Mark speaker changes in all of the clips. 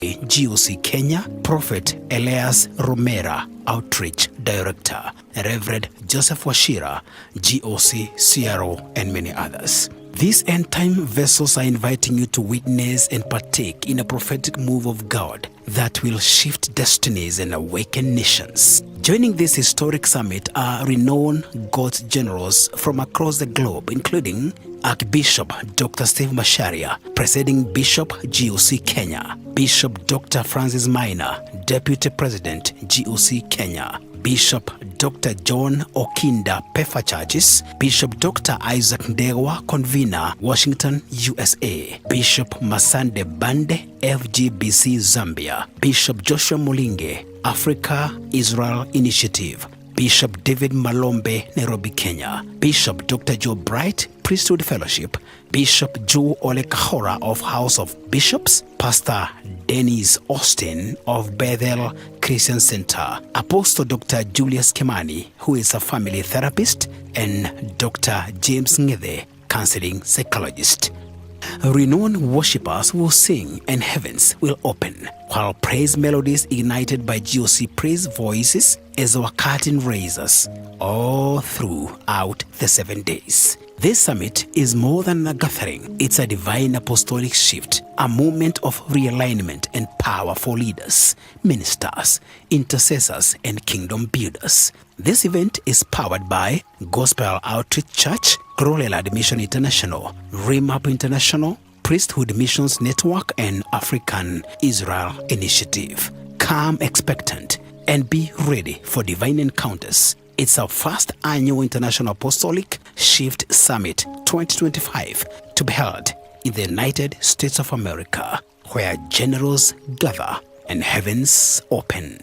Speaker 1: GOC Kenya, Prophet Elias Romera, Outreach Director, Reverend Joseph Washira, GOC CRO, and many others. These end-time vessels are inviting you to witness and partake in a prophetic move of God that will shift destinies and awaken nations. Joining this historic summit are renowned God's generals from across the globe, including Archbishop Dr. Steve Macharia, Presiding Bishop GOC Kenya, Bishop Dr. Francis Maina, Deputy President GOC Kenya, Bishop Dr. John Okinda, Pefa Churches, Bishop Dr. Isaac Ndewa, Convener, Washington, USA, Bishop Masande Bande, FGBC Zambia, Bishop Joshua Mulinge, Africa Israel Initiative, Bishop David Malombe, Nairobi, Kenya, Bishop Dr. Joe Bright, Priesthood Fellowship, Bishop Joe Olekahora of House of Bishops, Pastor Dennis Austin of Bethel Christian Center, Apostle Dr. Julius Kimani, who is a family therapist, and Dr. James Ngede, counseling psychologist. Renowned worshippers will sing and heavens will open, while praise melodies ignited by GOC praise voices as our curtain raises all throughout the 7 days. This summit is more than a gathering. It's a divine apostolic shift, a moment of realignment and power for leaders, ministers, intercessors, and kingdom builders. This event is powered by Gospel Outreach Church, Glorious Mission International, Remap International, Priesthood Missions Network, and African Israel Initiative. Come expectant and be ready for divine encounters. It's our first annual International Apostolic Shift Summit 2025 to be held in the United States of America, where generals gather and heavens open.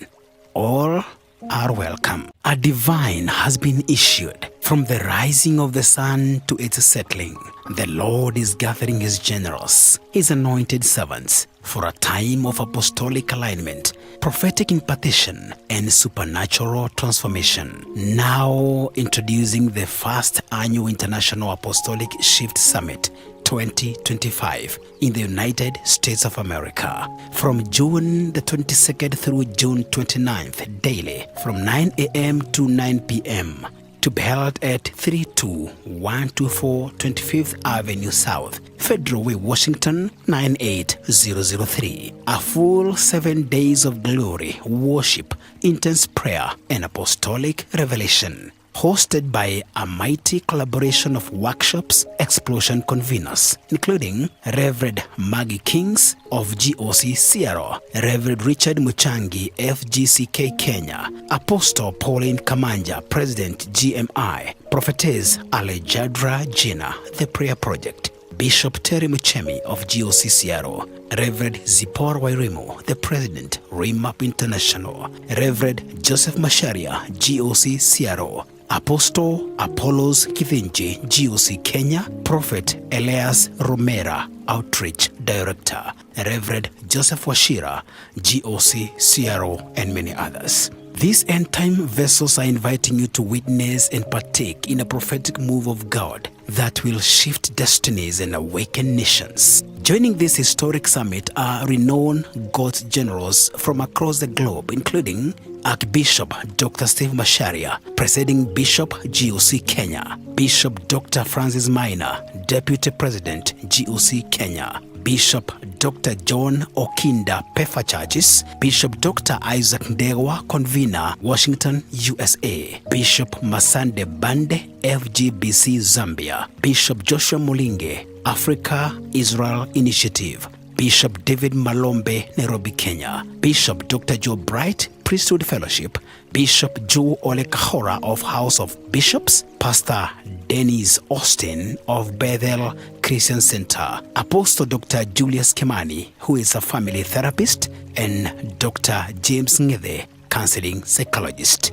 Speaker 1: All are welcome. A divine has been issued from the rising of the sun to its settling. The Lord is gathering his generals, his anointed servants, for a time of apostolic alignment, prophetic impartation, and supernatural transformation. Now introducing the first annual International Apostolic Shift Summit 2025 in the United States of America, from June the 22nd through June 29th daily from 9 a.m. to 9 p.m. to be held at 32124 25th Avenue South, Federal Way, Washington 98003. A full 7 days of glory, worship, intense prayer, and apostolic revelation, hosted by a mighty collaboration of workshops, explosion conveners, including Reverend Maggie Kings of GOC Sierra, Reverend Richard Muchangi, FGCK Kenya, Apostle Pauline Kamanja, President GMI, Prophetess Alejandra Jina, The Prayer Project, Bishop Terry Muchemi of GOC Sierra, Reverend Zipporah Wairimu, the President, Remap International, Reverend Joseph Macharia, GOC Sierra, Apostle Apollos Kithinji, GOC Kenya, Prophet Elias Romera, Outreach Director, Reverend Joseph Washira, GOC CRO, and many others. These end-time vessels are inviting you to witness and partake in a prophetic move of God that will shift destinies and awaken nations. Joining this historic summit are renowned God's generals from across the globe, including Archbishop Dr. Steve Macharia, Presiding Bishop GOC Kenya, Bishop Dr. Francis Maina, Deputy President GOC Kenya, Bishop Dr. John Okinda, Pefa Churches, Bishop Dr. Isaac Ndewa, Convener, Washington, USA, Bishop Masande Bande, FGBC Zambia, Bishop Joshua Mulinge, Africa Israel Initiative, Bishop David Malombe, Nairobi, Kenya, Bishop Dr. Joe Bright, Priesthood Fellowship, Bishop Joe Olekahora of House of Bishops, Pastor Dennis Austin of Bethel Christian Center, Apostle Dr. Julius Kimani, who is a family therapist, and Dr. James Ngede, counseling psychologist.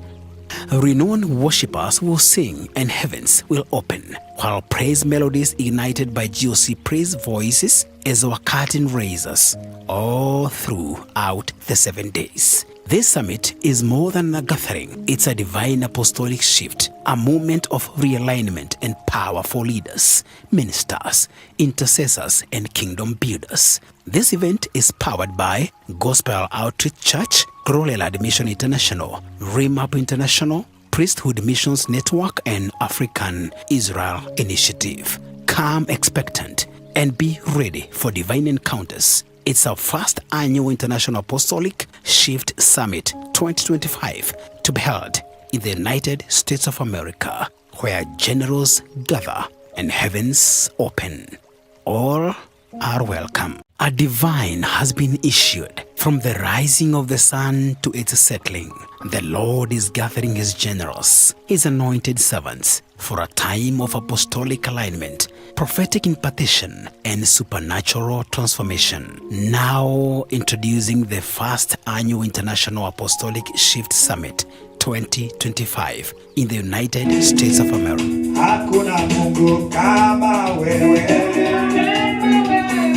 Speaker 1: Renowned worshippers will sing and heavens will open, while praise melodies ignited by GOC praise voices as our curtain raises all throughout the 7 days. This summit is more than a gathering. It's a divine apostolic shift, a moment of realignment and power for leaders, ministers, intercessors, and kingdom builders. This event is powered by Gospel Outreach Church, Royal Admission International, Remap International, Priesthood Missions Network, and African Israel Initiative. Come expectant and be ready for divine encounters. It's our first annual International Apostolic Shift Summit 2025 to be held in the United States of America, where generals gather and heavens open. All are welcome. A divine has been issued from the rising of the sun to its settling. The Lord is gathering his generals, his anointed servants, for a time of apostolic alignment, prophetic impartation, and supernatural transformation. Now introducing the first annual International Apostolic Shift Summit 2025 in the United States of America.
Speaker 2: Hakuna Mungu kama wewe,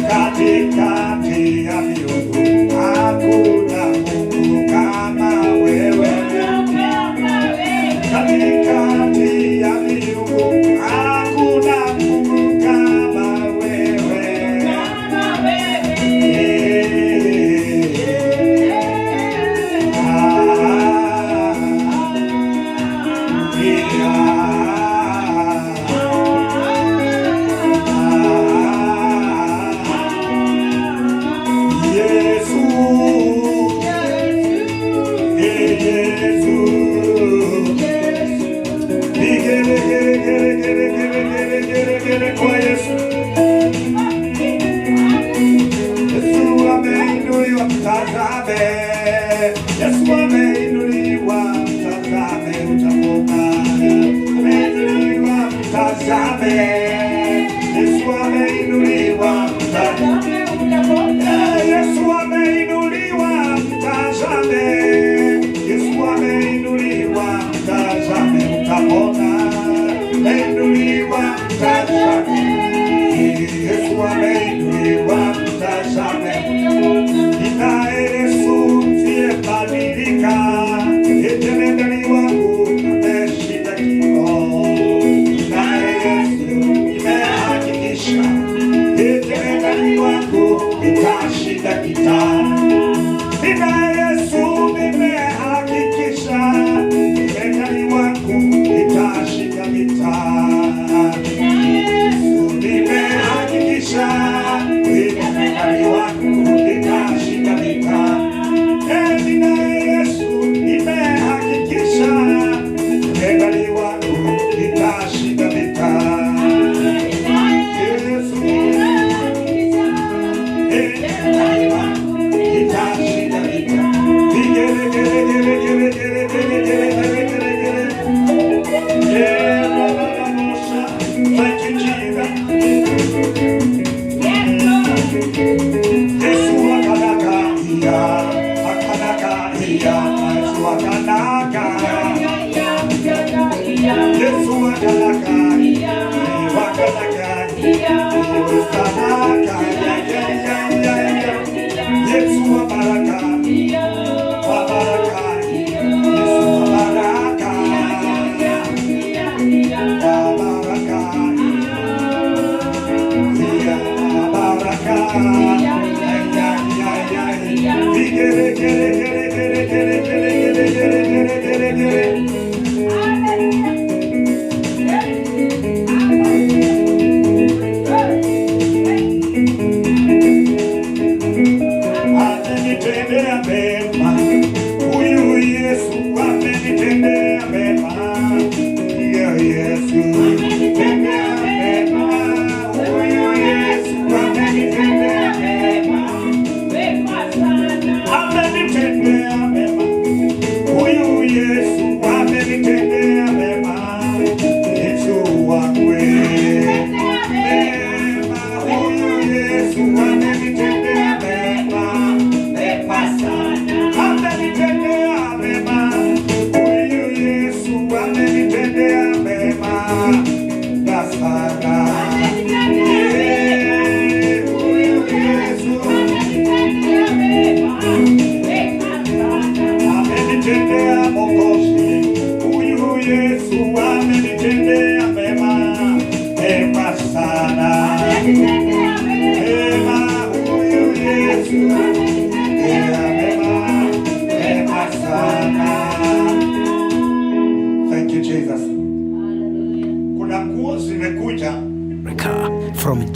Speaker 2: katikati ya miungu. Hakuna Mungu kama wewe, katikati ya miungu. Hakuna Mungu kama wewe. Yesu ameinuliwa, mtazame utapoka. Ameinuliwa, mtazame. Yesu ameinuliwa, mtazame utapoka. Yesu ameinuliwa, mtazame. Yesu ameinuliwa, mtazame utapoka. Ameinuliwa, mtazame. Yesu ameinuliwa, mtazame.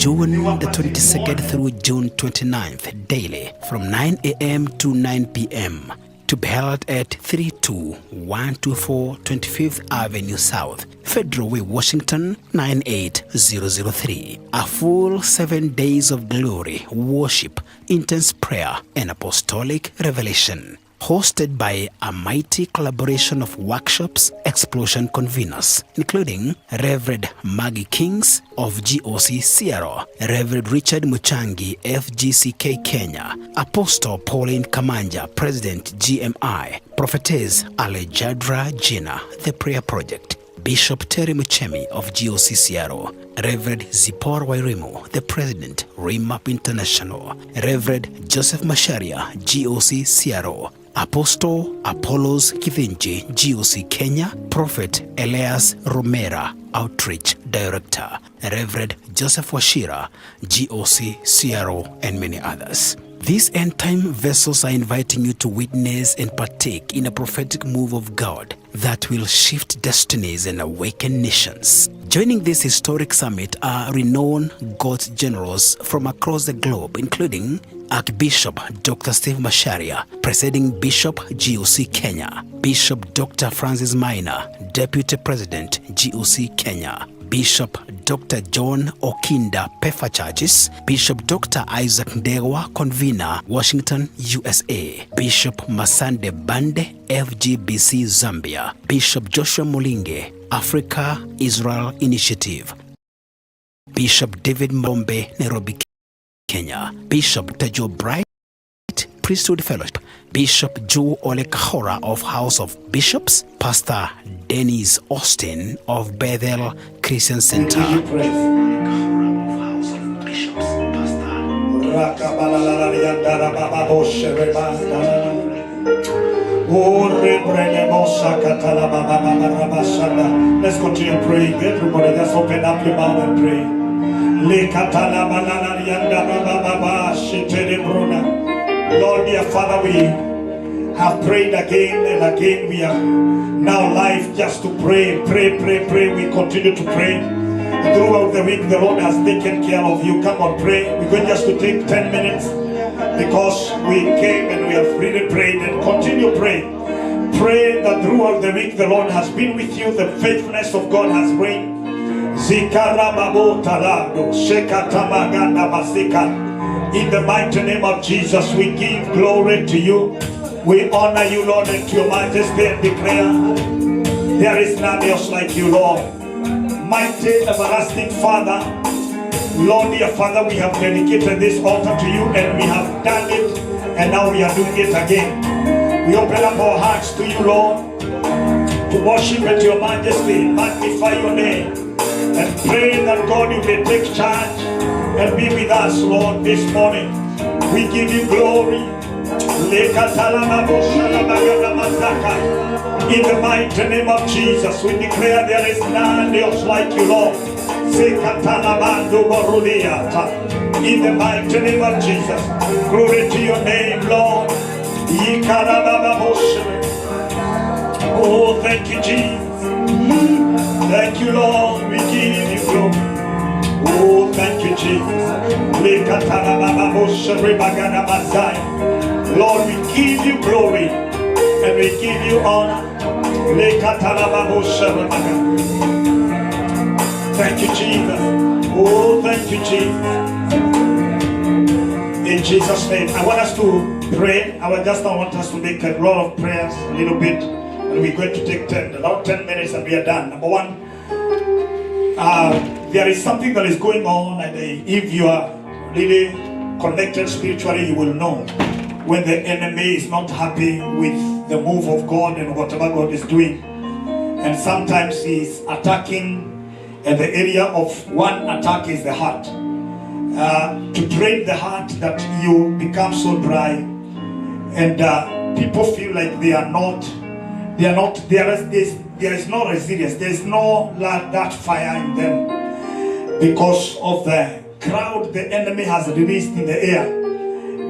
Speaker 1: June the 22nd through June 29th, daily from 9 a.m. to 9 p.m. to be held at 32124 25th Avenue South, Federal Way, Washington 98003. A full 7 days of glory, worship, intense prayer, and apostolic revelation. Hosted by a mighty collaboration of workshops, explosion conveners, including Reverend Maggie Kings of GOC Sierra, Reverend Richard Muchangi, FGCK Kenya, Apostle Pauline Kamanja, President GMI, Prophetess Alejandra Gina, The Prayer Project, Bishop Terry Muchemi of GOC Sierra, Reverend Zipporah Wairimu, the President, RIMAP International, Reverend Joseph Masharia, GOC Sierra, Apostle Apollos Kithinji, GOC Kenya, Prophet Elias Romera, Outreach Director, Reverend Joseph Washira, GOC Sierra, and many others. These end-time vessels are inviting you to witness and partake in a prophetic move of God that will shift destinies and awaken nations. Joining this historic summit are renowned God's generals from across the globe, including Archbishop Dr. Steve Masharia, Presiding Bishop, GOC Kenya, Bishop Dr. Francis Maina, Deputy President, GOC Kenya, Bishop Dr. John Okinda, Pefa Churches, Bishop Dr. Isaac Ndewa, Convener, Washington, USA, Bishop Masande Bande, FGBC Zambia, Bishop Joshua Mulinge, Africa Israel Initiative, Bishop David Mombe, Nairobi, Kenya, Bishop Tajo Bright, Priesthood Fellowship, Bishop Joe Olekahora of House of Bishops, Pastor Dennis Austin of Bethel Christian Center.
Speaker 2: Let's continue praying. Everybody, just open up your mouth and pray. Lord, dear Father, we have prayed again and again. We are now live just to pray. We continue to pray. Throughout the week, the Lord has taken care of you. Come on, pray. We're going just to take 10 minutes because we came and we have really prayed, and continue praying. Pray that throughout the week, the Lord has been with you. The faithfulness of God has reigned. In the mighty name of Jesus, we give glory to you. We honor you, Lord, and to your majesty, and declare there is none else like you, Lord. Mighty, everlasting Father, Lord, dear Father, we have dedicated this altar to you, and we have done it, and now we are doing it again. We open up our hearts to you, Lord, to worship at your majesty, magnify your name, and pray that God, you may take charge and be with us, Lord, this morning. We give you glory. In the mighty name of Jesus, we declare there is none else like you, Lord. In the mighty name of Jesus, glory to your name, Lord. Oh, thank you, Jesus. Thank you, Lord. We give you glory. Oh, thank you, Jesus. Lord, we give you glory and we give you honor. Thank you, Jesus. Oh, thank you, Jesus. In Jesus' name, I want us to pray. I want us to make a lot of prayers, a little bit, and we're going to take about 10 minutes and we are done. Number one, there is something that is going on, and if you are really connected spiritually, you will know when the enemy is not happy with the move of God and whatever God is doing. And sometimes he's attacking, and the area of one attack is the heart. To drain the heart, that you become so dry, and people feel like there is no resilience, there is no that fire in them because of the crowd the enemy has released in the air.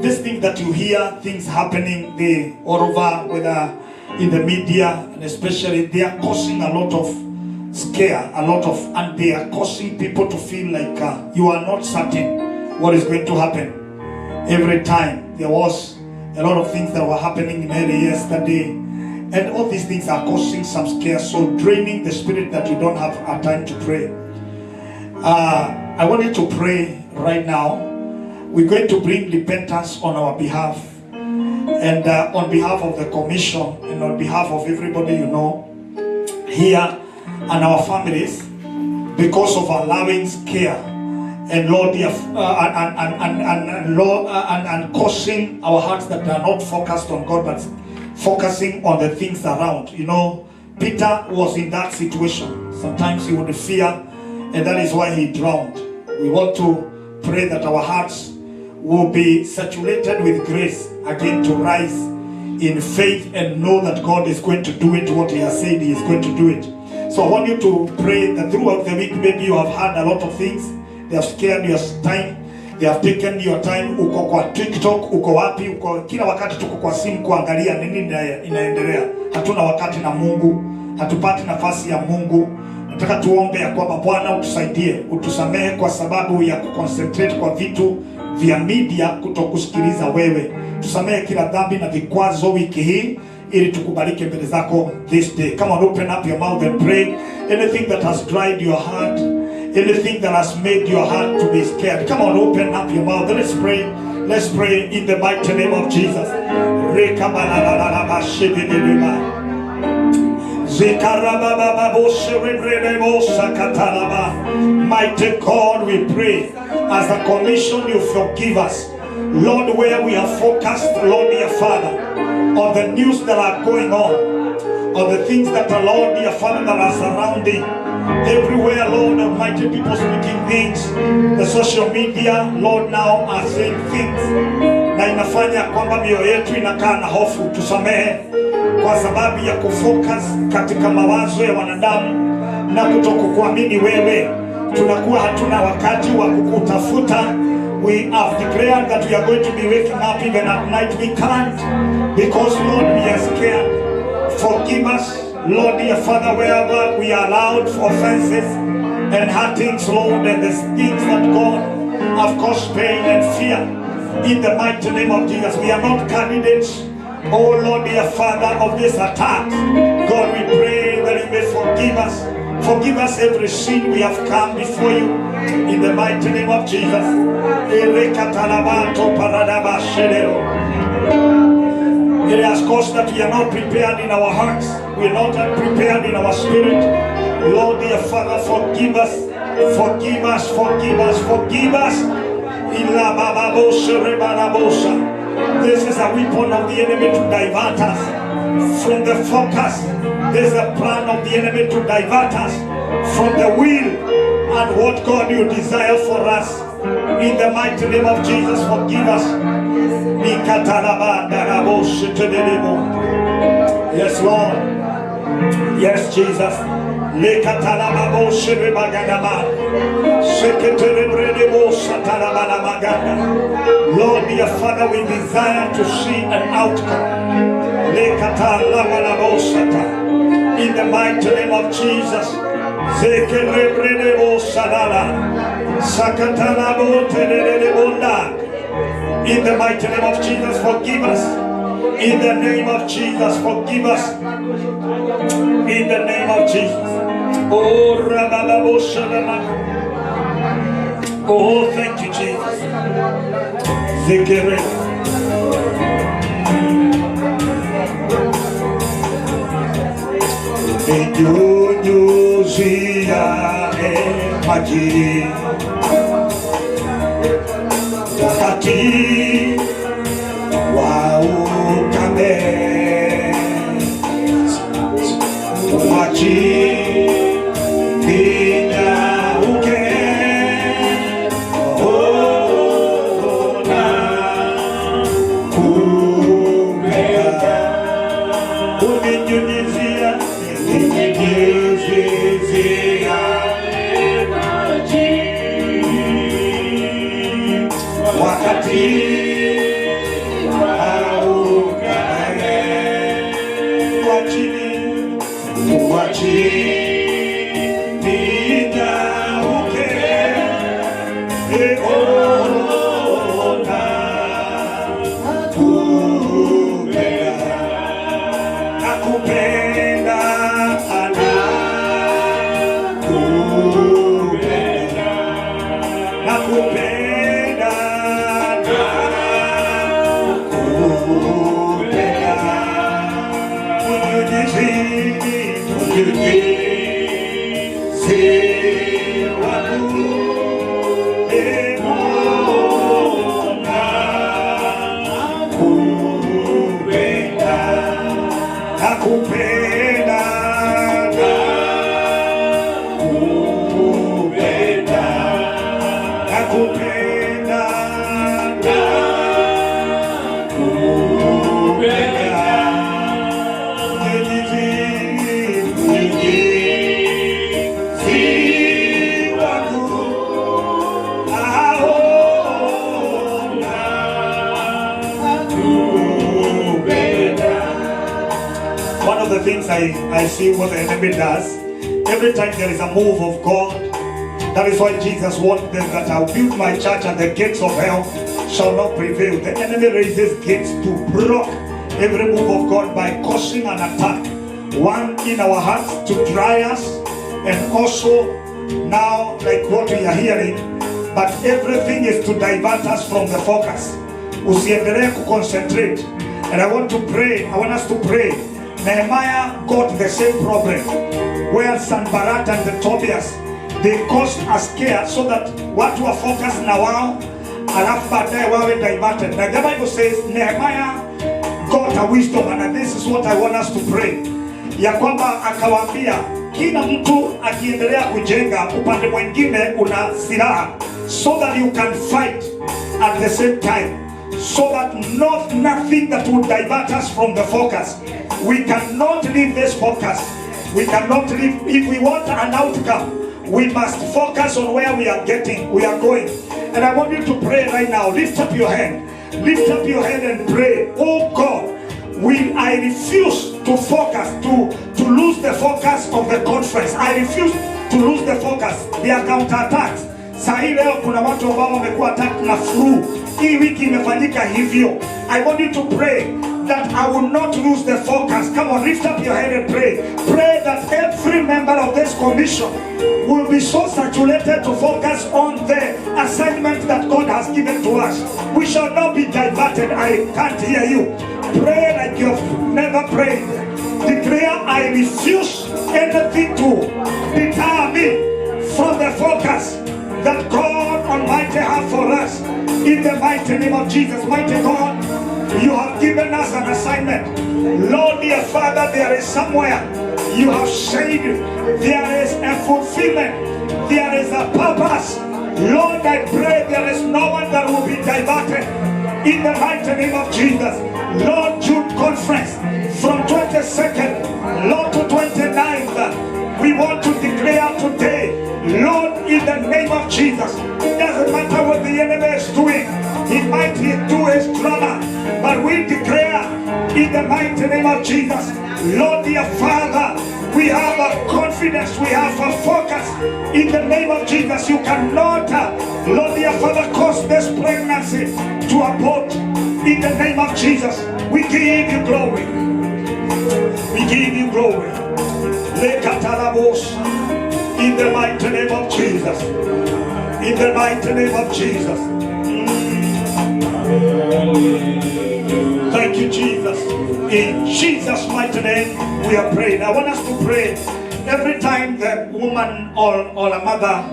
Speaker 2: This thing that you hear, things happening all over, whether in the media, and especially they are causing a lot of scare, and they are causing people to feel like you are not certain what is going to happen. Every time there was a lot of things that were happening in early yesterday, and all these things are causing some scare, so draining the spirit that you don't have a time to pray. I want you to pray right now. We're going to bring repentance on our behalf, and on behalf of the commission, and on behalf of everybody you know here and our families, because of allowing scare and Lord, and causing our hearts that are not focused on God but focusing on the things around. You know, Peter was in that situation. Sometimes he would fear, and that is why he drowned. We want to pray that our hearts will be saturated with grace again, to rise in faith and know that God is going to do it, what he has said he is going to do it. So I want you to pray that throughout the week, maybe you have had a lot of things. They have scared your time. They have taken your time. Uko kwa TikTok, uko wapi, uko kila wakati tuko kwa simu kuangalia nini inaendelea. Hatuna wakati na Mungu. Hatupati nafasi ya Mungu. Nataka tuombe ya kwamba Bwana utusaidie, utusamehe kwa sababu ya kuconcentrate kwa vitu vya media, kutokusikiliza wewe. Tusamehe kila dhambi na vikwazo wiki hii, ili tukubalike mbele zako this day. Come on, open up your mouth and pray. Anything that has dried your heart, anything that has made your heart to be scared, come on, open up your mouth. Let's pray. Let's pray in the mighty name of Jesus. Mighty God, we pray as a commission you forgive us, Lord, where we are focused, Lord, dear Father, on the news that are going on the things that are, Lord, dear Father, that are surrounding everywhere, Lord Almighty, people speaking things, the social media, Lord, now are saying things, na inafanya kwamba mioyo yetu inakaa na hofu. Tusamehe kwa sababu ya kufocus katika mawazo ya wanadamu na kutokukuamini wewe. Tunakuwa hatuna wakati wa kukutafuta. We have declared that we are going to be waking up even at night. We can't, because Lord, we are scared. Forgive us, Lord, dear Father, wherever we are allowed offenses and hurtings, Lord, and the things that God have caused pain and fear. In the mighty name of Jesus, we are not candidates, oh Lord, dear Father, of this attack. God, we pray that you may forgive us. Forgive us every sin we have come before you. In the mighty name of Jesus. It has caused that we are not prepared in our hearts. We are not prepared in our spirit. Lord, dear Father, forgive us. Forgive us, forgive us, forgive us. This is a weapon of the enemy to divert us from the focus. There's a plan of the enemy to divert us from the will and what God you desire for us. In the mighty name of Jesus, forgive us. Yes, Lord. Yes, Jesus. Lord, dear Father, we desire to see an outcome. In the mighty name of Jesus. In the mighty name of Jesus, forgive us. In the name of Jesus, forgive us. In the name of Jesus. Oh, thank you, Jesus. Ninyunyuzia maji wakati wa ukame, maji ninyauke, ona kumea, uninyunyizia wakati wa ukame, Things I see what the enemy does every time there is a move of God. That is why Jesus warned them that I'll build my church and the gates of hell shall not prevail. The enemy raises gates to block every move of God by causing an attack, one in our hearts to try us, and also now like what we are hearing, but everything is to divert us from the focus. Usiendelee to concentrate. And I want us to pray. Nehemiah got the same problem where Sanballat and the Tobias, they caused a scare so that watu wa focus na wao alafu baadaye wawe diverted. Now the Bible says Nehemiah got a wisdom, and this is what I want us to pray, ya kwamba akawaambia kila mtu akiendelea kujenga upande mwingine una silaha, so that you can fight at the same time, so that nothing that will divert us from the focus. We cannot leave this focus. We cannot leave. If we want an outcome, we must focus on where we are going. And I want you to pray right now. Lift up your hand. Lift up your hand and pray. Oh God, I refuse to focus, to lose the focus of the conference. I refuse to lose the focus. There are counterattacks. Sahi leo kuna watu ambao wamekuwa attacked na flu. Hii wiki imefanyika hivyo. I want you to pray that I will not lose the focus. Come on, lift up your head and pray. Pray that every member of this commission will be so saturated to focus on the assignment that God has given to us. We shall not be diverted. I can't hear you. Pray like you've never prayed. Declare, I refuse anything to deter me from the focus that God Almighty has for us. In the mighty name of Jesus, mighty God, you have given us an assignment. Lord, dear Father, there is somewhere you have said there is a fulfillment, there is a purpose. Lord, I pray there is no one that will be diverted. In the mighty name of Jesus, Lord, June conference from 22nd, Lord, to 29th, we want to declare today, Lord, in the name of Jesus, it doesn't matter what the enemy is doing. He might do his drama, but we declare in the mighty name of Jesus, Lord, dear Father, we have a confidence, we have a focus in the name of Jesus. You cannot, Lord, dear Father, cause this pregnancy to abort in the name of Jesus. We give you glory. We give you glory. In the mighty name of Jesus. In the mighty name of Jesus. Thank you, Jesus. In Jesus' mighty name, we are praying. I want us to pray every time the woman or a mother,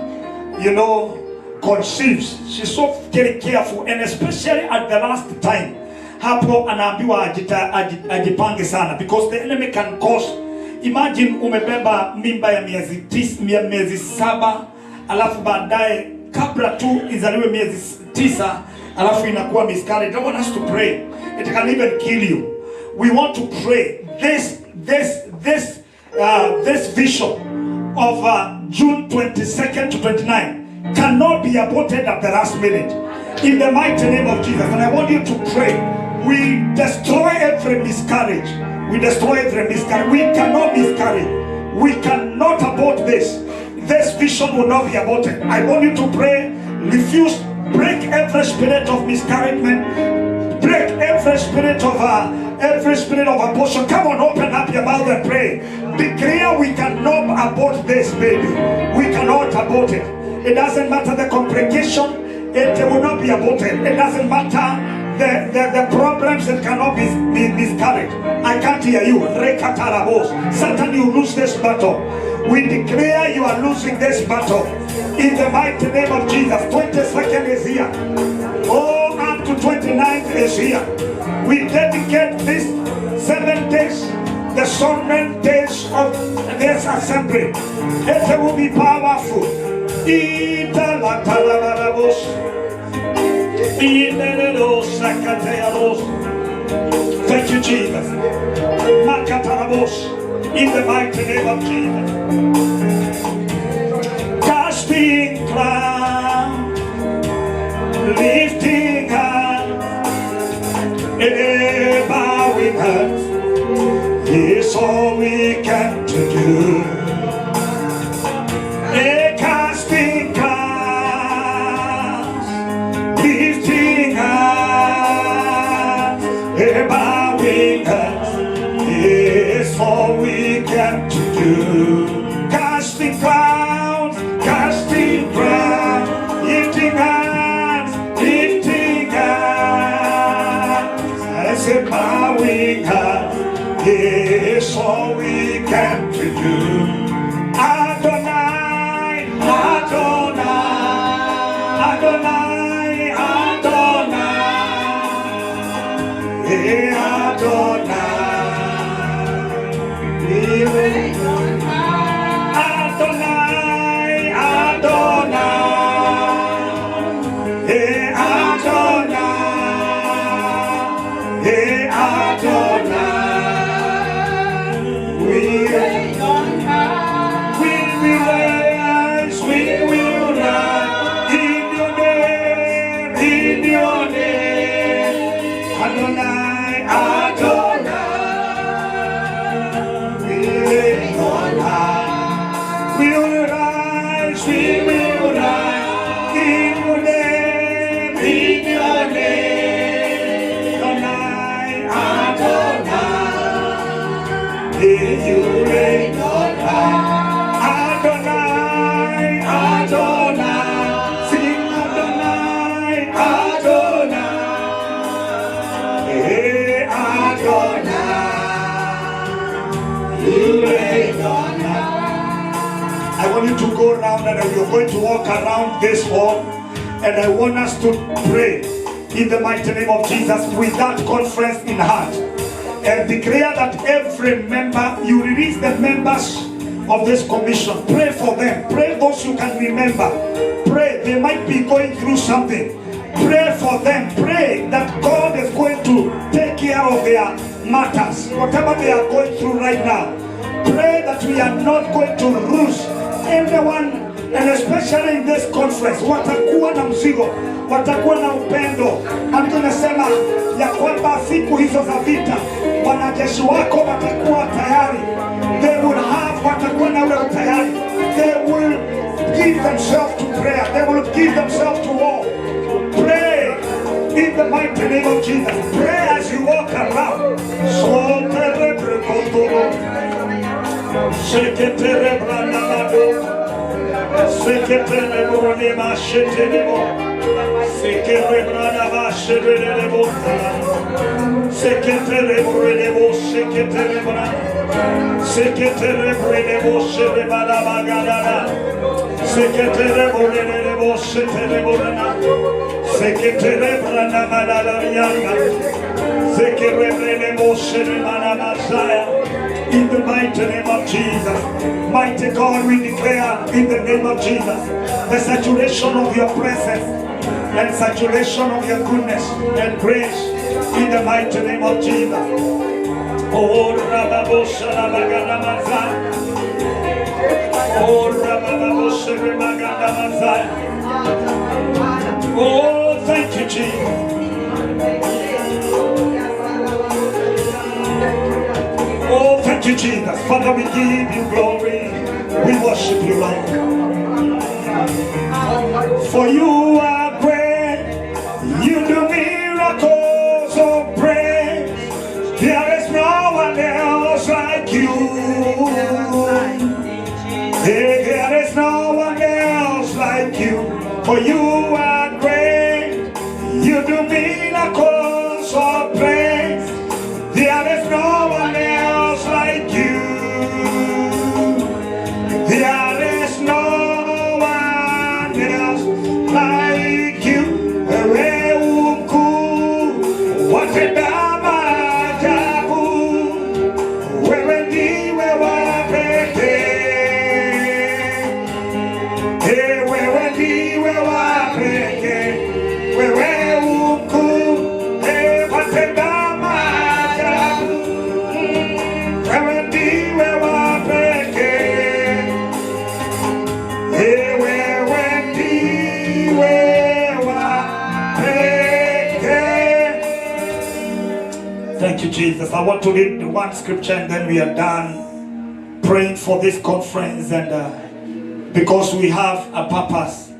Speaker 2: conceives. She's so very careful, and especially at the last time, hapo anaambiwa ajipange sana, because the enemy can cause. Imagine umebeba mimba ya miezi 7, alafu baadaye kabla tu izaliwe miezi 9, alafu inakuwa miscarriage. I want us to pray. It can even kill you. We want to pray this vision of June 22nd to 29 cannot be aborted at the last minute. In the mighty name of Jesus. And I want you to pray. We destroy every miscarriage. We destroy every miscarriage. We cannot miscarry. We cannot abort this. This vision will not be aborted. I want you to pray. Refuse. Break every spirit of miscarriage. Break every spirit of abortion. Come on, open up your mouth and pray. Declare we cannot abort this baby. We cannot abort it. It doesn't matter the complication. It will not be aborted. It doesn't matter the problems that cannot be discouraged. I can't hear you. Rekatarabos. Satan, you lose this battle. We declare you are losing this battle. In the mighty name of Jesus. 22nd is here. Oh, up to 29th is here. We dedicate this 7 days, the solemn days of this assembly. It will be powerful. Thank you, Jesus. In the mighty name of Jesus. Casting cloud, lifting hands, bowing hands, is all we can to do. Casting clouds, lifting hands, bowing hands, is all we can to do. Casting clouds, lifting hands, as a bowing hands, is all we can to do. Adonai, Adonai, Adonai, Adonai, Adonai. I want you to go around and you're going to walk around this hall, and I want us to pray in the mighty name of Jesus with that conference in heart, and declare that every member, you release the members of this commission. Pray for them. Pray those you can remember. Pray, they might be going through something. Pray for them. Pray that God is going to take care of their matters, whatever they are going through right now. Pray that we are not going to lose anyone, and especially in this conference. Watakuwa na mzigo, watakuwa na upendo. Na tunasema ya kwamba siku hizo za vita, wanajeshi wako watakuwa tayari. They will have, watakuwa na ule tayari. They will give themselves to prayer. They will give themselves to war. Pray in the mighty name of Jesus. Pray as you walk around. So Seketere brandamado, seketere brandema shetelebo, sekere brandama shetelebo, seketere brandebo, seketere brandama, seketere brandebo, shetelebo magadana, seketere brandebo, shetelebo brandama, seketere brandama dalarianga, sekere brandebo, shetelebo masaya. In the mighty name of Jesus, mighty God, we declare in the name of Jesus the saturation of your presence and saturation of your goodness and grace in the mighty name of Jesus. Oh, Rababosha Rabagana Mazai. Oh, Rababosha Rabagana Mazai. Oh, thank you, Jesus. Oh, thank you, Jesus. Father, we give you glory. We worship you, Lord. For you are great. You do miracles of praise. There is no one else like you. There is no one else like you. For you are great. You do miracles. you, Jesus. I want to read one scripture and then we are done praying for this conference. And because we have a purpose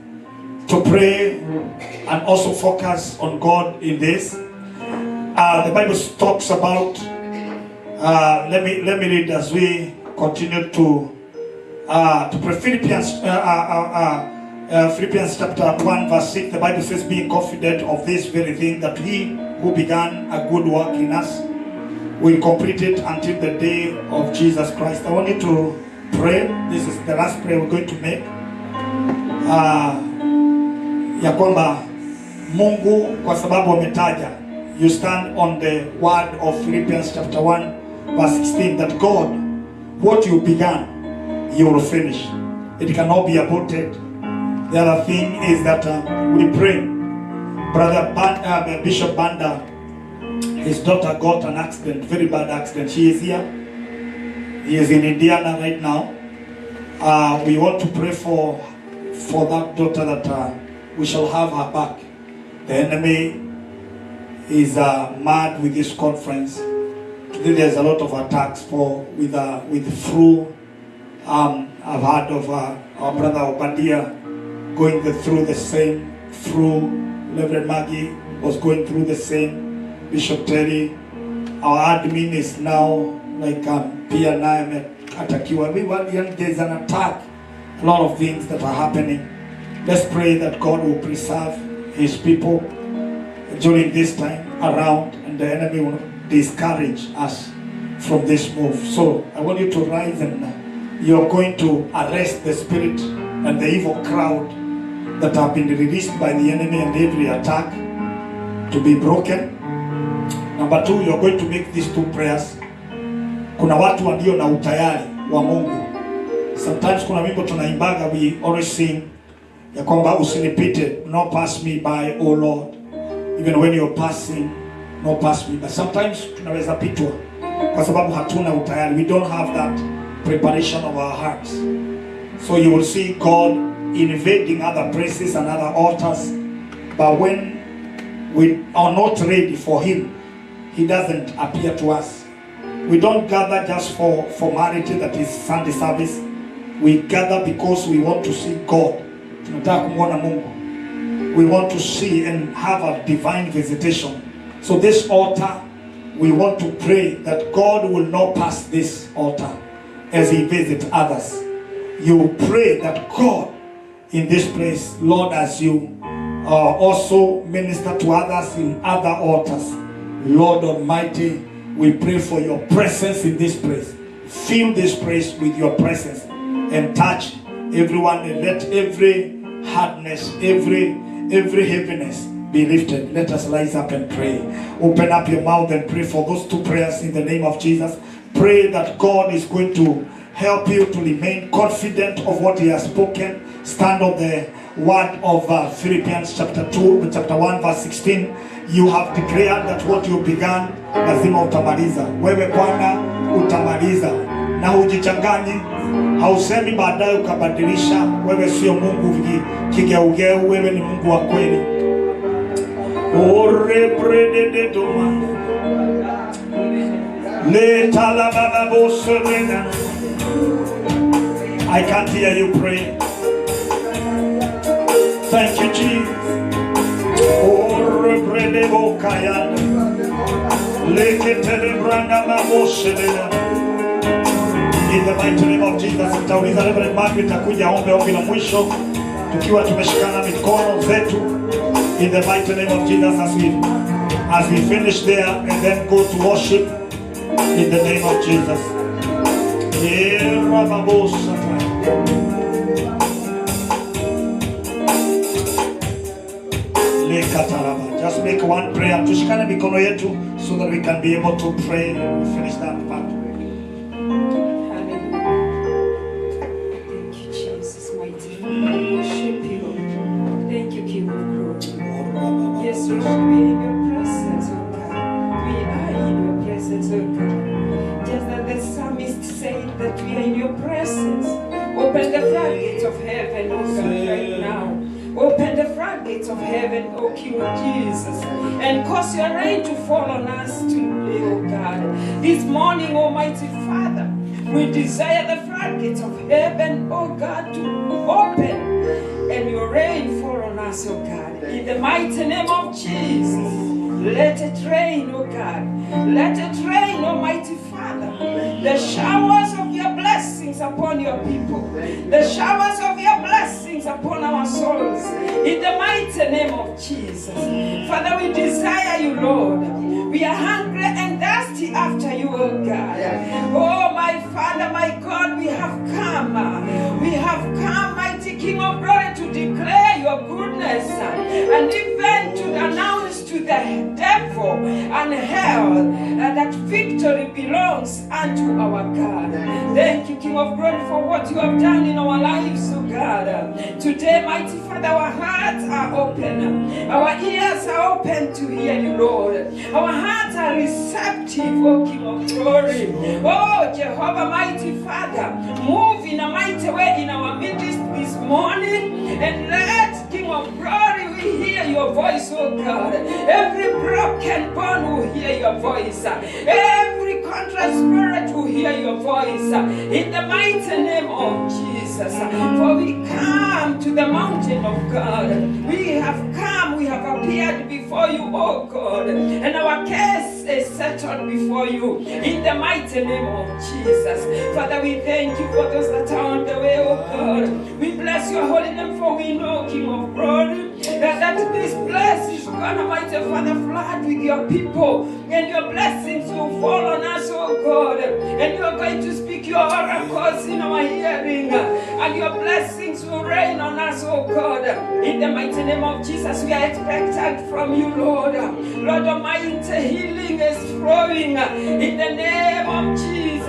Speaker 2: to pray and also focus on God in this. The Bible talks about, let me read as we continue to pray. Philippians chapter 1 verse 6, the Bible says, being confident of this very thing, that he who began a good work in us will complete it until the day of Jesus Christ. I want you to pray. This is the last prayer we're going to make. Ya kwamba Mungu kwa sababu ametaja, you stand on the word of Philippians chapter 1 verse 16, that God, what you began, you will finish. It cannot be aborted. The other thing is that we pray. Brother Bishop Banda, his daughter got an accident, very bad accident. She is here. He is in Indiana right now. We want to pray for that daughter, that we shall have her back. The enemy is mad with this conference. Today there's a lot of attacks with flu. I've heard of our brother Obadia going through the same flu. Reverend Maggie was going through the same. Bishop Terry, our admin, is now like Pia Naime atakiwa. There's an attack. A lot of things that are happening. Let's pray that God will preserve his people during this time around, and the enemy will discourage us from this move. So I want you to rise, and you're going to arrest the spirit and the evil crowd that have been released by the enemy, and every attack to be broken. Number two, you're going to make these two prayers. Kuna watu walio na utayari wa Mungu. Sometimes kuna wimbo tunaimbaga, we always sing ya kwamba usinipite, no pass me by, oh Lord. Even when you're passing, no pass me by. Sometimes tunaweza pitwa kwa sababu hatuna utayari. We don't have that preparation of our hearts. So you will see God invading other places and other altars. But when we are not ready for him, he doesn't appear to us. We don't gather just for formality, that is Sunday service. We gather because we want to see God. We want to see and have a divine visitation. So this altar, we want to pray that God will not pass this altar as he visits others. You pray that God, in this place, Lord, as you also minister to others in other altars, Lord Almighty, we pray for your presence in this place. Fill this place with your presence and touch everyone, and let every hardness, every heaviness be lifted. Let us rise up and pray. Open up your mouth and pray for those two prayers in the name of Jesus. Pray that God is going to help you to remain confident of what he has spoken. Stand on the word of Philippians chapter 1 verse 16. You have declared that what you began lazima utamaliza. Wewe Bwana utamaliza, na hujichanganyi, hausemi baadaye ukabadilisha. Wewe sio Mungu kigeugeu, wewe ni Mungu wa kweli. Ore prede doma le talababa boserena. I can't hear you pray. Thank you, Jesus. Ore prede bokaya leke telebranda maboserena. In the mighty name of Jesus, nitauliza Reverend Margaret akuja ombi la mwisho tukiwa tumeshikana mikono zetu. In the mighty name of Jesus, as we finish there and then go to worship in the name of Jesus. Just make one prayer. Tushikane mikono yetu so that we can be able to pray and we finish that part.
Speaker 3: Open the floodgates of heaven, O King of Jesus, and cause your rain to fall on us today, O God. This morning, Almighty Father, we desire the floodgates of heaven, O God, to open and your rain fall on us, O God. In the mighty name of Jesus. Let it rain, oh God. Let it rain, Almighty Father. The showers of your blessings upon your people. The showers of your blessings upon our souls. In the mighty name of Jesus. Father, we desire you, Lord. We are hungry and thirsty after you, oh God. Oh, my Father, my God, we have come. We have come, mighty King of glory, to declare your goodness and even to announce to the devil and hell that victory belongs unto our God. Thank you, King of glory, for what you have done in our lives, oh God. Today, mighty Father, our hearts are open. Our ears are open to hear you, Lord. Our hearts are receptive, oh King of glory. Oh, Jehovah, mighty Father, move in a mighty way in our midst this morning, and let, King of glory, we hear your voice, oh God. Every broken bone will hear your voice. Every contrite spirit will hear your voice. In the mighty name of Jesus. For we come to the mountain of God. We have come, we have appeared before you, oh God. And our case is settled before you. In the mighty name of Jesus. Father, we thank you for those that are on the way, oh God. We bless your holy name, for we know, King of glory, that this place is gonna, mighty Father, flood with your people, and your blessings will fall on us, oh God, and you are going to speak your oracles in our hearing, and your blessings will rain on us, oh God. In the mighty name of Jesus, we are expectant from you, Lord. Lord Almighty, healing is flowing in the name of Jesus.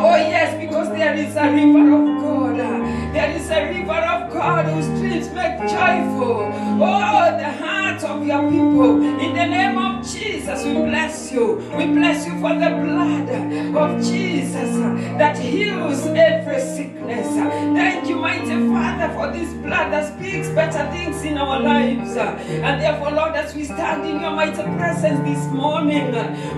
Speaker 3: Oh yes, because there is a river of God. There is a river of God whose streams make joyful. Oh, the heart of your people. In the name of Jesus, we bless you. We bless you for the blood of Jesus that heals every sickness. Thank you, mighty Father, for this blood that speaks better things in our lives. And therefore, Lord, as we stand in your mighty presence this morning,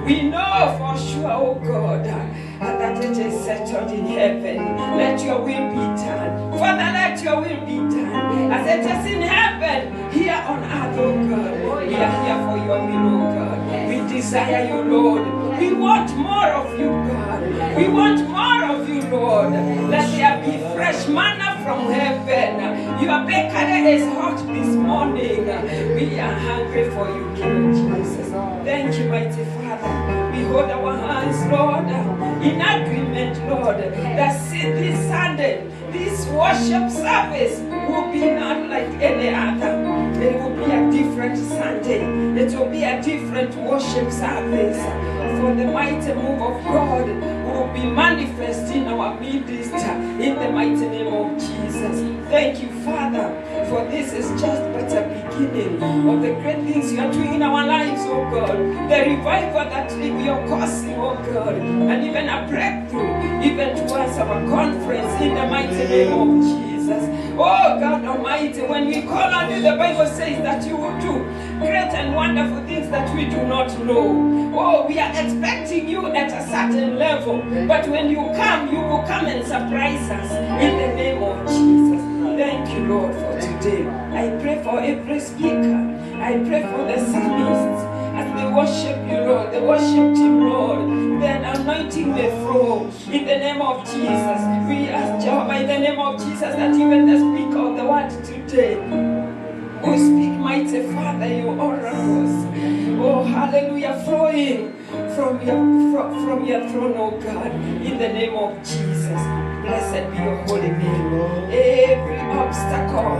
Speaker 3: we know for sure, oh God, that it is settled in heaven. Let your will be done. Father, let your will be done. As it is in heaven, here on earth, oh God. We are here for your will, oh God. We desire you, Lord. We want more of you, God. We want more of you, Lord. Let there be fresh manna from heaven. Your bakery is hot this morning. We are hungry for you, King Jesus. Thank you, mighty Father. We hold our hands, Lord, in agreement, Lord, that this Sunday, this worship service will be not like any other. It will be a different Sunday. It will be a different worship service. For the mighty move of God will be manifest in our midst, in the mighty name of Jesus. Thank you, Father, for this is just but a beginning of the great things you are doing in our lives, oh God. The revival that you are causing, oh God, and even a breakthrough, even towards our conference in the mighty name of Jesus. Oh God Almighty, when we call on you, the Bible says that you will do great and wonderful things that we do not know. Oh, we are expecting you at a certain level, but when you will come and surprise us in the name of Jesus. Thank you, Lord, for today. I pray for every speaker. I pray for the psalmists as they worship you, Lord. They worship you, Lord. Then anointing may flow in the name of Jesus. We ask Jehovah in the name of Jesus that even the speaker of the word today will speak, mighty Father, your oracles. Oh, hallelujah, flowing from your throne, oh God, in the name of Jesus. Blessed be your holy name. Every obstacle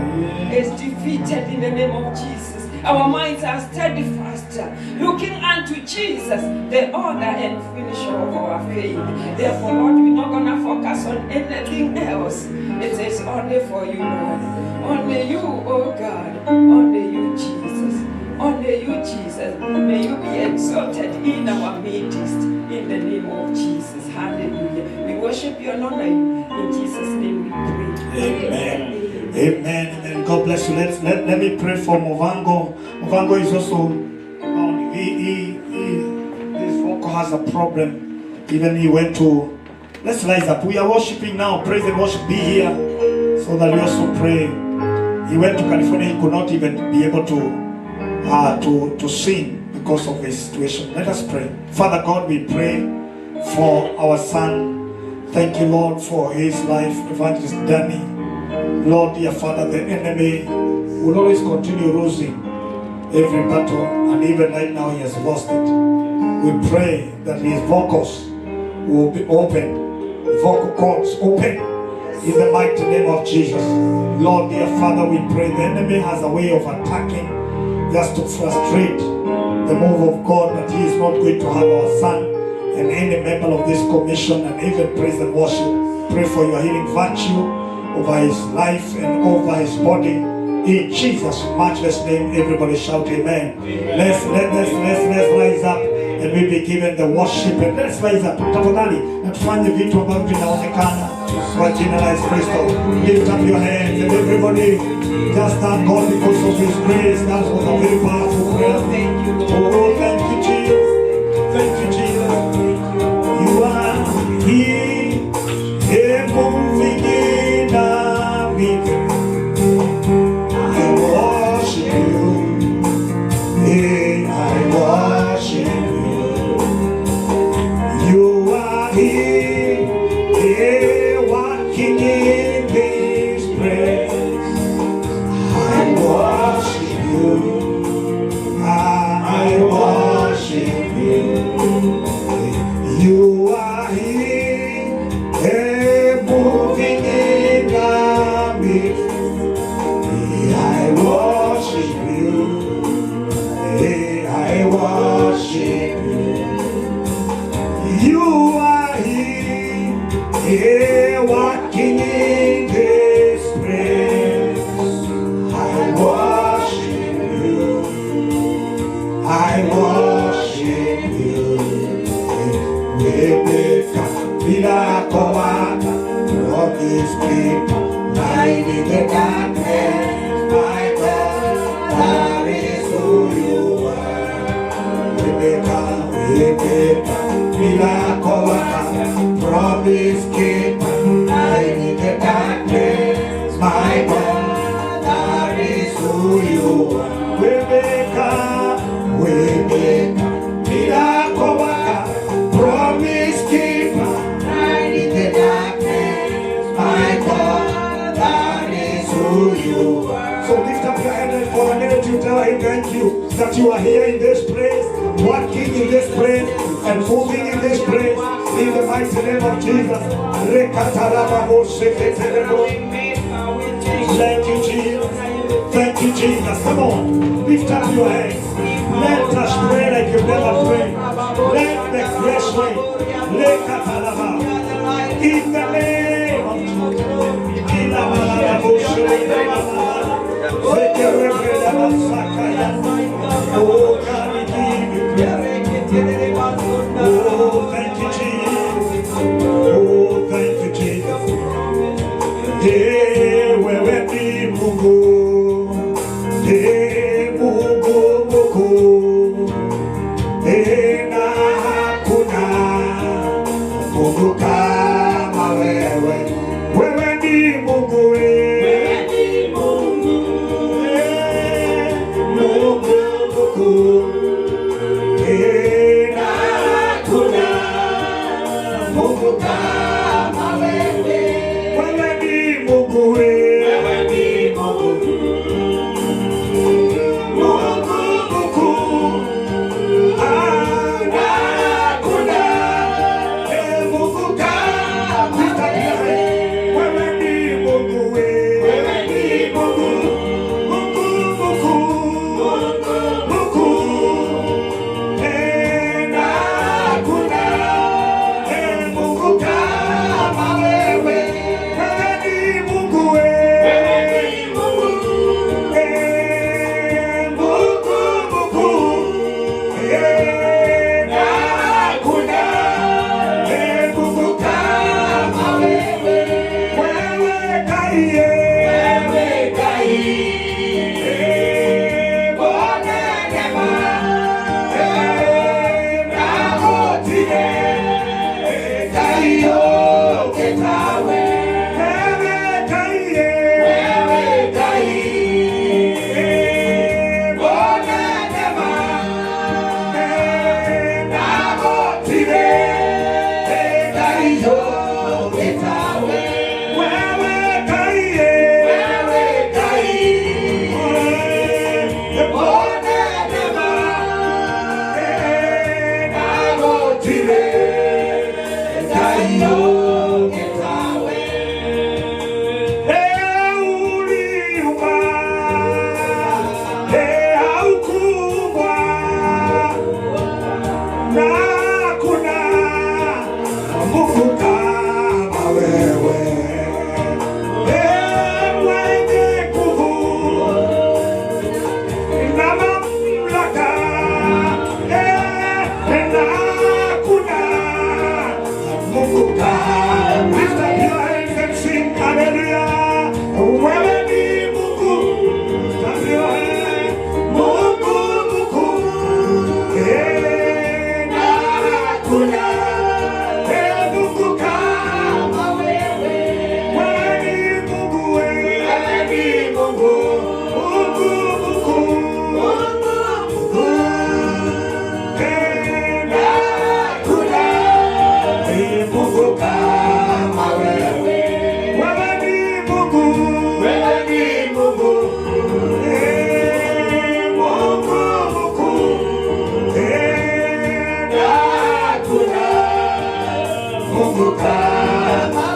Speaker 3: is defeated in the name of Jesus. Our minds are steadfast, looking unto Jesus, the author and finisher of our faith. Therefore, Lord, we're not going to focus on anything else. It is only for you, Lord. Only you, oh God. Only you, Jesus. Only you, Jesus. May you be exalted in our midst. In the name of Jesus. Hallelujah. We worship you and honor you. In Jesus' name we pray.
Speaker 2: Amen. Amen. Amen. God bless you. Let me pray for Movango. Movango is also his vocal has a problem. Even he went to, let's rise up. We are worshiping now. Praise and worship. Be here so that we also pray. He went to California. He could not even be able to sing because of his situation. Let us pray. Father God, we pray for our son. Thank you, Lord, for his life. Evangelist Danny. Lord, dear Father, the enemy will always continue losing every battle, and even right now he has lost it. We pray that his vocals will be open, vocal cords open, in the mighty name of Jesus. Lord, dear Father, we pray the enemy has a way of attacking just to frustrate the move of God, but he is not going to have our son and any member of this commission, and even praise and worship. Pray for your healing virtue over his life and over his body. In Jesus' matchless name, everybody shout amen. Let's rise up and we be given the worship. And let's rise up. Tafadhali, na tufanye vitu ambavyo vinaonekana kwa jina la Yesu Kristo. Lift up your hands and everybody just thank God because of his grace. That was a very powerful prayer. Oh, thank you, Jesus. Thank you, Jesus. You are here, moving in our midst. I worship you. I worship you. You are here, walking in this place. I worship you. I worship you. You are here, moving in our midst. I worship you. I worship you. You are here, walking in this place. I worship you. I worship you. Rebecca, bila kowata, Lord is people, light in the darkness. My God, that is who you are. Rebecca, bila kowata, promise keeper, light in the darkness. My God, that is who you are. Rebecca, bila kowata, promise keeper, light in the darkness. My God, that is who you are. So lift up your hand and for a minute you tell him thank you that you are here in this place, working in this place, and moving in this place. In the mighty name of Jesus. Thank you, Jesus. Thank you, Jesus. Come on, lift up your hands. Let us pray like you never prayed. Let the flesh rain. In the name of oh, God, we give you praise. Oh, thank you, Jesus. Oh, thank you, Jesus. Hey, wewe ni Mungu. Hey, Mungu, Mungu. Hey, na hakuna Mungu kama wewe. Wewe ni Mungu, wewe ni Mungu. Hey, Mungu, Mungu. Hey, na hakuna Mungu kama wewe. Wewe ni Mungu, wewe ni Mungu. Mungu, Mungu. Ah, na hakuna Mungu kama wewe. Wewe ni Mungu, wewe ni Mungu. Mungu, Mungu. Mungu. Hey, na hakuna Mungu kama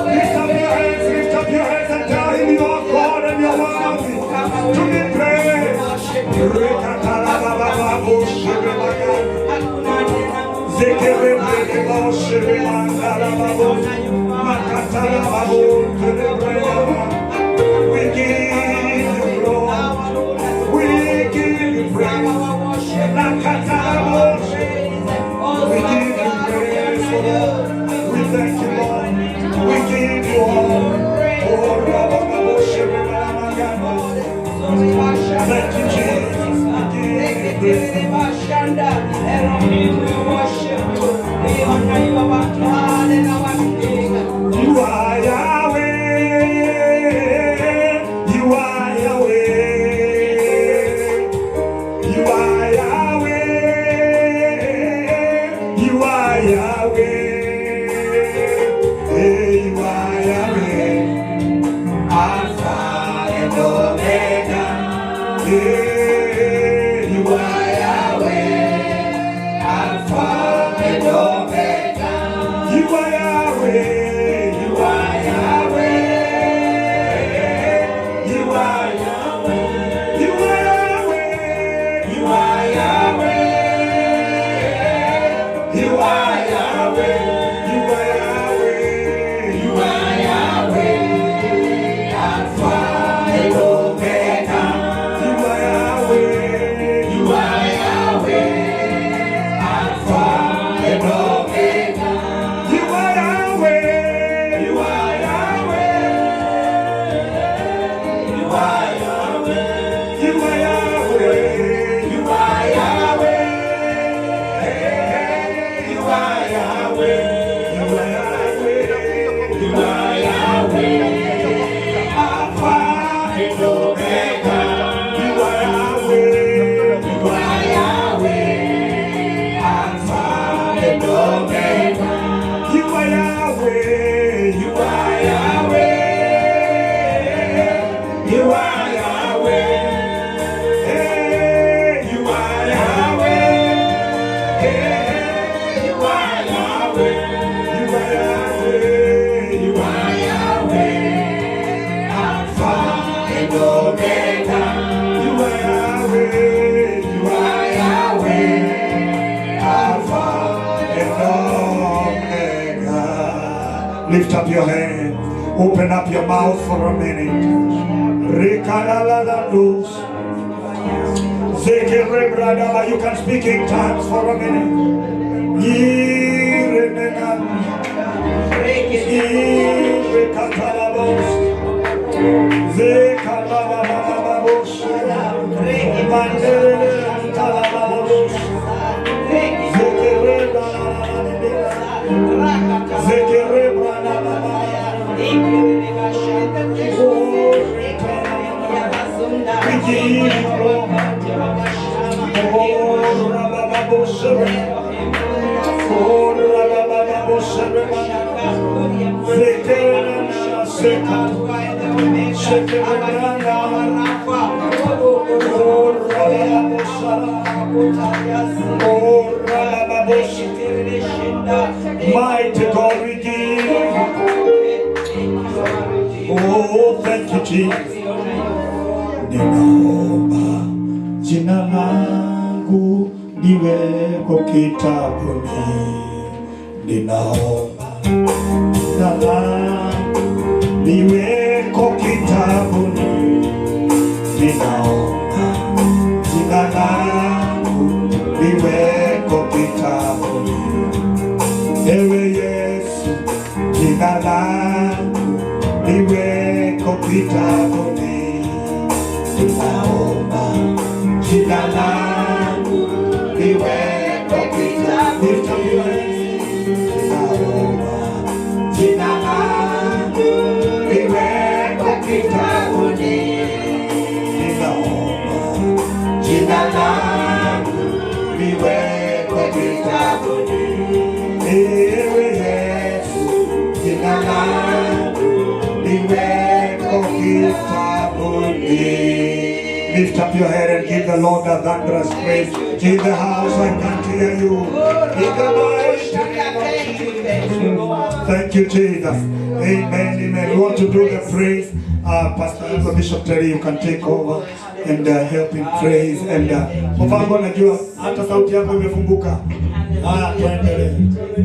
Speaker 2: lift up your hands and tell him you are God and you are worthy to be praised. We give you glory. We give you praise. We give you praise, Lord. We thank you, Lord. We give you all. Thank you, Jesus. We give you praise. You are Yahweh. You are Yahweh. You are Yahweh. You are Yahweh. Hey, you are Yahweh. Alpha and Omega. Hey, you are Yahweh. Alpha and Omega. You are Yahweh. You are Yahweh. You are Yahweh. You are Yahweh. You are Yahweh. You are Yahweh. You are Yahweh. You are Yahweh. Alpha and Omega. You are Yahweh. You are Yahweh. Alpha and Omega. You are Yahweh. You are Yahweh. You are Yahweh. You are Yahweh. You are Yahweh. You are Yahweh. You are Yahweh. You are Yahweh. Alpha and Omega. You are Yahweh. You are Yahweh. Alpha and Omega. You are Yahweh. You are Yahweh. You are Yahweh. Hey, you are Yahweh. Hey, you are Yahweh. You are Yahweh. You are Yahweh. Alpha and Omega. You are Yahweh. You are Yahweh. Alpha and Omega. Lift up your hand. Open up your mouth for a minute. Rikadalaladus. Zekerebradaba. You can speak in tongues for a minute. Yirenenan. Yirekatalabos. Zekalababababos. Manderelantalababos. Zekerebradabababos. Zekerebradabababos. We give you glory. Oh, Rabababos. Oh, Rabababos. Mighty God, we give. Oh, thank you, Jesus. Ninaomba jina langu liwekwe kitabuni. Ninaomba jina langu liwekwe kitabuni. Ninaomba jina langu liwekwe kitabuni. Ewe Yesu, jina langu liwekwe kitabuni. Ninaomba jina langu liwekwe kitabuni. Ninaomba jina langu liwekwe kitabuni. Ninaomba jina langu liwekwe kitabuni. Ewe Yesu, jina langu liwekwe kitabuni. Lift up your head and give the Lord a thunderous praise. In the house, I can't hear you. In the mighty name of Jesus. Thank you, Jesus. Amen, amen. We want to do the praise. Pastor Bishop Terry, you can take over and help in praise. And Mpango najua hata sauti yako imefunguka.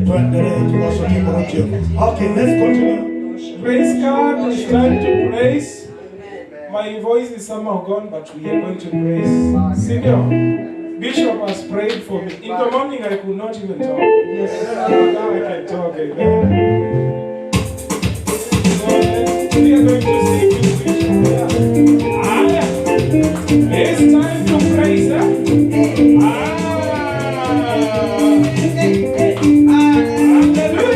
Speaker 2: Tuendelee tuwashukuru Mungu. Okay, let's continue.
Speaker 4: Praise God. It's time to praise. My voice is somehow gone, but we are going to praise. Senior, Bishop has prayed for me. In the morning, I could not even talk. Now I can talk. Amen. So we are going to sing with Bishop. It's time to praise.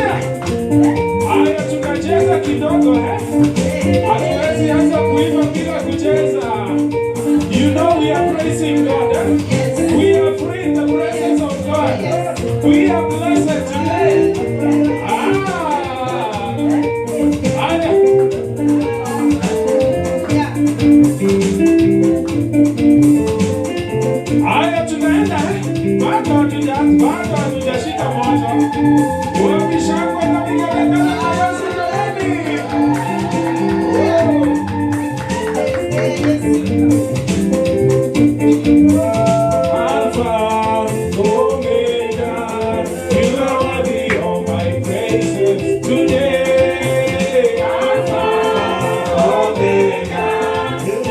Speaker 4: Hallelujah. Tunacheza kidogo hatuwezi anza kuimba bila kucheza. You know we are praising God. We are free in the presence of God. We are blessed today. Haya tunaenda bado hatujashika moto. Wakishangwe na vigelegele na wasileni. Alpha, Omega, you are worthy of my praises today. Alpha, Omega,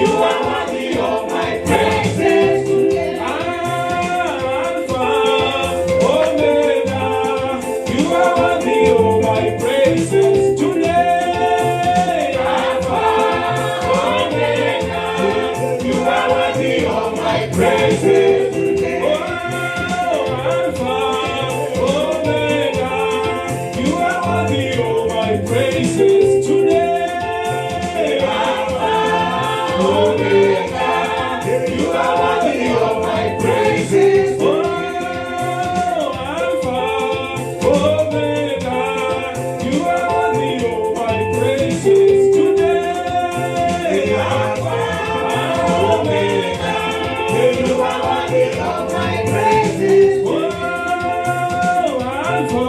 Speaker 4: you are worthy of my praises today. Alpha, Omega, you are worthy of my praises today. Alpha, Omega, you are worthy of my praises. Praises today, Alpha, Omega, you are worthy of my praises. Oh, Alpha, Omega, you are worthy of my praises today. Alpha, Omega, you are worthy of my praises. Oh, Alpha.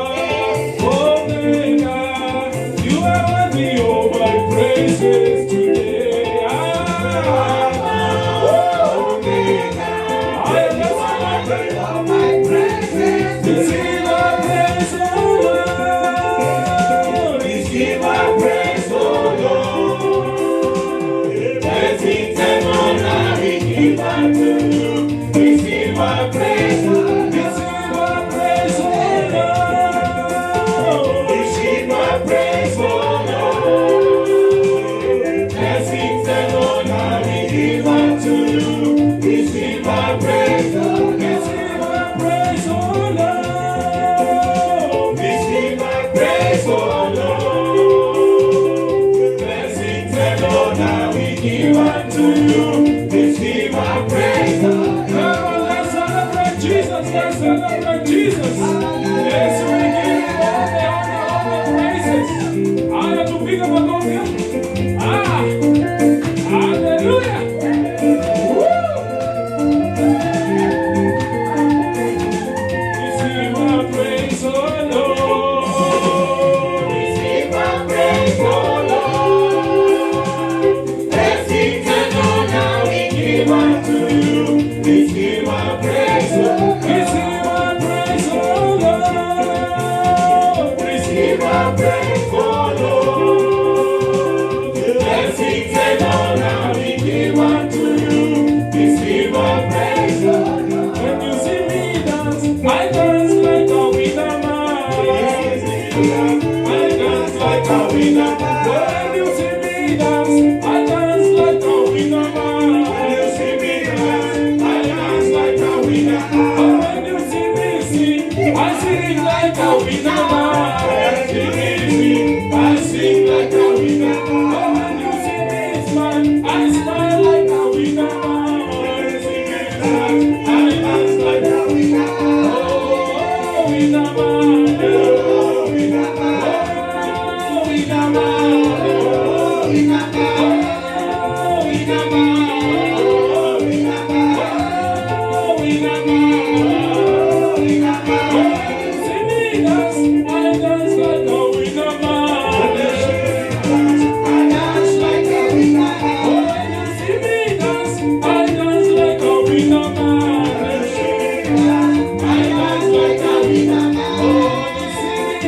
Speaker 4: Praises today, Omega, I my praises. Receive my praise, O Lord. Receive my praise, O Lord. Blessings and honor we give unto you. Receive my praise, O Lord. Receive my praise, O Lord. Receive my praise, O Lord. Receive my praise, O Lord. Receive my praise, O Lord. Blessings and honor we give unto you. Receive my praise, O Lord. Come on, let's celebrate Jesus. Let's celebrate Jesus. Yes, we give him all the honor, all the praises. Haya, tupige makofi. Hallelujah.
Speaker 5: Oh,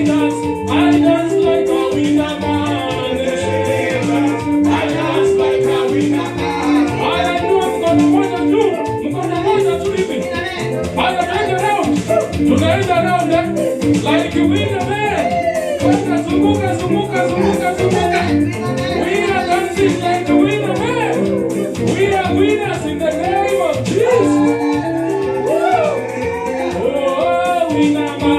Speaker 4: dance like a winner man. I dance like a winner man. I know I'm gonna want to do. I'm gonna want to do it. I'm gonna take it out. Tunaenda round like a winner man. Zunguka, zunguka, zunguka, zunguka. We are dancing like a winner man. We are winners in the name of Jesus. Oh, winner man.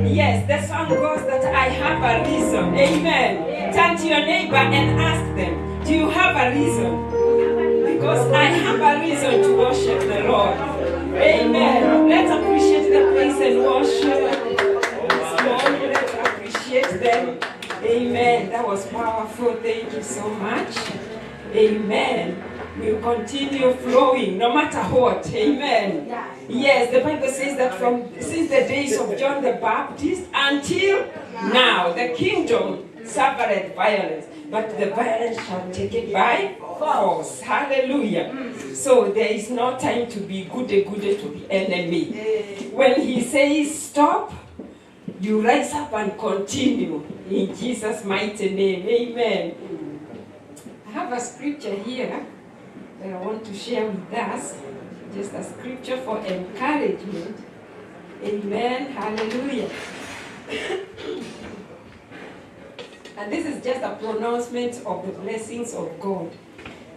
Speaker 3: Yes, the song goes that I have a reason. Amen. Turn to your neighbor and ask them, do you have a reason? Because I have a reason to worship the Lord. Amen. Let's appreciate the praise and worship. Let's appreciate them. Amen. That was powerful. Thank you so much. Amen. We'll continue flowing no matter what. Amen. Yes, the Bible says that since the days of John the Baptist until now, the kingdom suffered violence, but the violence shall take it by force. Hallelujah. So there is no time to be goody to the enemy. When he says stop, you rise up and continue in Jesus' mighty name. Amen. I have a scripture here that I want to share with us. Just a scripture for encouragement. Amen. Hallelujah. And this is just a pronouncement of the blessings of God.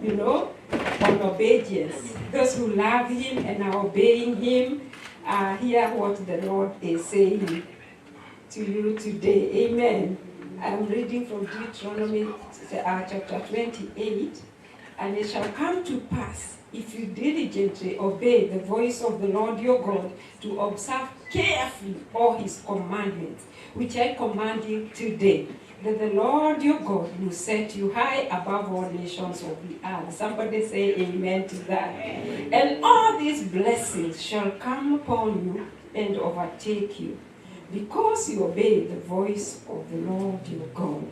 Speaker 3: You know, on obedience. Those who love Him and are obeying Him, hear what the Lord is saying to you today. Amen. I'm reading from Deuteronomy chapter 28. And it shall come to pass, if you diligently obey the voice of the Lord your God, to observe carefully all His commandments, which I command you today, that the Lord your God will set you high above all nations of the earth. Somebody say amen to that. Amen. And all these blessings shall come upon you and overtake you, because you obey the voice of the Lord your God.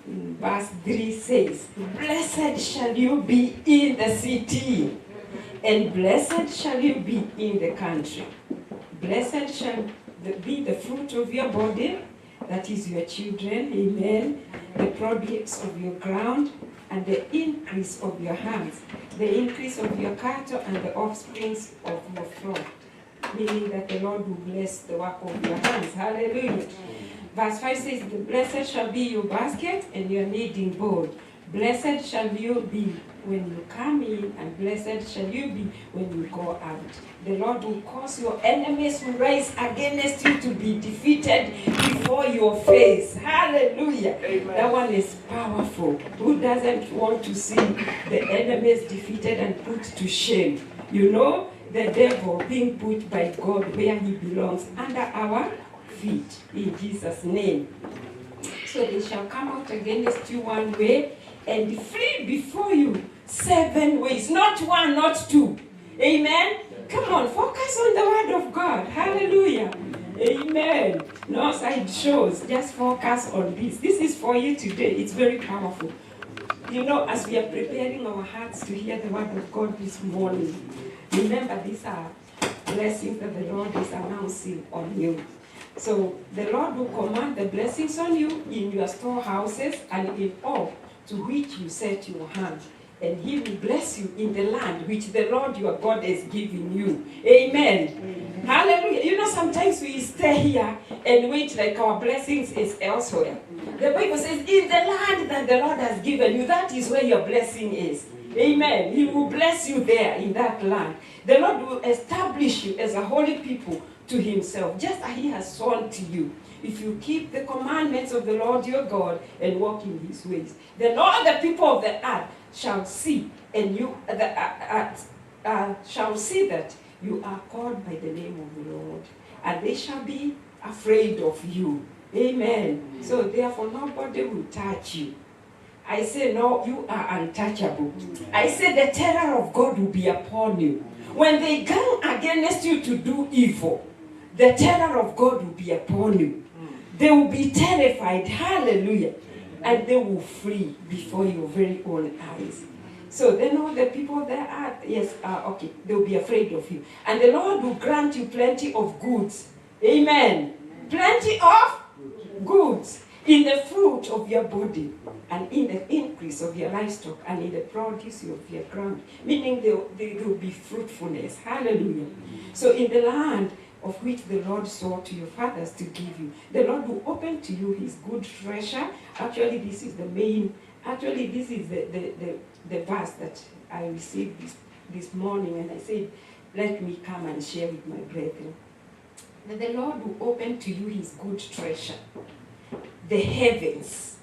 Speaker 3: Verse 3 says, blessed shall you be in the city, and blessed shall you be in the country. Blessed shall be the fruit of your body, that is your children, amen, the produce of your ground, and the increase of your hands, the increase of your cattle, and the offsprings of your flock. Meaning that the Lord will bless the work of your hands. Hallelujah. Verse 5 says, the blessed shall be your basket and your kneading bowl. Blessed shall you be when you come in, and blessed shall you be when you go out. The Lord will cause your enemies who rise against you to be defeated before your face. Hallelujah. Amen. That one is powerful. Who doesn't want to see the enemies defeated and put to shame? You know, the devil being put by God where he belongs, under our feet, in Jesus' name. So they shall come out against you one way and flee before you 7 ways. Not one, not two. Amen. Come on, focus on the word of God. Hallelujah. Amen. No side shows. Just focus on this. This is for you today. It's very powerful. You know, as we are preparing our hearts to hear the word of God this morning, remember these are blessings that the Lord is announcing on you. So the Lord will command the blessings on you in your storehouses and in all to which you set your hand. And He will bless you in the land which the Lord your God is giving you. Amen. Amen. Hallelujah. You know, sometimes we stay here and wait like our blessings is elsewhere. The Bible says, in the land that the Lord has given you, that is where your blessing is. Amen. He will bless you there in that land. The Lord will establish you as a holy people to himself, just as he has sworn to you. If you keep the commandments of the Lord your God and walk in his ways, then all the people of the earth shall see, and you shall see that you are called by the name of the Lord, and they shall be afraid of you. Amen. So therefore nobody will touch you. I say, no, you are untouchable. I say the terror of God will be upon you. When they come against you to do evil, the terror of God will be upon you. They will be terrified. Hallelujah. And they will flee before your very own eyes. So then all the people there are, yes, okay, they will be afraid of you. And the Lord will grant you plenty of goods. Amen. Plenty of goods in the fruit of your body, and in the increase of your livestock, and in the produce of your ground. Meaning there will be fruitfulness. Hallelujah. So in the land of which the Lord swore to your fathers to give you, the Lord will open to you his good treasure. Actually, this is the main, actually this is the verse that I received this morning, and I said, let me come and share with my brethren. That the Lord will open to you his good treasure, the heavens,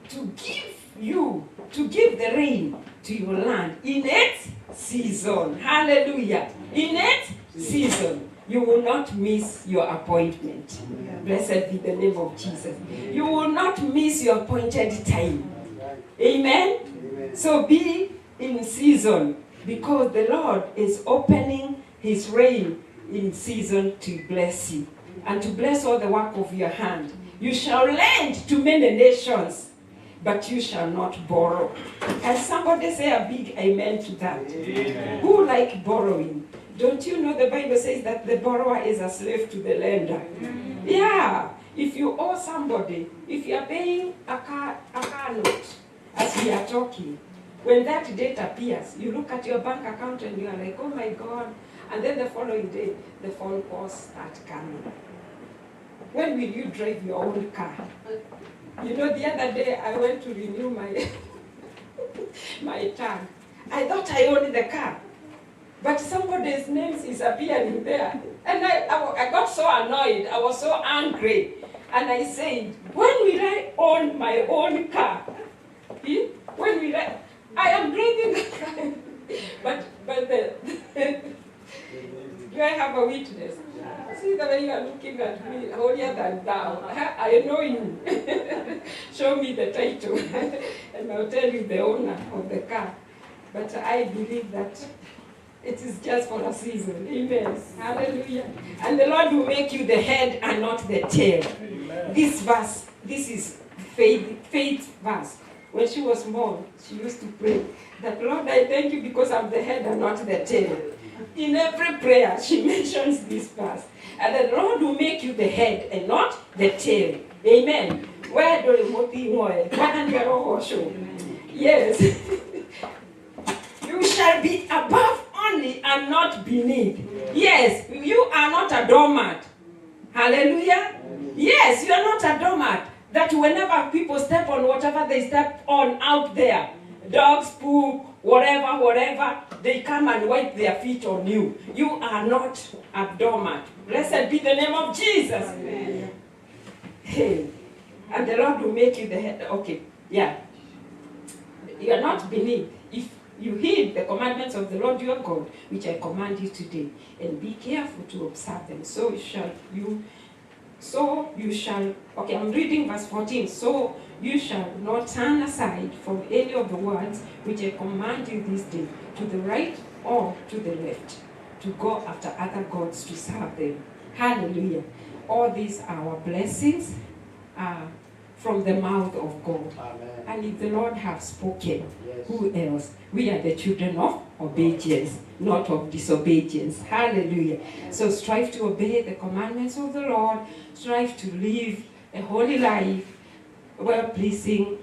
Speaker 3: to give the rain to your land in its season. Hallelujah. In its season. You will not miss your appointment. Blessed be the name of Jesus. You will not miss your appointed time. Amen? So be in season, because the Lord is opening his rain in season to bless you and to bless all the work of your hand. You shall lend to many nations, but you shall not borrow. Can somebody say a big amen to that? Amen. Who like borrowing? Don't you know the Bible says that the borrower is a slave to the lender? Yeah. If you owe somebody, if you are paying a car note, as we are talking, when that date appears, you look at your bank account and you are like, oh my God. And then the following day, the phone calls start coming. When will you drive your own car? You know, the other day I went to renew my tag. I thought I owned the car, but somebody's name is appearing there. And I got so annoyed. I was so angry. And I said, when will I own my own car? When will I am driving the car. But do I have a witness? See the way you are looking at me, holier than thou. I know you. Show me the title, and I'll tell you the owner of the car. But I believe that it is just for a season. Amen. Hallelujah. And the Lord will make you the head and not the tail. Amen. This verse, this is faith verse. When she was small, she used to pray that, Lord, I thank you because I'm the head and not the tail. In every prayer, she mentions this verse. And the Lord will make you the head and not the tail. Amen. Where do you Yes. You shall be above only and not beneath. Yes, you are not a doormat. Hallelujah. Yes, you are not a doormat. That whenever people step on whatever they step on out there, dogs, poop, whatever, they come and wipe their feet on you. You are not a doormat. Blessed be the name of Jesus. Amen. Hey. And the Lord will make you the head. Okay, yeah. You are not beneath. If you heed the commandments of the Lord your God, which I command you today, and be careful to observe them, so you shall, okay, I'm reading verse 14. So you shall not turn aside from any of the words which I command you this day, to the right or to the left, to go after other gods to serve them. Hallelujah. All these are our blessings from the mouth of God. Amen. And if the Lord have spoken, yes, who else? We are the children of obedience, not of disobedience. Hallelujah. So strive to obey the commandments of the Lord. Strive to live a holy life, well-pleasing,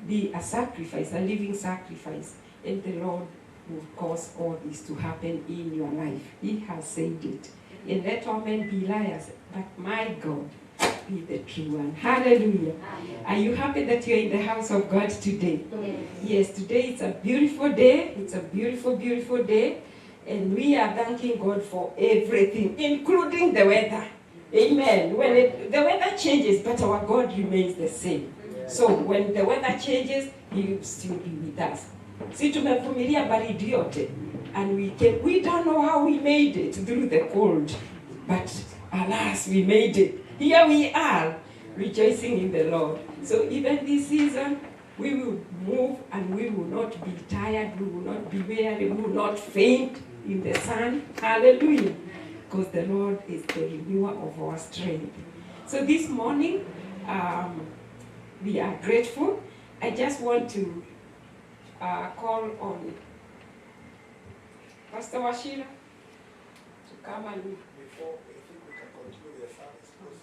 Speaker 3: be a sacrifice, a living sacrifice. And the Lord will cause all this to happen in your life. He has said it. And let all men be liars, but my God be the true one. Hallelujah. Are you happy that you're in the house of God today? Yes, today it's a beautiful day. It's a beautiful, beautiful day. And we are thanking God for everything, including the weather. Amen. When the weather changes, but our God remains the same. So when the weather changes, He will still be with us. Si tumevumilia baridi yote, and we don't know how we made it through the cold, but alas, we made it. Here we are, rejoicing in the Lord. So even this season, we will move and we will not be tired, we will not be weary, we will not faint in the sun. Hallelujah. Because the Lord is the renewer of our strength. So this morning, we are grateful. I just want to call on Pastor Washira to come and...
Speaker 5: Before, I think we can continue the service because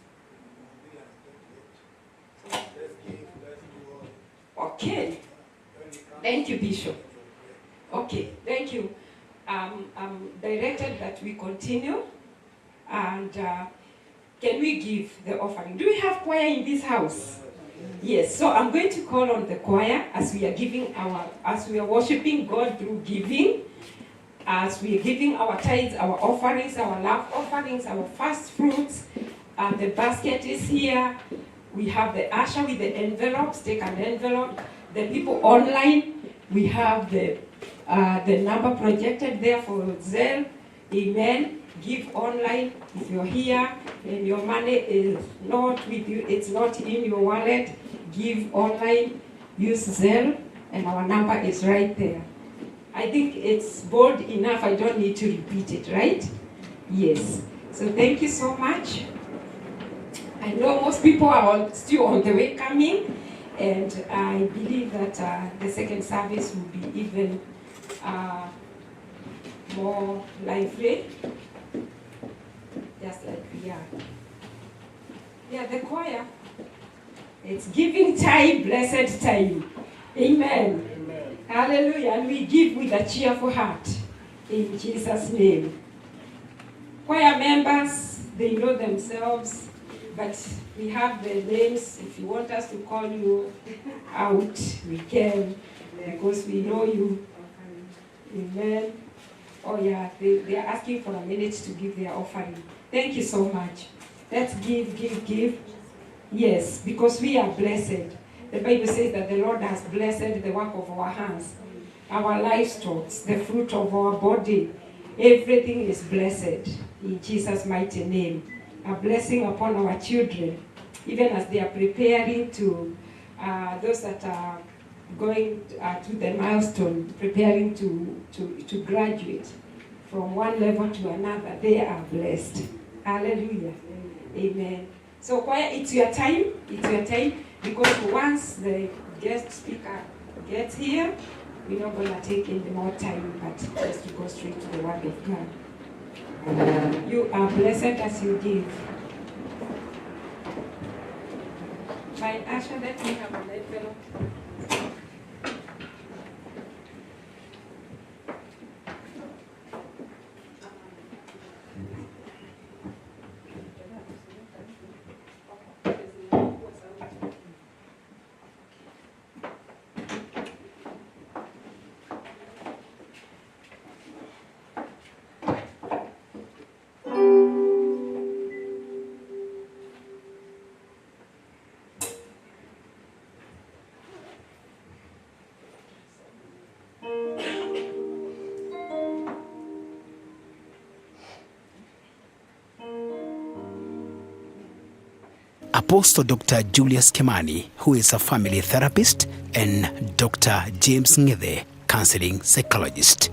Speaker 5: we will be let's do all.
Speaker 3: Okay. Thank you, Bishop. Okay, thank you. I'm directed that we continue. And can we give the offering? Do we have choir in this house? Yes, so I'm going to call on the choir as we are worshiping God through giving, as we are giving our tithes, our offerings, our love offerings, our first fruits. The basket is here. We have the usher with the envelopes. Take an envelope. The people online, we have the number projected there for Zelle. Amen. Give online. If you're here and your money is not with you, it's not in your wallet, give online, use Zelle, and our number is right there. I think it's bold enough, I don't need to repeat it, right? Yes. So thank you so much. I know most people are still on the way coming, and I believe that the second service will be even more lively. Just like we are. Yeah, the choir. It's giving time, blessed time. Amen. Amen. Hallelujah. And we give with a cheerful heart. In Jesus' name. Choir members, they know themselves, but we have the names. If you want us to call you out, we can, because we know you. Amen. Oh yeah, they are asking for a minute to give their offering. Thank you so much. Let's give. Yes, because we are blessed. The Bible says that the Lord has blessed the work of our hands, our livestock, the fruit of our body. Everything is blessed in Jesus' mighty name. A blessing upon our children, even as they are preparing to, those that are going to the milestone, preparing to graduate from one level to another. They are blessed. Hallelujah. Amen. So choir, it's your time, because once the guest speaker gets here, we're not going to take any more time, but just to go straight to the word of God. You are blessed as you give. My usher, let me have an envelope.
Speaker 1: Apostle Dr. Julius Kimani, who is a family therapist, and Dr. James Ngede, counseling psychologist.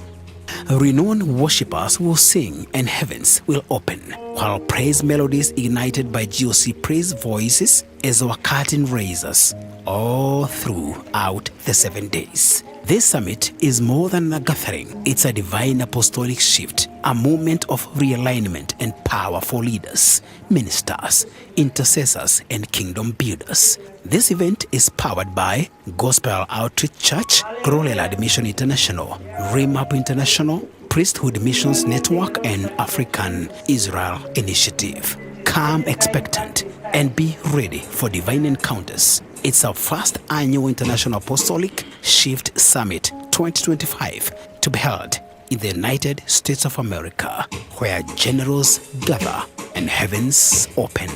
Speaker 1: Renowned worshippers will sing and heavens will open, while praise melodies ignited by GOC praise voices as our curtain raisers all throughout the 7 days. This summit is more than a gathering. It's a divine apostolic shift, a moment of realignment and power for leaders, ministers, intercessors, and kingdom builders. This event is powered by Gospel Outreach Church, Glorious Mission International, Remap International, Priesthood Missions Network, and African Israel Initiative. Come expectant and be ready for divine encounters. It's our first annual International Apostolic Shift Summit 2025 to be held in the United States of America, where generals gather and heavens open.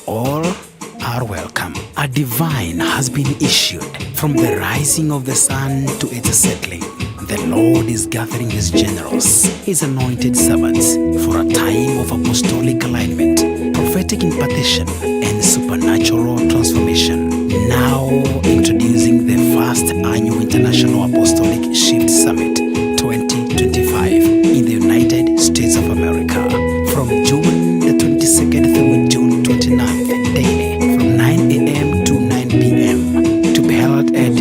Speaker 1: All are welcome. A divine has been issued from the rising of the sun to its settling. The Lord is gathering his generals, his anointed servants, for a time of apostolic alignment, prophetic impartation, and supernatural transformation. Now introducing the first annual International Apostolic Shift Summit 2025 in the United States of America, from June the 22nd through June 29th, daily from 9 a.m. to 9 p.m. to be held at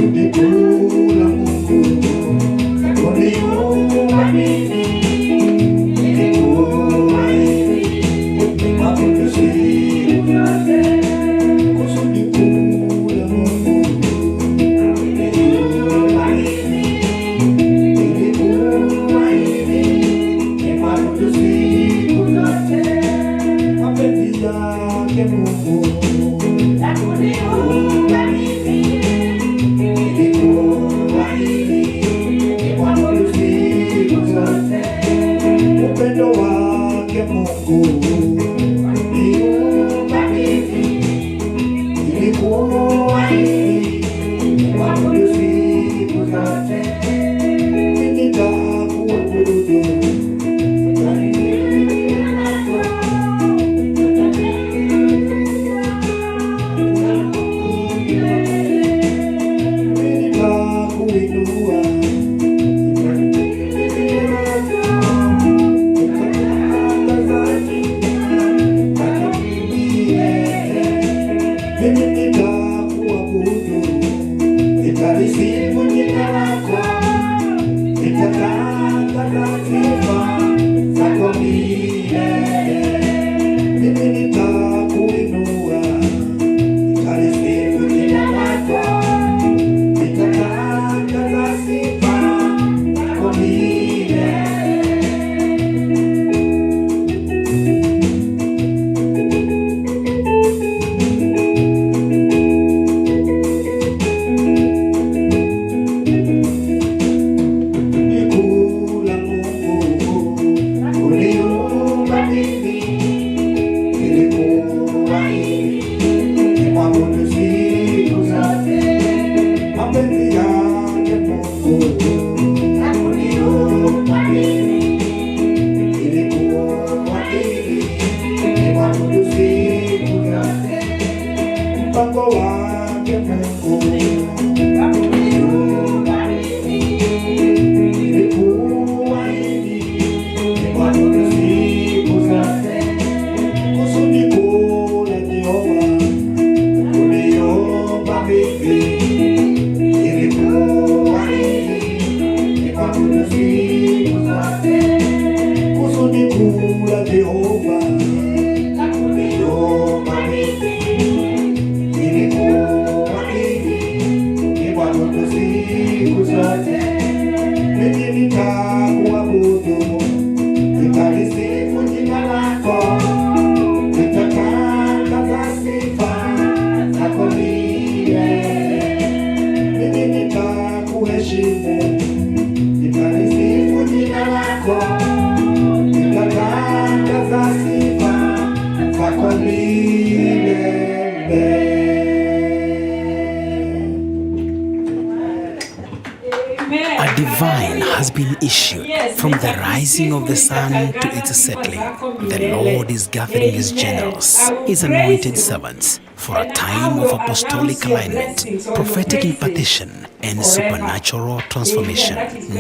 Speaker 1: a divine has been issued from the rising of the sun to its settling. The Lord is gathering his generals, his anointed servants, for a time of apostolic alignment, prophetic impartation, and supernatural transformation.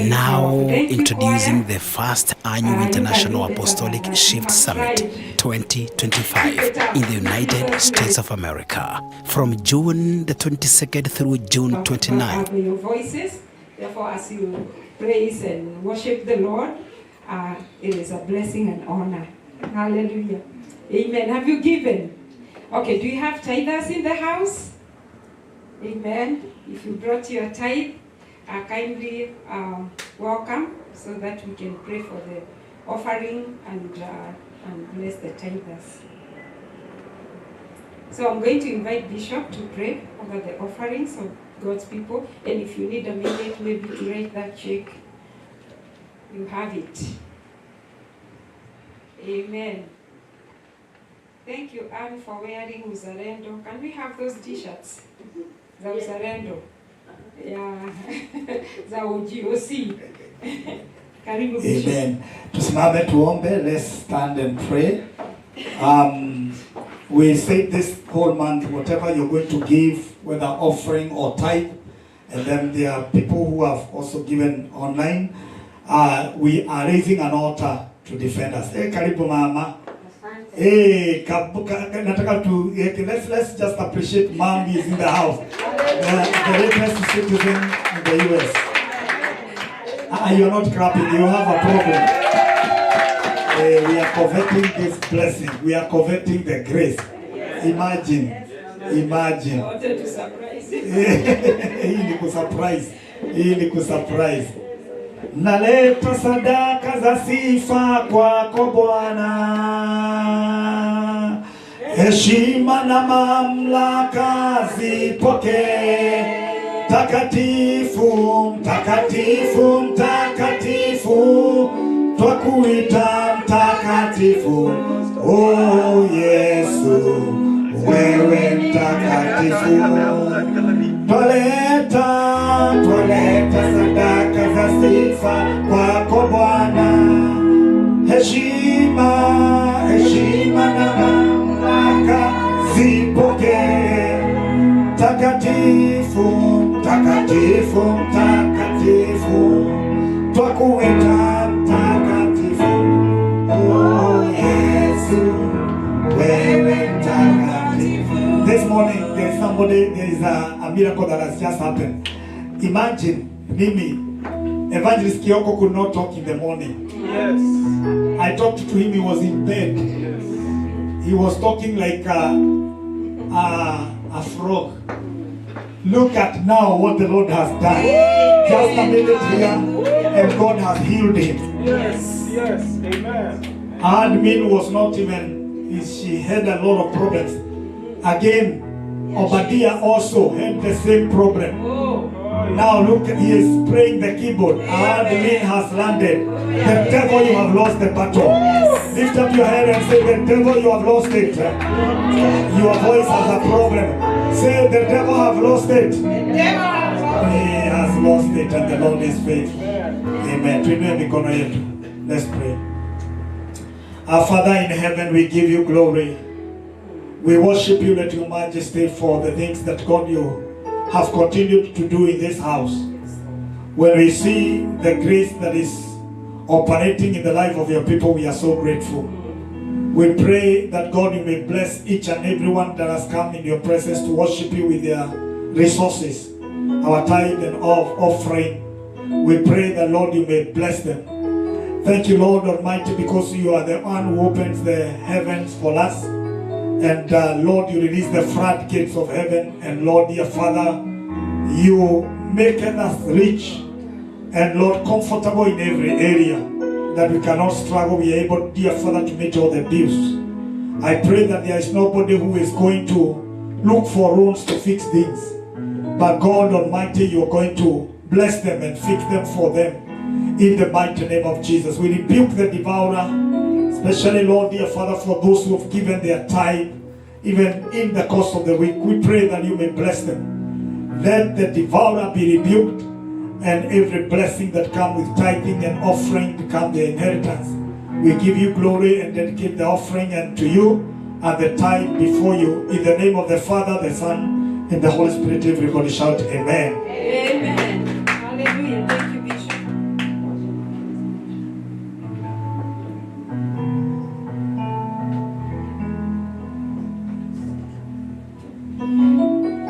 Speaker 1: Now introducing the first annual International Apostolic Shift Summit 2025 in the United States of America, from June the 22nd through June 29th.
Speaker 3: Your voices. Therefore, as you praise and worship the Lord, it is a blessing and honor. Hallelujah. Amen. Have you given? Okay, do you have tithers in the house? Amen. If you brought your tithe, kindly welcome so that we can pray for the offering and bless the tithers. So I'm going to invite Bishop to pray over the offerings of God's people. And if you need a minute, maybe to write that check, you have it. Amen. Thank you, Anne, for wearing Uzalendo. Can we have those t-shirts? The Uzalendo. Yeah. The OGOC. Karibu Bishop.
Speaker 2: Amen. Tusimame tuombe. Let's stand and pray. We say this whole month, whatever you're going to give, whether offering or tithe, and then there are people who have also given online. We are raising an altar to defend us. Hey, karibu mama. Hey, nataka to let's just appreciate mom is in the house. The latest citizen in the US. You're not clapping. You have a problem. We are coveting this blessing. We are coveting the grace. Imagine.
Speaker 3: I wanted to surprise you.
Speaker 2: Hii ni kusurprise. Naleta sadaka za sifa kwako Bwana. Heshima na mamlaka zipokee. Takatifu, mtakatifu, mtakatifu. Twakuita mtakatifu, oh Yesu, wewe mtakatifu. Twaleta sadaka za sifa kwako Bwana. Heshima na mamlaka zipokee. Takatifu, mtakatifu, mtakatifu. Twakuita mtakatifu, oh Yesu, wewe mtakatifu. This morning there is a miracle that has just happened. Imagine Mimi, Evangelist Kioko could not talk in the morning.
Speaker 5: Yes.
Speaker 2: I talked to him, he was in bed.
Speaker 5: Yes.
Speaker 2: He was talking like a frog. Look at now what the Lord has done. Just a minute here, and God has healed him.
Speaker 5: Yes. Yes. Amen.
Speaker 2: Admin was not even, she had a lot of problems. Again, Obadiah also had the same problem. Now look, he is playing the keyboard. Admin has landed. The devil, you have lost the battle. Lift up your head and say, the devil, you have lost it. Your voice has a problem. Say, the devil have lost it. He has lost it, and the Lord is faithful. Amen. Let's pray. Our Father in heaven, we give you glory. We worship you, let your majesty, for the things that God you have continued to do in this house. When we see the grace that is operating in the life of your people, we are so grateful. We pray that God, you may bless each and everyone that has come in your presence to worship you with their resources, our tithe and offering. We pray that, Lord, you may bless them. Thank you, Lord Almighty, because you are the one who opens the heavens for us. And Lord, you release the floodgates of heaven. And Lord, dear Father, you make us rich and Lord, comfortable in every area, that we cannot struggle. We are able, dear Father, to meet all the bills. I pray that there is nobody who is going to look for rooms to fix things. But God Almighty, you are going to bless them and fix them for them. In the mighty name of Jesus, we rebuke the devourer. Especially, Lord, dear Father, for those who have given their tithe, even in the course of the week, we pray that you may bless them. Let the devourer be rebuked, and every blessing that comes with tithing and offering become their inheritance. We give you glory and dedicate the offering and to you and the tithe before you. In the name of the Father, the Son, and the Holy Spirit, everybody shout amen.
Speaker 3: Amen. Hallelujah. Thank you, Bishop.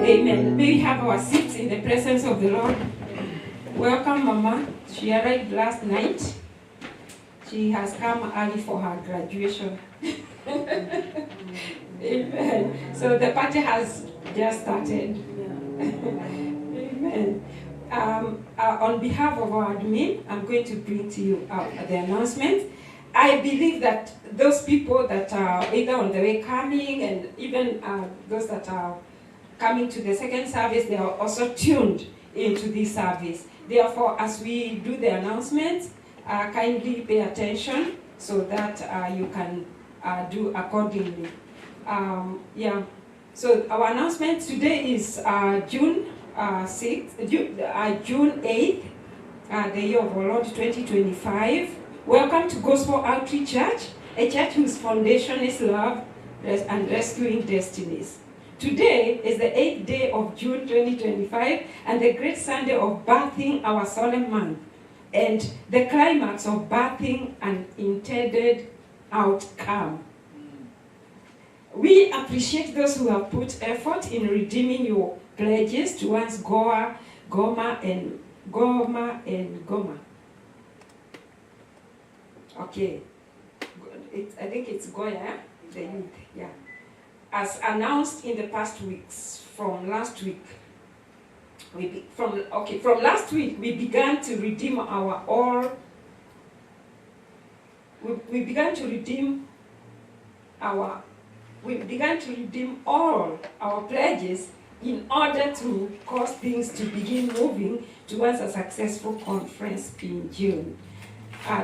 Speaker 3: Amen. May we have our seats in the presence of the Lord. Welcome, Mama. She arrived last night. She has come early for her graduation. Amen. So the party has just started. Amen. On behalf of our admin, I'm going to bring to you the announcement. I believe that those people that are either on the way coming and even those that are coming to the second service, they are also tuned into this service. Therefore, as we do the announcements, kindly pay attention so that you can do accordingly. Yeah. So our announcement today is June 8th, the year of our Lord 2025. Welcome to Gospel Outreach Church, a church whose foundation is love and rescuing destinies. Today is the 8th day of June 2025 and the great Sunday of birthing our solemn month and the climax of birthing an intended outcome. We appreciate those who have put effort in redeeming your pledges towards Goma and Goma. Okay, I think it's Goya, the youth, yeah. As announced in the past weeks, from last week, we began to redeem all our pledges in order to cause things to begin moving towards a successful conference in June.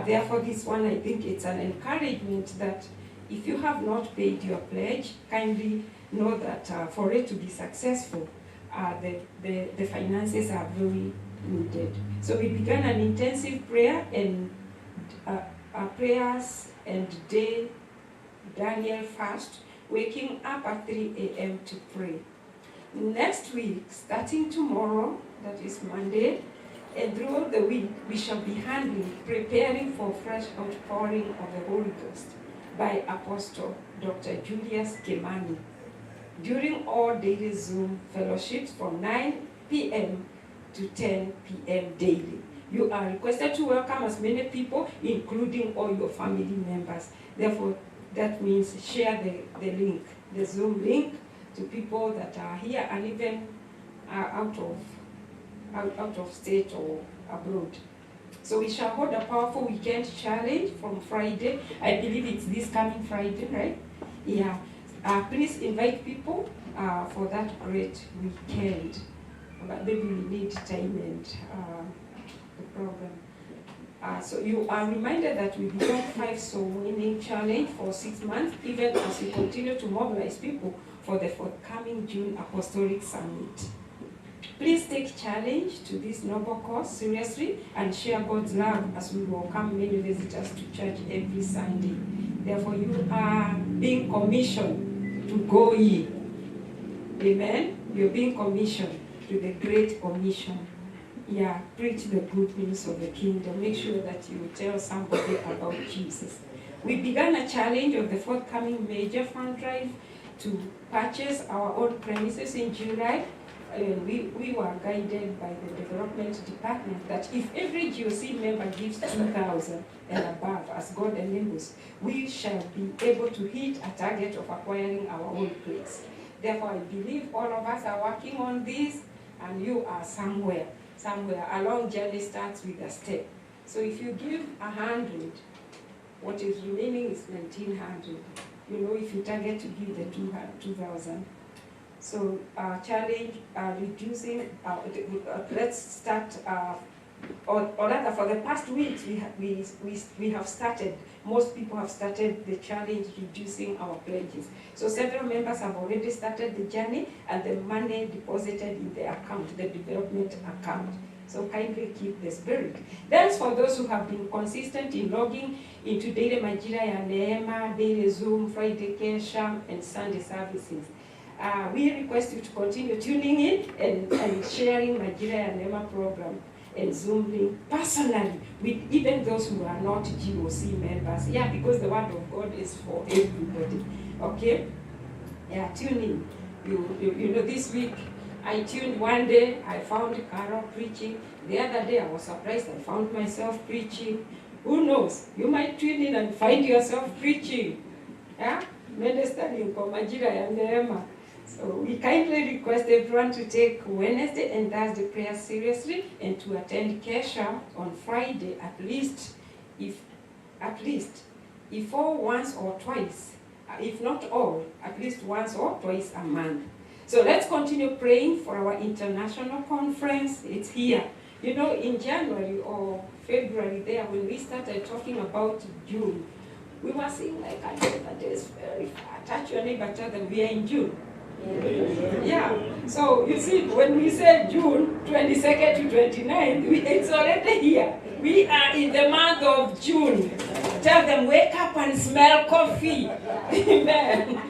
Speaker 3: Therefore, this one, I think it's an encouragement that if you have not paid your pledge, kindly know that for it to be successful, the finances are very needed. So we began an intensive prayer and prayers and day Daniel fast, waking up at 3 a.m. to pray. Next week, starting tomorrow, that is Monday, and throughout the week, we shall be preparing for fresh outpouring of the Holy Ghost by Apostle Dr. Julius Kimani during all daily Zoom fellowships from 9 p.m. to 10 p.m. daily. You are requested to welcome as many people, including all your family members. Therefore, that means share the link, the Zoom link, to people that are here and even out of state or abroad. So we shall hold a powerful weekend challenge from Friday. I believe it's this coming Friday, right? Yeah. Please invite people for that great weekend. But maybe we need time and the program. So you are reminded that we began 5 soul winning challenge for 6 months, even as we continue to mobilize people for the forthcoming June Apostolic Summit. Please take challenge to this noble cause seriously and share God's love as we welcome many visitors to church every Sunday. Therefore, you are being commissioned to go ye. Amen? You're being commissioned to the Great Commission. Yeah, preach the good news of the kingdom. Make sure that you tell somebody about Jesus. We began a challenge of the forthcoming major fund drive to purchase our own premises in July. We were guided by the development department that if every GOC member gives 2,000 and above, as God enables, we shall be able to hit a target of acquiring our own place. Therefore, I believe all of us are working on this, and you are somewhere. A long journey starts with a step. So if you give 100, what is remaining is 1,900. You know, if you target to give the 2,000. So challenge reducing. Let's start. Or rather, for the past weeks, we have started. Most people have started the challenge reducing our pledges. So several members have already started the journey, and the money deposited in the account, the development account. So kindly keep the spirit. Thanks for those who have been consistent in logging into daily Majira ya Neema, daily Zoom, Friday Kesha, and Sunday services. We request you to continue tuning in and sharing Majira ya Neema program and Zoom link personally with even those who are not GOC members. Yeah, because the word of God is for everybody. Okay? Yeah, tune in. You know, this week I tuned one day, I found Carol preaching. The other day I was surprised, I found myself preaching. Who knows? You might tune in and find yourself preaching. Yeah? Ministering kwa Majira ya Neema. So we kindly request everyone to take Wednesday and Thursday prayer seriously and to attend Kesha on Friday at least if all once or twice, if not all, at least once or twice a month. So let's continue praying for our international conference. It's here. You know, in January or February there, when we started talking about June, we were saying like, I know that is very far. Touch your neighbor, tell them we are in June. Yeah. So you see, when we say June 22nd to 29th, it's already here. We are in the month of June. Tell them, wake up and smell coffee. Amen.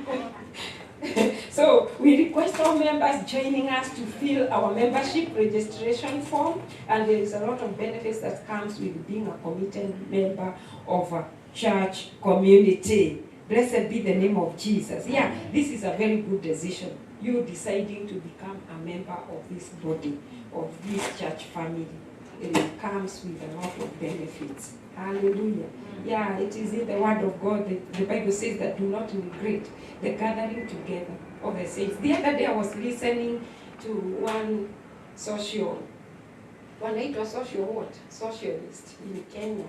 Speaker 3: So we request all members joining us to fill our membership registration form, and there is a lot of benefits that comes with being a committed member of a church community. Blessed be the name of Jesus. Yeah, this is a very good decision. You deciding to become a member of this body, of this church family. It comes with a lot of benefits. Hallelujah. Yeah, it is in the word of God. The Bible says that do not neglect the gathering together of the saints. The other day I was listening to one socialist in Kenya.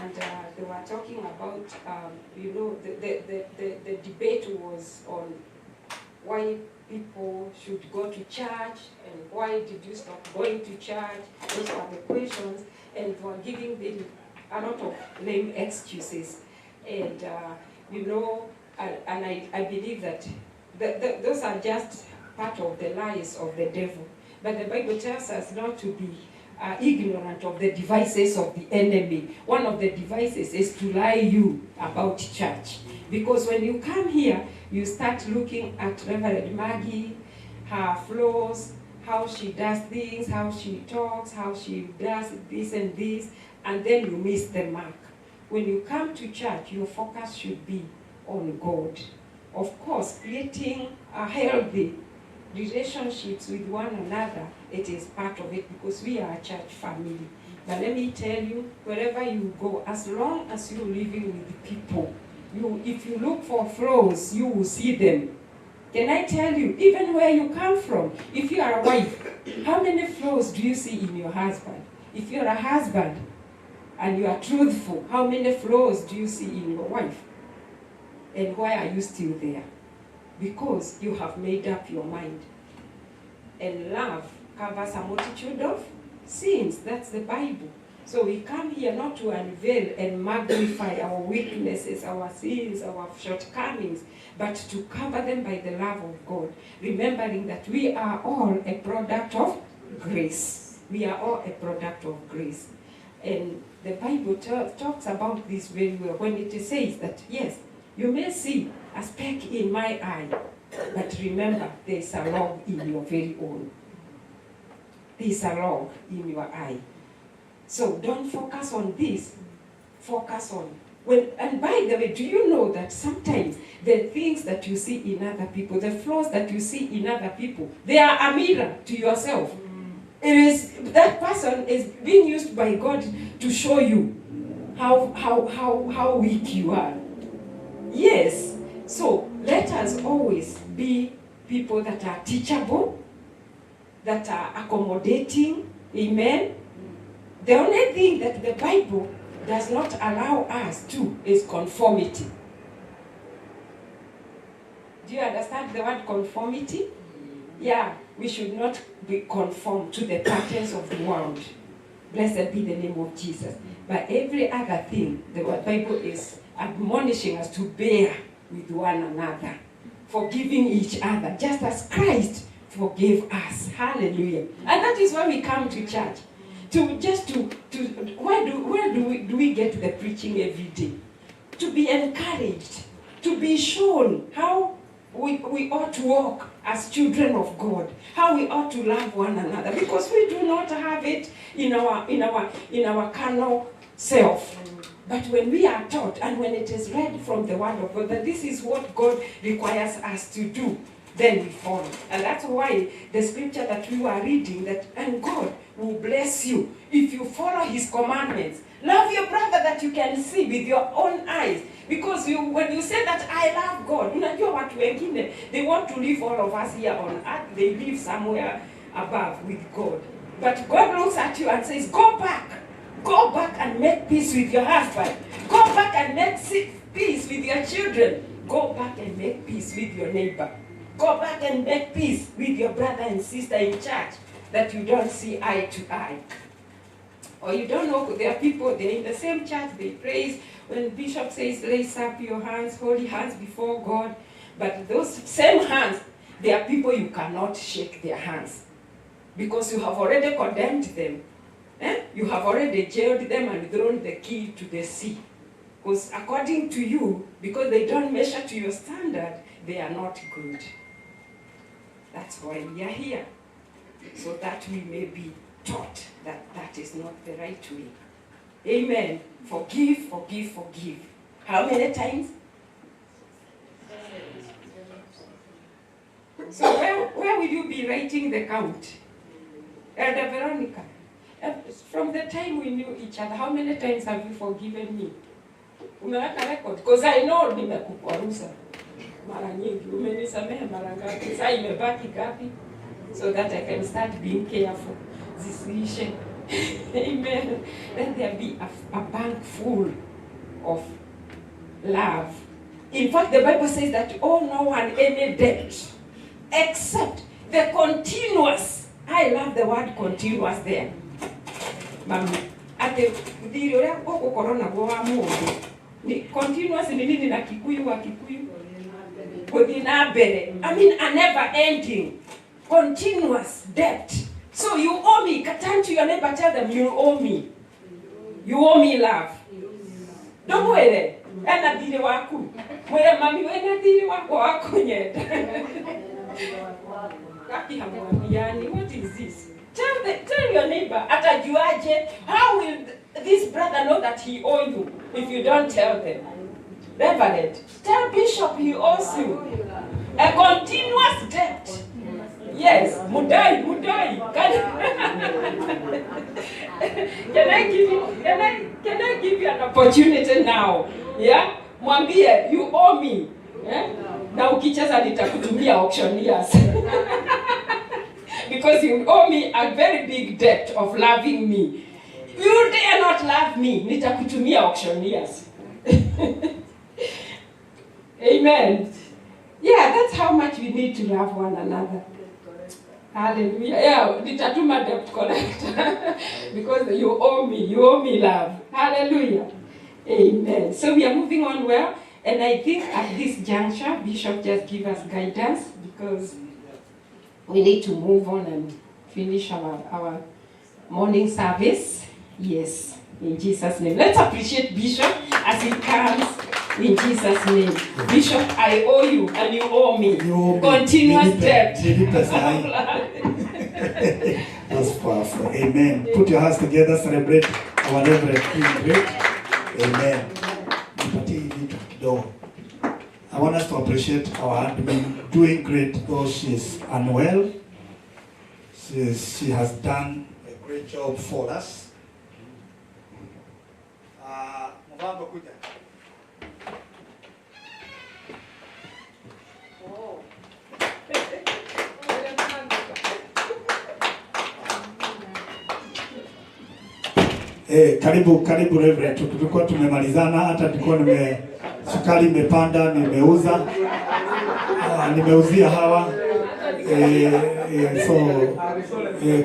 Speaker 3: And they were talking about, the debate was on why people should go to church and why did you stop going to church. Those were the questions, and they were giving them a lot of lame excuses. And, I believe that those are just part of the lies of the devil. But the Bible tells us not to be ignorant of the devices of the enemy. One of the devices is to lie you about church. Because when you come here, you start looking at Reverend Maggie, her flaws, how she does things, how she talks, how she does this and this, and then you miss the mark. When you come to church, your focus should be on God. Of course, creating a healthy relationships with one another, it is part of it because we are a church family. But let me tell you, wherever you go, as long as you're living with people, if you look for flaws, you will see them. Can I tell you, even where you come from, if you are a wife, how many flaws do you see in your husband? If you're a husband and you are truthful, how many flaws do you see in your wife? And why are you still there? Because you have made up your mind. And love covers a multitude of sins. That's the Bible. So we come here not to unveil and magnify our weaknesses, our sins, our shortcomings, but to cover them by the love of God, remembering that we are all a product of grace. We are all a product of grace. And the Bible talks about this very well when it says that, yes, you may see a speck in my eye, but remember, there is a log in your very own. There is a log in your eye. So don't focus on this. Focus on and by the way, do you know that sometimes the things that you see in other people, the flaws that you see in other people, they are a mirror to yourself. It is that person is being used by God to show you how weak you are. Yes. So let us always be people that are teachable, that are accommodating. Amen. The only thing that the Bible does not allow us to is conformity. Do you understand the word conformity? Yeah, we should not be conformed to the patterns of the world. Blessed be the name of Jesus. But every other thing, the Bible is admonishing us to bear with one another, forgiving each other, just as Christ forgave us. Hallelujah. And that is why we come to church. Where do we get the preaching every day? To be encouraged, to be shown how we ought to walk as children of God, how we ought to love one another, because we do not have it in our carnal self. But when we are taught and when it is read from the word of God that this is what God requires us to do, then we follow. And that's why the scripture that we were reading, that and God will bless you if you follow his commandments. Love your brother that you can see with your own eyes. Because when you say that I love God, unajua watu wengine, they want to leave all of us here on earth. They live somewhere above with God. But God looks at you and says, go back and make peace with your husband. Go back and make peace with your children, go back and make peace with your neighbor. Go back and make peace with your brother and sister in church that you don't see eye to eye. Or you don't know, there are people, they're in the same church, they praise. When Bishop says, raise up your hands, holy hands before God. But those same hands, there are people you cannot shake their hands. Because you have already condemned them. You have already jailed them and thrown the key to the sea. Because according to you, because they don't measure to your standard, they are not good. That's why we are here. So that we may be taught that that is not the right way. Amen. Forgive, forgive, forgive. How many times? So where will you be writing the count? Elder Veronica, from the time we knew each other, how many times have you forgiven me? Umeweka record? Because I know nimekukwaruza mara nyingi. Umenisamehe mara ngapi? Sasa imebaki gapi? So that I can start being careful. Zisiishe. Amen. Let there be a bank full of love. In fact, the Bible says that owe no one any debt except the continuous. I love the word continuous there. Mami, ate kudiri ule koko korona gowa mungu. Ni continuous ni nini na Kikuyu wa Kikuyu? Kudinabere. I mean a never ending, continuous debt. So you owe me. Turn to your neighbor, tell them you owe me. You owe me love. Don't worry. Ena dili waku. Mwere mami wena dili wako wako nyeta. Kaki hamwambiani. What is this? Tell your neighbor. Atajuaje. How will this brother know that he owes you if you don't tell them? Reverend, tell Bishop he owes you. A continuous debt. Yes, mudai. Can I give you an opportunity now? Yeah? Mwambie, you owe me. Yeah? Na ukicheza nitakutumia auctioneers. Because you owe me a very big debt of loving me. You dare not love me, nitakutumia auctioneers. Amen. Yeah, that's how much we need to love one another. Hallelujah. Yeah, nitatuma debt collector. Because you owe me love. Hallelujah. Amen. So we are moving on well. And I think at this juncture, Bishop just give us guidance because we need to move on and finish our morning service. Yes, in Jesus' name. Let's appreciate Bishop as he comes in Jesus' name. Bishop, I owe you and you owe me. Continuous debt.
Speaker 2: That's powerful. Amen. Put your hands together, celebrate our Reverend King Great. Amen. I want us to appreciate our admin doing great, though she is unwell. She has done a great job for us. Mvambo kuja. Karibu Reverend. Tulikuwa tumemalizana, hata tulikuwa sukari imepanda, nimeuzia hawa.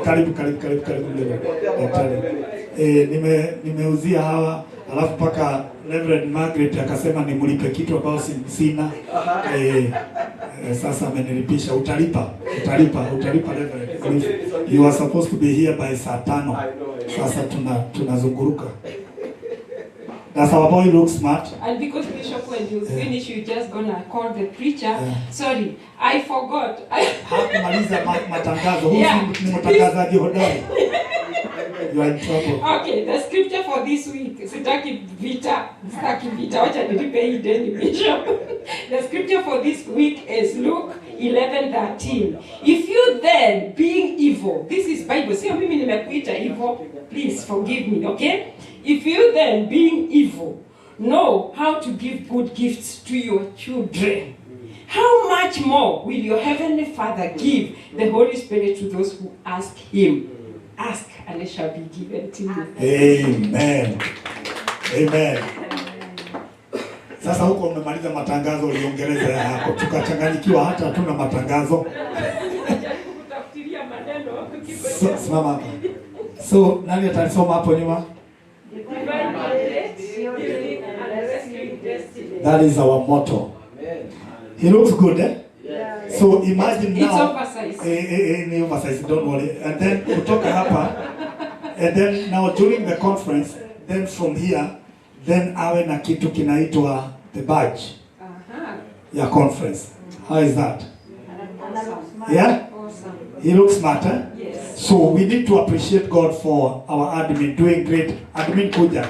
Speaker 2: Karibu nimeuzia hawa, alafu paka Reverend Margaret akasema nimlipe kitu ambao sina. Sasa amenilipisha. Utalipa Reverend. You are supposed to be here by saa 5. Sasa tunazunguruka. Does our boy look smart?
Speaker 3: And because Bishop, when you finish, you're just gonna call the preacher. Sorry, I forgot.
Speaker 2: Hakumaliza matangazo. Ni mtangazaji hodari. You are in trouble.
Speaker 3: Okay, the scripture for this week. Sitaki vita. Wacha nilipe hii deni, Bishop. The scripture for this week is Luke 11:13. If you then, being evil, this is Bible. Sio mimi nimekuita evil. Please forgive me, okay? If you then, being evil, know how to give good gifts to your children, how much more will your heavenly Father give the Holy Spirit to those who ask Him? Ask, and it shall be given to you.
Speaker 2: Amen. Amen. Sasa huko umemaliza matangazo, uliongeleza ya hapo, tukachanganyikiwa hata hatuna matangazo. Simama hapa. So nani atasoma hapo nyuma? That is our motto. He looks good, eh? Yeah. So imagine now.
Speaker 3: It's oversized.
Speaker 2: Oversized, don't worry. And then kutoka hapa, and then now during the conference, then from here, then awe na kitu kinaitwa the badge. Ya conference. How is that? Yeah?
Speaker 3: Awesome.
Speaker 2: He looks smart, eh?
Speaker 3: Yes.
Speaker 2: So we need to appreciate God for our admin doing great. Admin kuja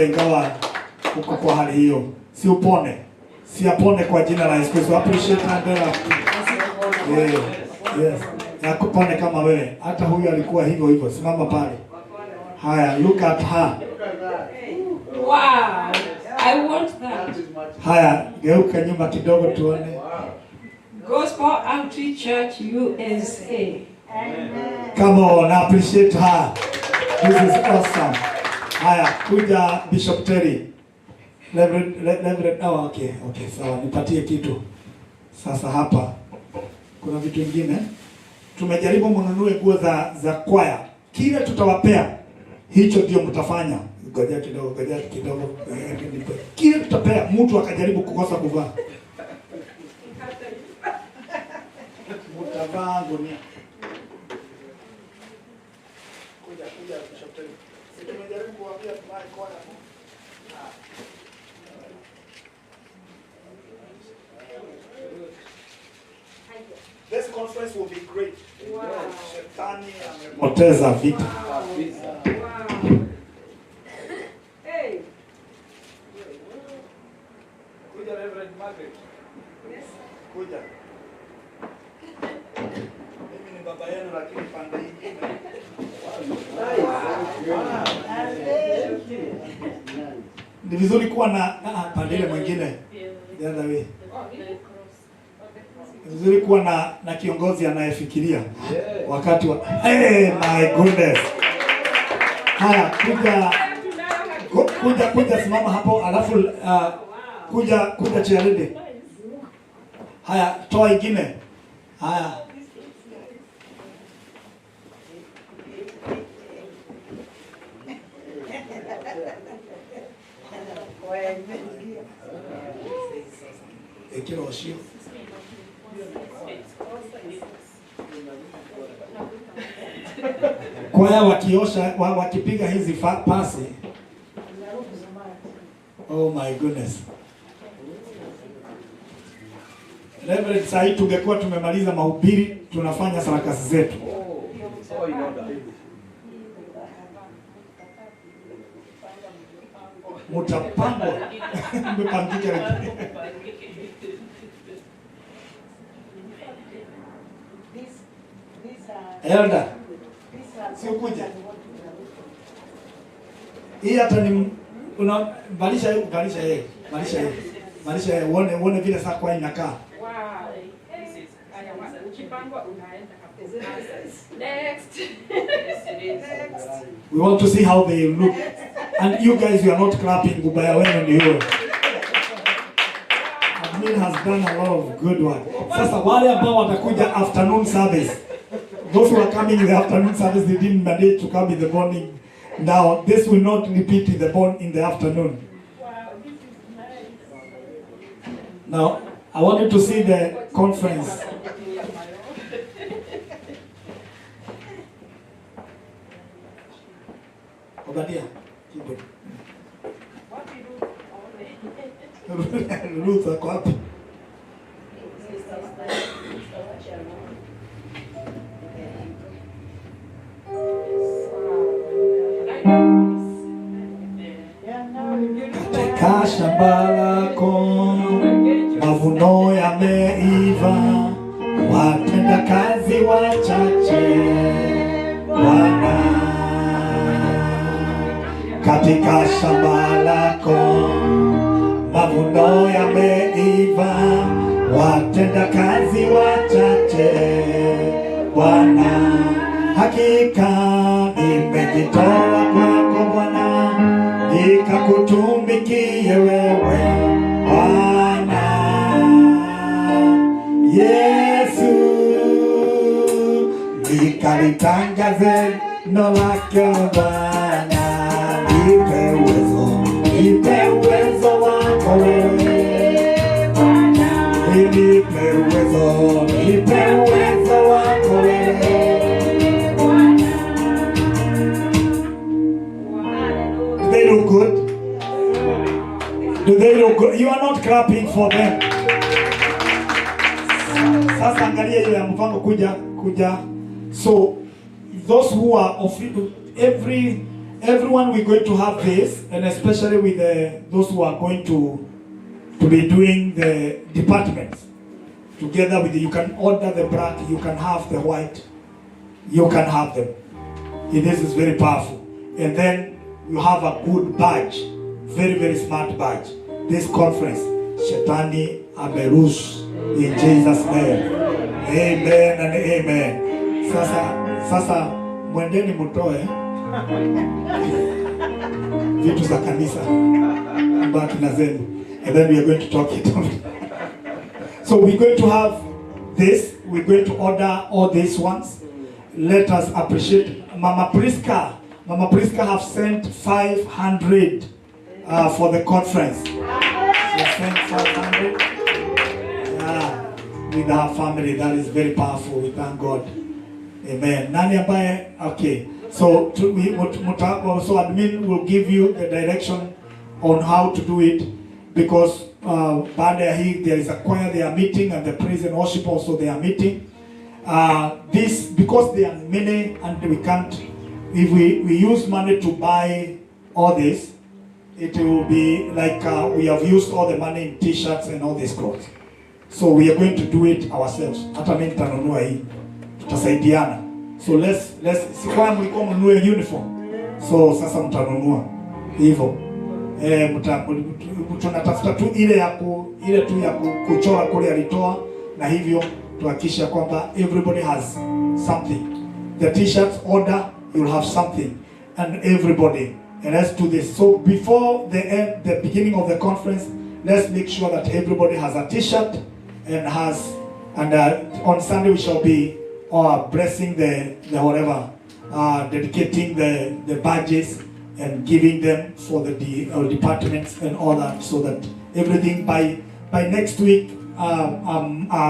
Speaker 2: ingawa uko kwa hali hiyo. Si upone. Si apone kwa jina la Yesu Kristo. Appreciate Andela. Yes. Ya kupone kama wewe. Hata huyu alikuwa hivyo hivyo. Simama pale. Haya, look at her.
Speaker 3: Wow. I want that.
Speaker 2: Haya, geuka nyuma kidogo tuone.
Speaker 3: Gospel Outreach Church USA.
Speaker 2: Come on, appreciate her. This is awesome. Haya, kuja Bishop Terry. Reverend, oh, okay, sawa, nipatie kitu. Sasa hapa kuna vitu vingine. Tumejaribu mnunue nguo za kwaya. Kile tutawapea, hicho ndio mtafanya. Ngoja kidogo. Kile tutapea, mtu akajaribu kukosa kuvaa. Mtavaa ngunia. Kuja Bishop Terry. Tumejaribu kuwaambia tunaye kwaya. This conference will be great. Wow. Shetani amepoteza vita.
Speaker 3: Wow. Hey.
Speaker 2: Kuja Reverend Margaret. Yes. Kuja. Mimi ni baba yenu lakini pande nyingine. Ni vizuri kuwa na pande ile mwingine. The other way. Vizuri kuwa na kiongozi anayefikiria wakati wa my goodness. Haya, kuja simama hapo alafu kuja cheerleader. Haya, toa ingine. Haya. Ekiro shio. Kwaya wakiosha wakipiga hizi pasi. Oh my goodness. Reverend, sasa tungekuwa tumemaliza mahubiri, tunafanya sarakasi zetu. Mutapangwa. Mpangika. Elda. Si ukuja. Hii hata ni balisha yeye. Uone vile saa kwa inakaa.
Speaker 3: Wow. Ukipangwa unaenda hapo. Next.
Speaker 2: We want to see how they look. And you guys, you are not clapping. Ubaya wenu ni huo. Admin has done a lot of good work. Sasa wale ambao watakuja afternoon service. Those who are coming in the afternoon service, they didn't manage to come in the morning. Now, this will not repeat in the afternoon.
Speaker 3: Wow, this is nice.
Speaker 2: Now, I want you to see the conference. Obadia, keyboard. Ruth ako wapi? Katika shamba lako mavuno yameiva, watenda kazi wachache Bwana. Katika shamba lako mavuno yameiva, watenda kazi wachache Bwana. Hakika nimejitoa kwako Bwana, nikakutumikie wewe. litangaze neno lake Bwana. Nipe uwezo wako wewe Bwana. Nipe uwezo wako wewe Bwana. Do they look good? Do they look good? You are not clapping for them. Sasa angalia hiyo ya mpango kuja. So those who are of everyone we're going to have this, and especially with those who are going to be doing the departments together with you can order the black, you can have the white, you can have them. This is very powerful. And then you have a good badge, very, very smart badge. This conference, Shetani ameruhusu in Jesus' name. Amen and amen. Sasa mwendeni mutoe vitu za kanisa mbaki na zenu, and then we are going to talk it on. So we're going to have this, we're going to order all these ones. Let us appreciate Mama Priska have sent 500 for the conference. She sent 500 with her family. That is very powerful. We thank God. Amen. Nani ambaye, okay. So admin will give you the direction on how to do it, because baada ya hii there is a choir, they are meeting, and the praise and worship also they are meeting. This, because they are many and we can't, if we use money to buy all this, it will be like we have used all the money in t-shirts and all these clothes. So we are going to do it ourselves. Hata mimi nitanunua hii. Tutasaidiana. So let's sikwa mlikuwa mnunue uniform. So sasa mtanunua hivyo. Tunatafuta tu ile tu ya kuchora kule alitoa, na hivyo tuhakikisha kwamba everybody has something. The t-shirts order, you'll have something, and everybody. And let's do this. So before the beginning of the conference, let's make sure that everybody has a t-shirt and on Sunday we shall be blessing the whatever, dedicating the badges and giving them for the departments and all that, so that everything by next week,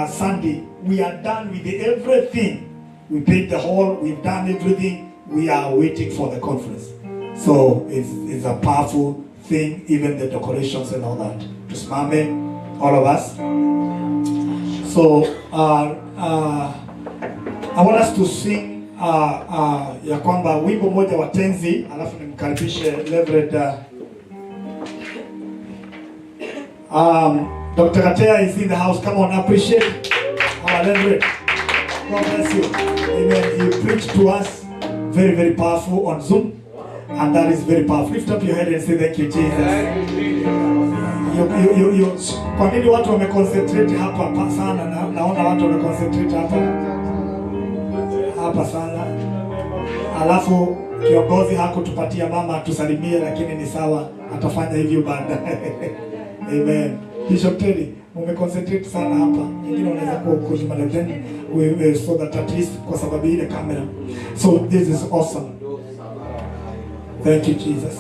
Speaker 2: Sunday, we are done with everything. We paid the hall, we've done everything. We are waiting for the conference. So it's a powerful thing, even the decorations and all that. Tusimame, all of us. So I want us to sing ya kwamba wimbo moja wa tenzi, alafu nimkaribishe Reverend Dr. Katea is in the house. Come on, appreciate our Reverend. God bless you. Amen. He preached to us very, very powerful on Zoom, and that is very powerful. Lift up your head and say thank you, Jesus. Kwa nini watu wameconcentrate hapa sana? Naona watu wameconcentrate hapa sana. Alafu kiongozi hakutupatia mama tusalimie, lakini ni sawa, atafanya hivyo baadaye. Amen. Bishop Teddy, mumeconcentrate sana hapa. Wengine wanaweza kushima then we so that at least kwa sababu ile kamera. So this is awesome. Thank you, Jesus.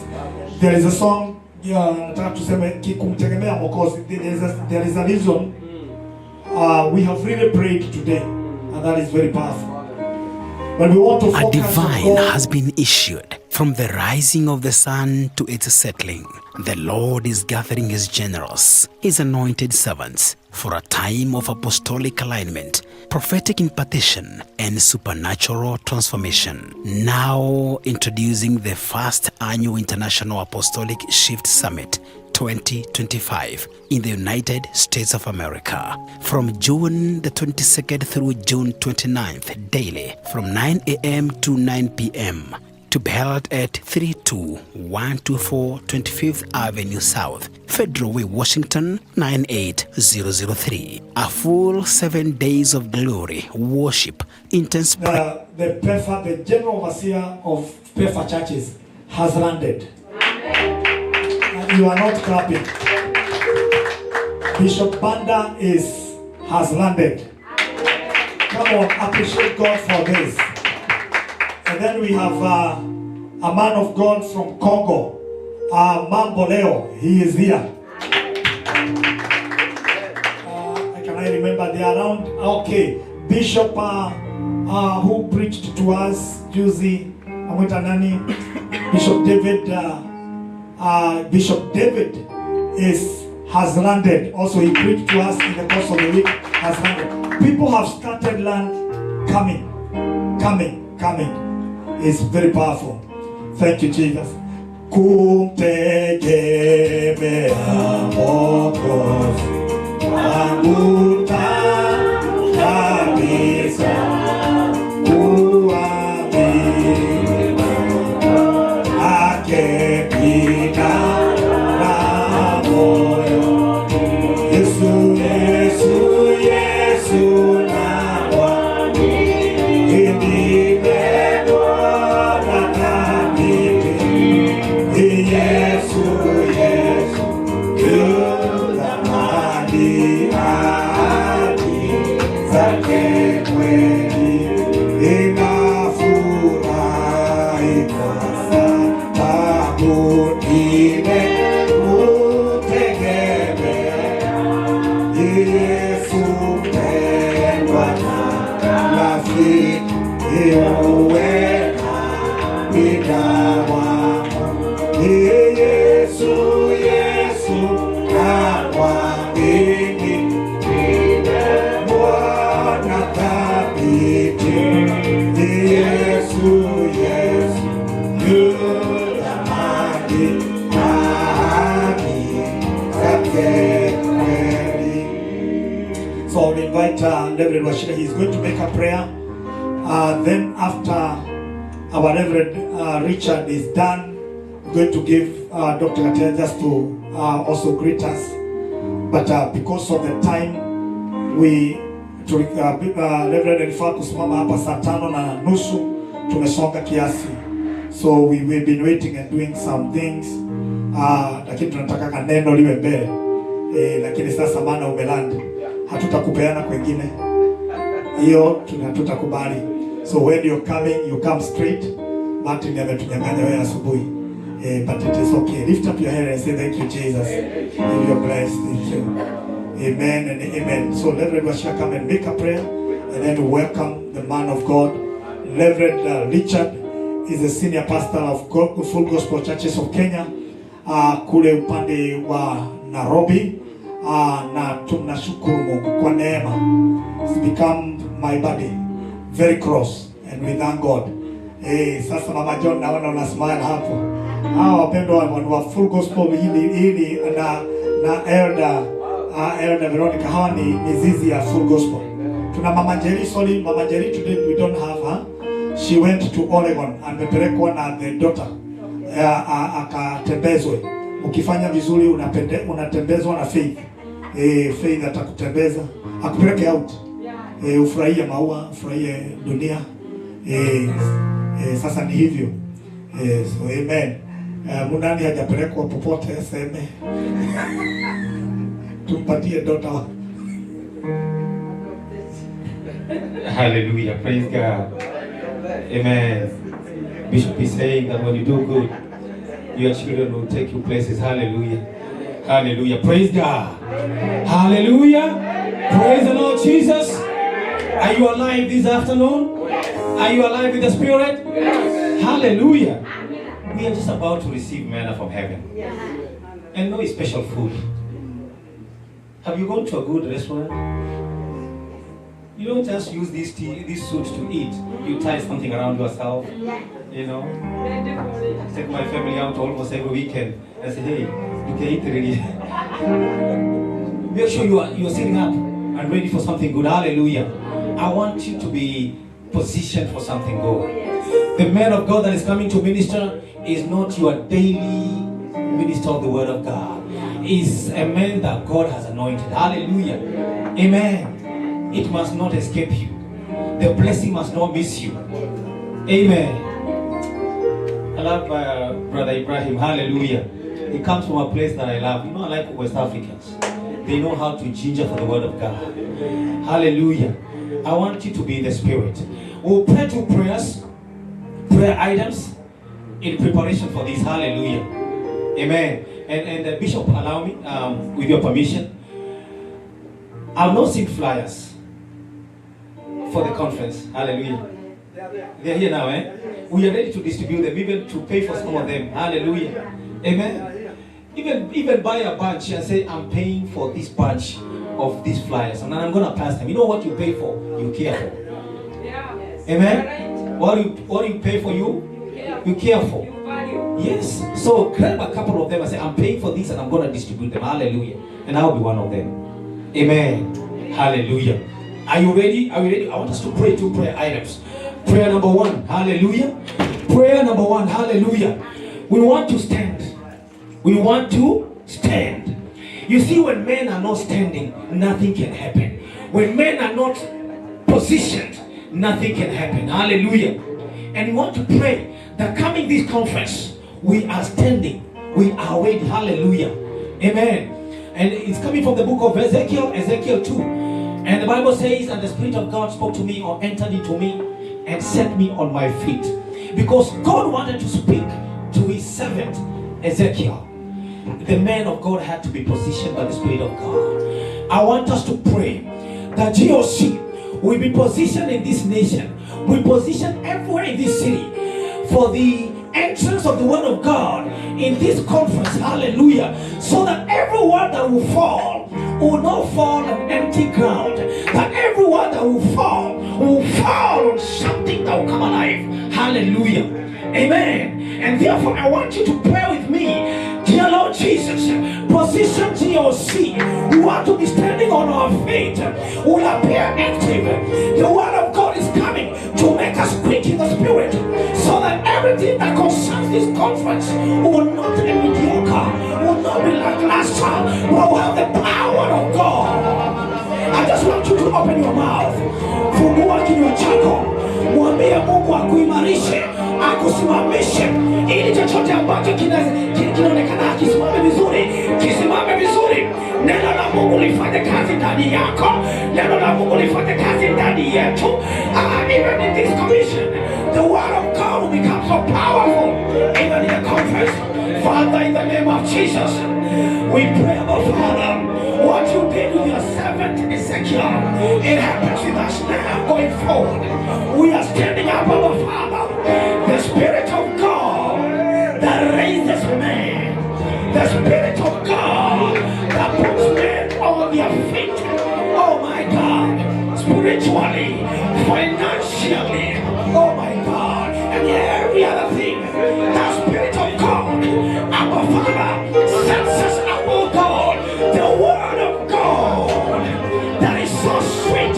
Speaker 2: There is a song, nataka tuseme kumtegemea Mwokozi. There is a reason we have really prayed today, and that is very powerful. But we want to focus
Speaker 1: a divine
Speaker 2: on God.
Speaker 1: has been issued from the rising of the sun to its settling. The Lord is gathering his generals, his anointed servants, for a time of apostolic alignment, prophetic impartition, and supernatural transformation. Now introducing the first annual International Apostolic Shift Summit 2025 in the United States of America, from June the 22nd through June 29th daily from 9 a.m. to 9 p.m. to be held at 32124 25th Avenue South, Federal Way, Washington 98003. A full 7 days of glory, worship, intense prayer.
Speaker 2: The PEFA, the General Overseer of PEFA churches, has landed. You are not clapping. Bishop Banda has landed. Come on, appreciate God for this. And then we have a man of God from Congo, Mambo Leo. He is here. I remember they are around. Okay, Bishop who preached to us, Juzi, Amwita Nani, Bishop David. Bishop David has landed. Also, he preached to us in the course of the week. Has landed. People have started coming. It's very powerful. Thank you, Jesus. Kumtegemea Mwokozi wangu kabisa, kuamini akipita na moyo. Yesu, Yesu, Yesu namwamini, nimepona kabisa. Yesu, Yesu, yunamani ahadi zake kweli, ninafurahi kwa sababu nimekutegemea. Yesu mpendwa na rafiki, uwe nami wangu. Yesu, Yesu namwamini, nimemwona thabiti. Yesu, Yesu yunamani ahadi zake kweli. So I'll invite Reverend Washira. He's going to make a prayer. Then after our Reverend Richard is done, we're going to give Dr. Katia just to also greet us. But because of the time, Reverend alifaa kusimama hapa saa 5:30, tumesonga kiasi. So we've been waiting and doing some things. Lakini tunataka kaneno liwe mbele. Lakini sasa maana umelanda, hatutakupeana kwengine. Hiyo tutakubali. So when you're coming, you come straight. Martin ametunyang'anya wewe asubuhi. But it is okay. Lift up your head and say thank you, Jesus. If you're blessed, thank you. Amen and amen. So Reverend Washira come and make a prayer, and then welcome the man of God. Reverend Richard is a senior pastor of Full Gospel Churches of Kenya, kule upande wa Nairobi. Na tunashukuru Mungu kwa neema. It's become my buddy, very close, and we thank God. Sasa Mama John, naona una smile hapo. Wapendwa wa Full Gospel hili na Elder Veronica, hawa ni mizizi ya Full Gospel. Tuna Mama Jerry, sorry Mama Jerry, today we don't have her. She went to Oregon, amepelekwa na the daughter akatembezwe. Ukifanya vizuri unatembezwa na Faith. Faith atakutembeza, akupeleke out. Ufurahie maua, ufurahie dunia. Sasa ni hivyo. So amen. Munani hajapelekwa popote aseme. Tumpatie daughter.
Speaker 6: Hallelujah. Praise God. Amen. Bishop is saying that when you do good, your children will take you places. Hallelujah. Hallelujah. Praise God. Hallelujah. Praise the Lord Jesus. Are you alive this afternoon? Are you alive with the Spirit? Hallelujah. We are just about to receive manna from heaven. And no special food. Have you gone to a good restaurant? You don't just use these suits to eat. You tie something around yourself. You know. I take my family out almost every weekend. I say, hey, you can eat already. Make sure you are sitting up and ready for something good. Hallelujah. I want you to be positioned for something good. The man of God that is coming to minister is not your daily minister of the word of God. Is a man that God has anointed. Hallelujah. Amen. It must not escape you. The blessing must not miss you. Amen. I love Brother Ibrahim. Hallelujah. He comes from a place that I love. You know, I like West Africans. They know how to ginger for the word of God. Hallelujah. I want you to be in the Spirit. We'll pray 2 prayers. prayer items in preparation for this. Hallelujah. Amen. And the Bishop, allow me, with your permission, I've not seen flyers for the conference. Hallelujah. They're here now, eh? We are ready to distribute them, even to pay for some of them. Hallelujah. Amen. Even buy a bunch and say, I'm paying for this bunch of these flyers, and then I'm gonna pass them. You know what you pay for, you care for.
Speaker 3: Yeah.
Speaker 6: Amen. What you pay for, you care for. Yes. So grab a couple of them and say, I'm paying for this and I'm gonna distribute them. Hallelujah. And I'll be one of them. Amen. Hallelujah. Are you ready? Are we ready? I want us to pray 2 prayer items. Prayer number 1. Hallelujah. Prayer number 1. Hallelujah. We want to stand. We want to stand. You see, when men are not standing, nothing can happen. When men are not positioned, nothing can happen. Hallelujah. And we want to pray that coming this conference, we are standing. We are ready. Hallelujah. Amen. And it's coming from the book of Ezekiel, Ezekiel 2. And the Bible says, and the Spirit of God spoke to me or entered into me and set me on my feet. Because God wanted to speak to his servant, Ezekiel. The man of God had to be positioned by the Spirit of God. I want us to pray that GOC will be positioned in this nation. We position everywhere in this city for the entrance of the Word of God in this conference. Hallelujah. So that everyone that will fall will not fall on empty ground. That everyone that will fall on something that will come alive. Hallelujah. Amen. And therefore I want you to pray with me. Dear Lord Jesus, position GOC. We want to be standing on our feet. We'll appear active. The Word of God is coming to make us quick in the Spirit, so that everything that concerns this conference will not be mediocre, will not be lackluster, but will have the power of God. I just want you to open your mouth. Fungua kinywa chako. Mwambie Mungu akuimarishe, akusimamishe, ili chochote ambacho kinaonekana akisimame vizuri, kisimame vizuri. Neno la Mungu lifanye kazi ndani yako. Neno la Mungu lifanye kazi ndani yetu. Even in this commission, the Word of God will become so powerful. Even in the conference, Father, in the name of Jesus, we pray about, Father, what you did with your servant Ezekiel, it happens with us now going forward. We are standing up, our Father, the Spirit of God that raises men, the Spirit of God that puts men on their feet. Oh my God, spiritually, financially, oh my God, and every other thing. The Spirit of God, our Father, sets us up, oh God, the Word of God that is so sweet,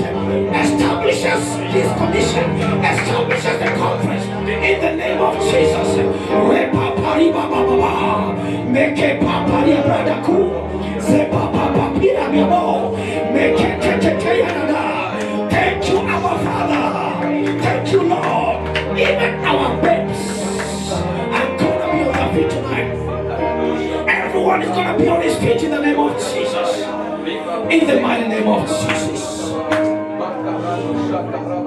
Speaker 6: establishes this commission, establishes the conference in the name of Jesus. Thank you, our Father. Thank you, Lord. Even our beds are gonna be on their feet tonight. Everyone is gonna be on his feet in the name of Jesus. In the mighty name of Jesus.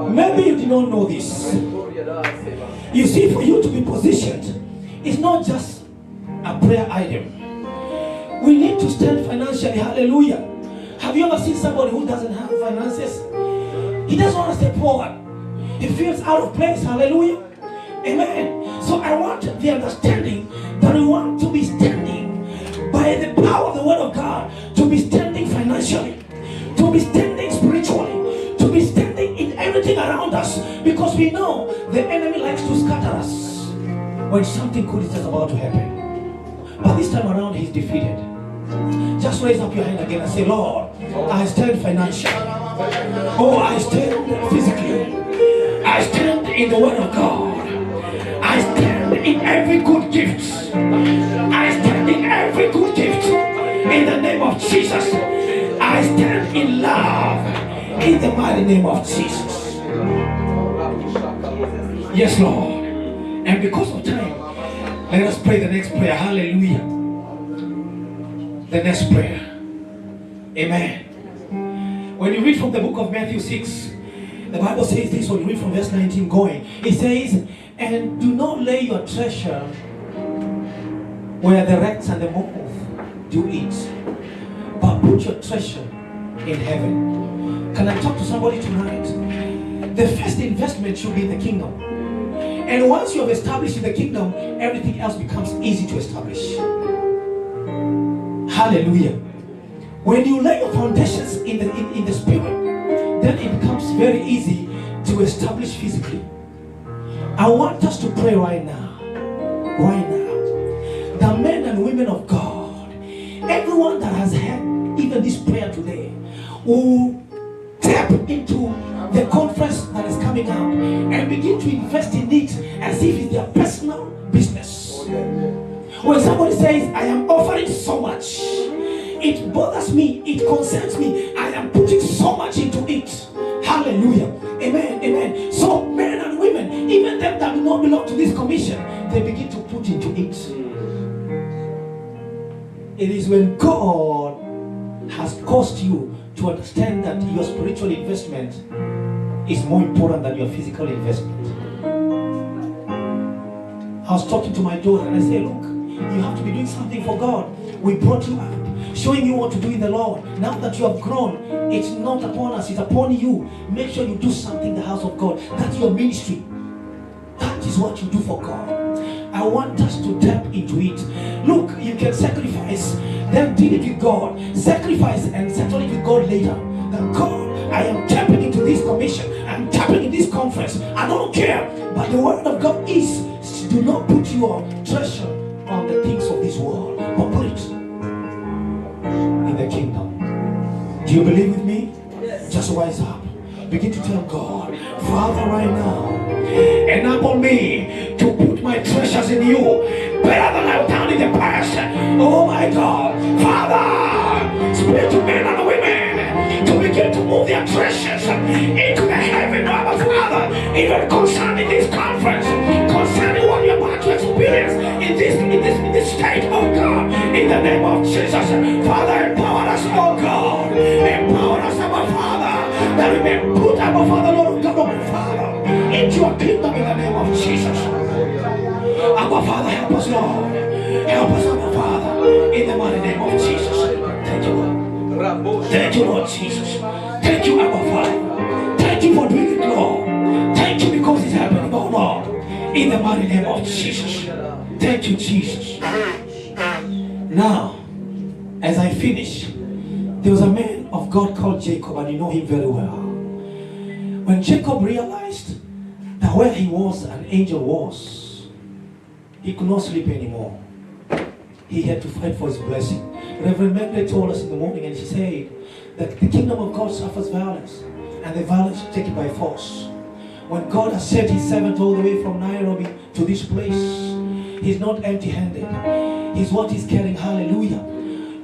Speaker 6: Maybe you did not know this. You see, for you to be positioned, it's not just a prayer item. We need to stand financially. Hallelujah. Have you ever seen somebody who doesn't have finances? He doesn't want to step forward. He feels out of place. Hallelujah. Amen. So I want the understanding that we want to be standing by the power of the Word of God, to be standing financially, to be standing spiritually, to be standing in everything around us, because we know the enemy likes to scatter us when something good is just about to happen. But this time around, he's defeated. Just raise up your hand again and say, Lord, I stand financially. Oh, I stand physically. I stand in the Word of God. I stand in every good gift. I stand in every good gift. In the name of Jesus. I stand in love. In the mighty name of Jesus. Yes, Lord. And because of time, let us pray the next prayer. Hallelujah. The next prayer. Amen. When you read from the book of Matthew 6, The Bible says this when you read from verse 19 going. It says, and do not lay your treasure where the rats and the moth do eat, but put your treasure in heaven. Can I talk to somebody tonight? The first investment should be in the kingdom. And once you have established in the kingdom, everything else becomes easy to establish. Hallelujah. When you lay your foundations in the spirit, then it becomes very easy to establish physically. I want us to pray right now. The men and women of God, everyone that has had even this prayer today, will tap into the conference that is coming up and begin to invest in it as if it's their personal business. When somebody says, I am offering so much, it bothers me, it concerns me, I am putting so much into it. Hallelujah. Amen. Amen. So men and women, even them that do not belong to this commission, they begin to put into it. It is when God has caused you to understand that your spiritual investment is more important than your physical investment. I was talking to my daughter and I said, look, you have to be doing something for God. We brought you up, showing you what to do in the Lord. Now that you have grown, it's not upon us, it's upon you. Make sure you do something in the house of God. That's your ministry. That is what you do for God. I want us to tap into it. Look, you can sacrifice, then deal it with God. Sacrifice and settle it with God later. That God, I am tapping into this commission. I'm tapping in this conference. I don't care. But the word of God is, do not put your treasure on the things of this world, but put it in the kingdom. Do you believe with me? Yes. Just rise up. Begin to tell God, Father, right now, enable me to put my treasures in you better than I've done in the past. Oh my God, Father, speak to men and women to begin to move their treasures into the heaven, Abba Father, even concerning this conference, concerning what you're about to experience in this state, oh God, in the name of Jesus. Father, empower us, oh God, empower us, Abba Father, that we may put Abba Father, Lord God, oh Father, into your kingdom in the name of Jesus. Abba Father, help us, Lord. Help us, Abba Father, in the mighty name of Jesus. Thank you, Lord. Thank you, Lord Jesus. Thank you, Abba Father. Thank you for doing it, Lord. Thank you because it's happening, oh Lord, in the mighty name of Jesus. Thank you, Jesus. Now, as I finish, there was a man of God called Jacob, and you know him very well. When Jacob realized that where he was, an angel was, he could not sleep anymore. He had to fight for his blessing. Reverend Mendel told us in the morning, and she said that the kingdom of God suffers violence, and the violence is taken by force. When God has sent his servant all the way from Nairobi to this place, he's not empty-handed. He's what he's carrying. Hallelujah.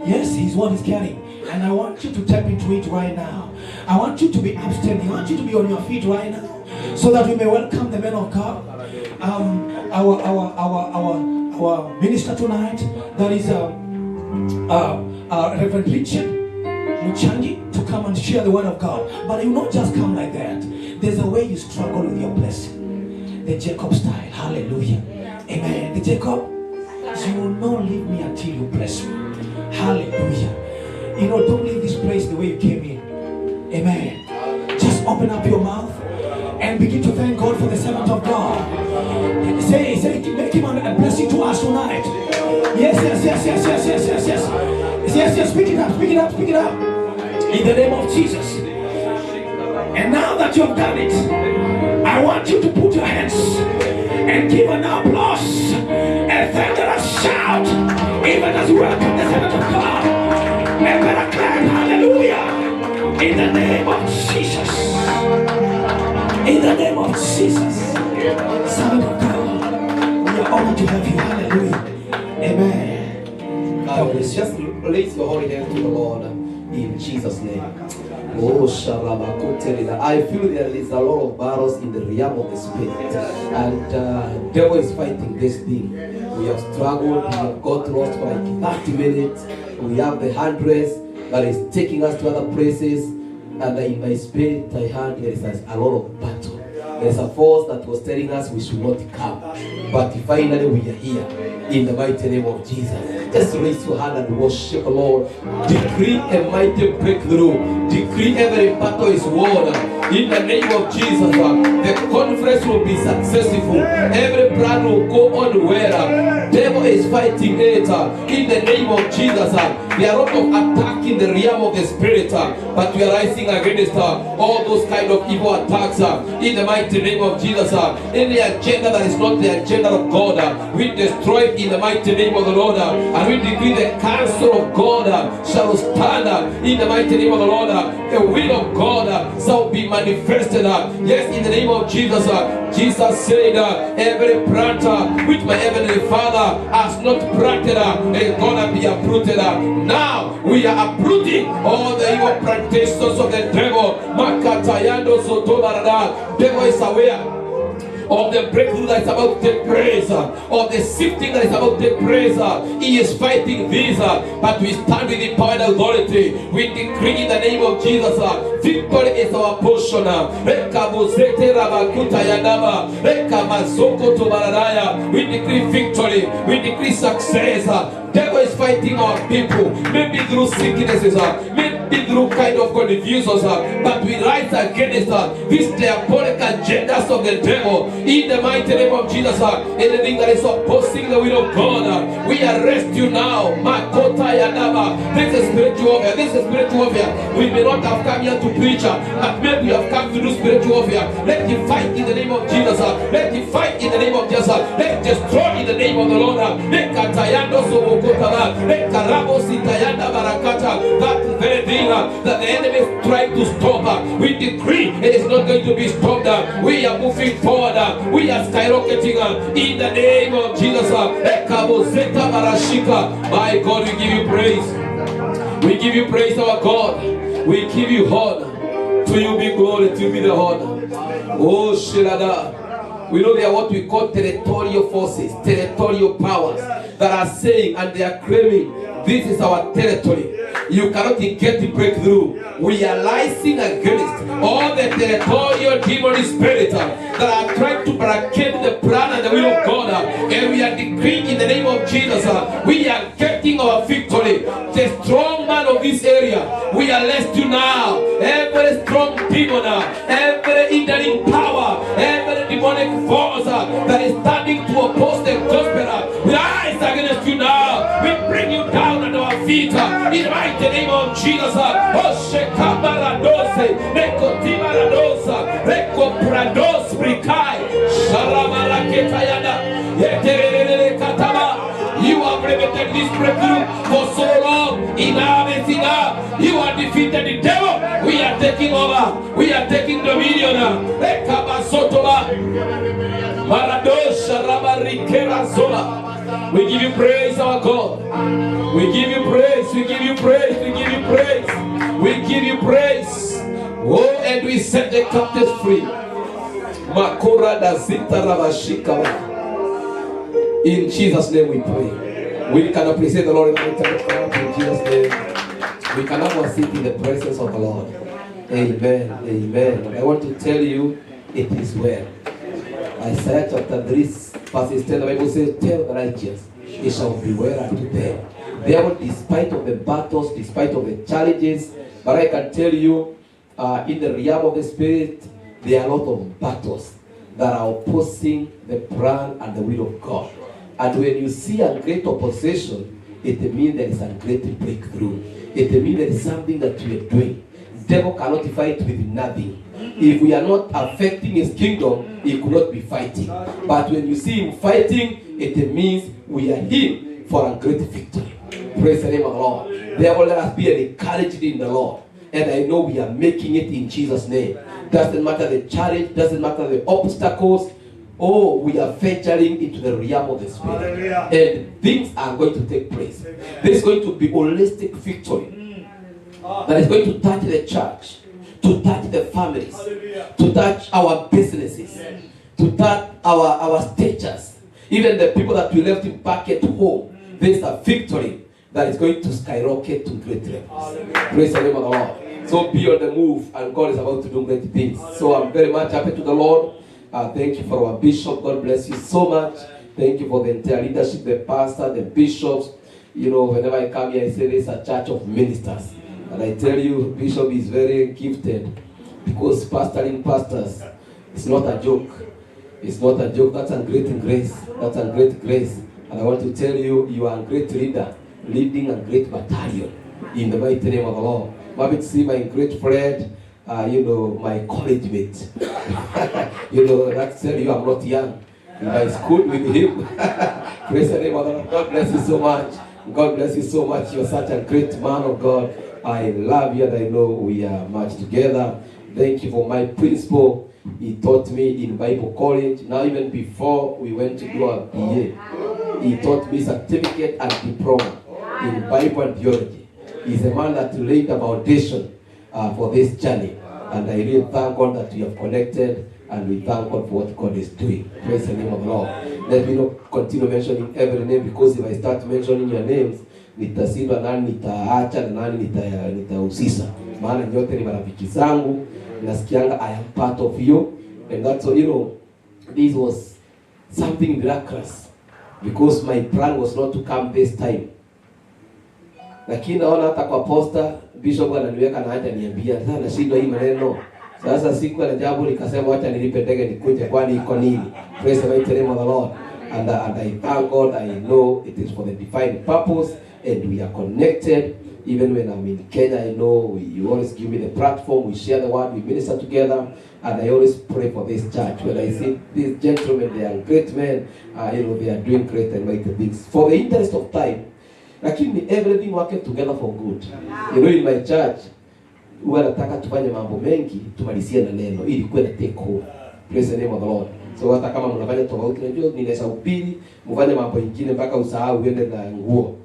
Speaker 6: Yes, he's what he's carrying. And I want you to tap into it right now. I want you to be upstanding. I want you to be on your feet right now, so that we may welcome the men of God. Our minister tonight, that is Reverend Richard Muchangi, to come and share the word of God. But he will not just come like that. There's a way you struggle with your blessing. The Jacob style. Hallelujah. Amen. The Jacob, you will not leave me until you bless me. Hallelujah. You know, don't leave this place the way you came in. Amen. Just open up your mouth and begin to thank God for the servant of God. Say, make him a blessing to us tonight. Yes. Yes, speak it up. In the name of Jesus. And now that you have done it, I want you to put your hands and give an applause and thunderous shout, even as we welcome the servant of God. And better clap, hallelujah, in the name of Jesus. In the name of Jesus. Servant of God, we are honored to have you. Hallelujah. Amen.
Speaker 7: God bless. Just raise your holy hand to the Lord in Jesus' name. Oh, Sharabakotelida. I feel there is a lot of battles in the realm of the spirit, and devil is fighting this thing. We have struggled, we have got lost for like 30 minutes. We have the hundreds that is taking us to other places. And in my spirit, I heard there is a lot of battle. There is a force that was telling us we should not come. But finally we are here in the mighty name of Jesus. Just raise your hand and worship the Lord. Decree a mighty breakthrough. Decree every battle is won. In the name of Jesus, the conference will be successful. Every plan will go on well. Devil is fighting it. In the name of Jesus, there are a lot of attack in the realm of the spirit, but we are rising against all those kind of evil attacks. In the mighty name of Jesus, any agenda that is not the agenda of God, we destroy it in the mighty name of the Lord, and we decree the counsel of God shall stand in the mighty name of the Lord. The will of God shall be manifested. Yes, in the name of Jesus. Jesus said, every plant which my heavenly Father has not planted is gonna be uprooted. Now we are uprooting all the evil plantations of the devil. Makatayando sotobarada. Devil is aware of the breakthrough that is about to take place, of the sifting that is about to take place. He is fighting this, but we stand with the power and authority. We decree in the name of Jesus, victory is our portion. We decree victory, we decree success. Devil is fighting our people, maybe through sicknesses, maybe through kind of confusions, but we rise against these diabolic agendas of the devil in the mighty name of Jesus. Anything that is opposing the will of God, we arrest you now. Makota Yadaba. This is spiritual warfare. This is spiritual warfare. We may not have come here to preach, but maybe we have come to do spiritual warfare. Let him fight in the name of Jesus. Let him fight in the name of Jesus. Let him destroy in the name of the Lord. That very thing that the enemy is trying to stop, we decree it is not going to be stopped. We are moving forward. We are skyrocketing in the name of Jesus. My God, we give you praise. We give you praise, our God. We give you honor. To you be glory, to you be the honor. Oh, Shirada. We know they are what we call territorial forces, territorial powers that are saying and they are claiming this is our territory. You cannot get the breakthrough. We are rising against all the territorial demonic spirits that are trying to barricade the plan and the will of God. And we are decreeing in the name of Jesus, we are getting our victory. The strong man of this area, we arrest you now. Every strong demon, every hindering power, every demonic force that is standing to oppose the gospel, we rise against you now. We bring you down at our feet in the mighty name of Jesus. You have limited this breakthrough for so long. Enough is enough. You have defeated the devil. We are taking over. We are taking dominion. We give you praise, our God. We give you praise. We give you praise. We give you praise. We give you praise. Oh, and we set the captives free. Makora da zita rabashika. In Jesus' name we pray. We can appreciate the Lord in Jesus' name. We can now sit in the presence of the Lord. Amen. Amen. I want to tell you, it is well. Isaiah chapter 3, verses 10, the Bible says, tell the righteous, it shall be well unto them. Therefore, despite of the battles, despite of the challenges, but I can tell you, in the realm of the Spirit, there are a lot of battles that are opposing the plan and the will of God. And when you see a great opposition, it means there is a great breakthrough. It means there is something that we are doing. Devil cannot fight with nothing. If we are not affecting his kingdom, he could not be fighting. But when you see him fighting, it means we are in for a great victory. Praise the name of the Lord. Therefore, let us be encouraged in the Lord. And I know we are making it in Jesus' name. Doesn't matter the challenge, doesn't matter the obstacles. Oh, we are venturing into the realm of the Spirit. Hallelujah. And things are going to take place. There is going to be holistic victory that is going to touch the church, to touch the families, to touch our businesses, to touch our stages, even the people that we left back at home. There is a victory that is going to skyrocket to great levels. Praise the name of the Lord. So be on the move, and God is about to do great things. So I'm very much happy to the Lord. Thank you for our bishop. God bless you so much. Thank you for the entire leadership, the pastor, the bishops. You know, whenever I come here, I say there's a church of ministers. And I tell you, Bishop is very gifted, because pastoring pastors is not a joke. It's not a joke. That's a great grace. That's a great grace. And I want to tell you, you are a great leader, leading a great battalion in the mighty name of the Lord. Maybe to see my great friend, my college mate. That's tell you I'm not young. I schooled with him. Praise the name of the Lord. God bless you so much. God bless you so much. You're such a great man of God. I love you, and I know we are much together. Thank you for my principal. He taught me in Bible college. Now, even before we went to do our BA, he taught me certificate and diploma in Bible and theology. He's a man that laid the foundation for this journey. And I really thank God that we have connected, and we thank God for what God is doing. Praise the name of the Lord. Let me not continue mentioning every name, because if I start mentioning your names, nitashindwa nani nitaacha na nani nitahusisha. Maana nyote ni marafiki zangu. Nasikianga I am part of you. And that's all, this was something miraculous, because my plan was not to come this time. Lakini naona hata kwa posta Bishop ananiweka na haja niambia sasa nashindwa hii maneno. Sasa siku ya jambo nikasema acha nilipe ndege nikuje, kwani iko nini? Praise the mighty name of the Lord. And I thank God. I know it is for the divine purpose, and we are connected. Even when I'm in Kenya, I know you always give me the platform, we share the word, we minister together, and I always pray for this church. When I see these gentlemen, they are great men, they are doing great and mighty things. For the interest of time, lakini everything working together for good. In my church, huwa nataka tufanye mambo mengi, tumalizie na neno ili kuwe na take home. Praise the name of the Lord. So hata kama mnafanya tofauti, najua ninaweza upili, mfanye mambo mengine mpaka usahau uende na nguo.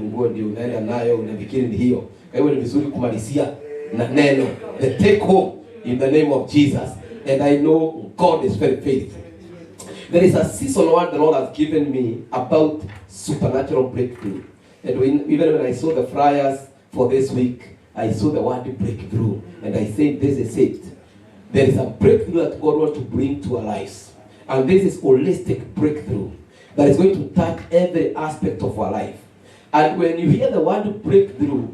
Speaker 7: Nguo ndio unaenda nayo, unafikiri ni hiyo. Kwa hiyo ni vizuri kumalizia na neno. The take home in the name of Jesus. And I know God is very faithful. There is a season what the Lord has given me about supernatural breakthrough. And even when I saw the flyers for this week, I saw the word breakthrough. And I said, this is it. There is a breakthrough that God wants to bring to our lives. And this is holistic breakthrough that is going to touch every aspect of our life. And when you hear the word breakthrough,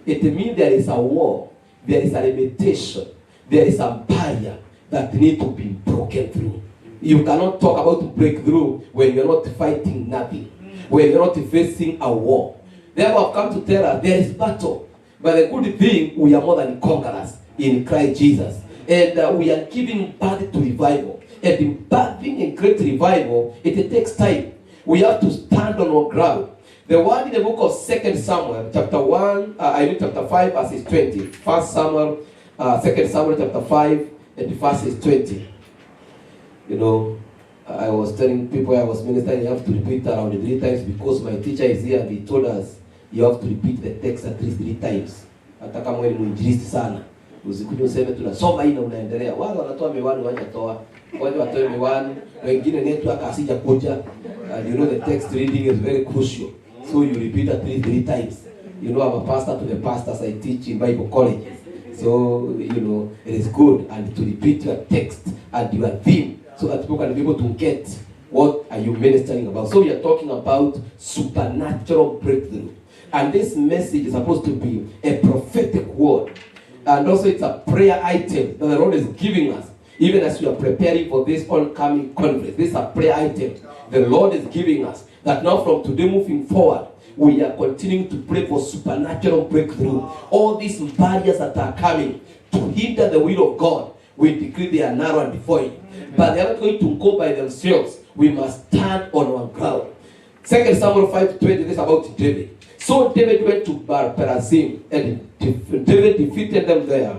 Speaker 7: it means there is a war, there is a limitation, there is a barrier that needs to be broken through. You cannot talk about breakthrough when you're not fighting nothing, when you're not facing a war. Therefore, I've come to tell us there is battle. But the good thing, we are more than conquerors in Christ Jesus. And we are giving birth to revival. And in birthing a great revival, it takes time. We have to stand on our ground. The word in the book of 2 Samuel, chapter 5, verses 20. 1 Samuel, 2 Samuel, chapter 5, and verses 20. I was telling people I was ministering, you have to repeat around 3 times, because my teacher is here and he told us you have to repeat the text at least 3 times. Hata kama wewe ni mwinjilisti sana, usikuje useme tunasoma hii na unaendelea. Wale wanatoa miwani wanatoa, wale watoe miwani, wengine netu akasija kuja. The text reading is very crucial. So you repeat at least 3 times. I'm a pastor to the pastors. I teach in Bible colleges. So, it is good and to repeat your text and your theme so that people can be able to get what are you ministering about. So we are talking about supernatural breakthrough. And this message is supposed to be a prophetic word. And also it's a prayer item that the Lord is giving us. Even as we are preparing for this oncoming conference, this is a prayer item the Lord is giving us. That now from today moving forward, we are continuing to pray for supernatural breakthrough. All these barriers that are coming to hinder the will of God, we decree they are narrow and devoid. But they are not going to go by themselves. We must stand on our ground. 2 Samuel 5:20, this is about David. So David went to Baal-perazim, and David defeated them there.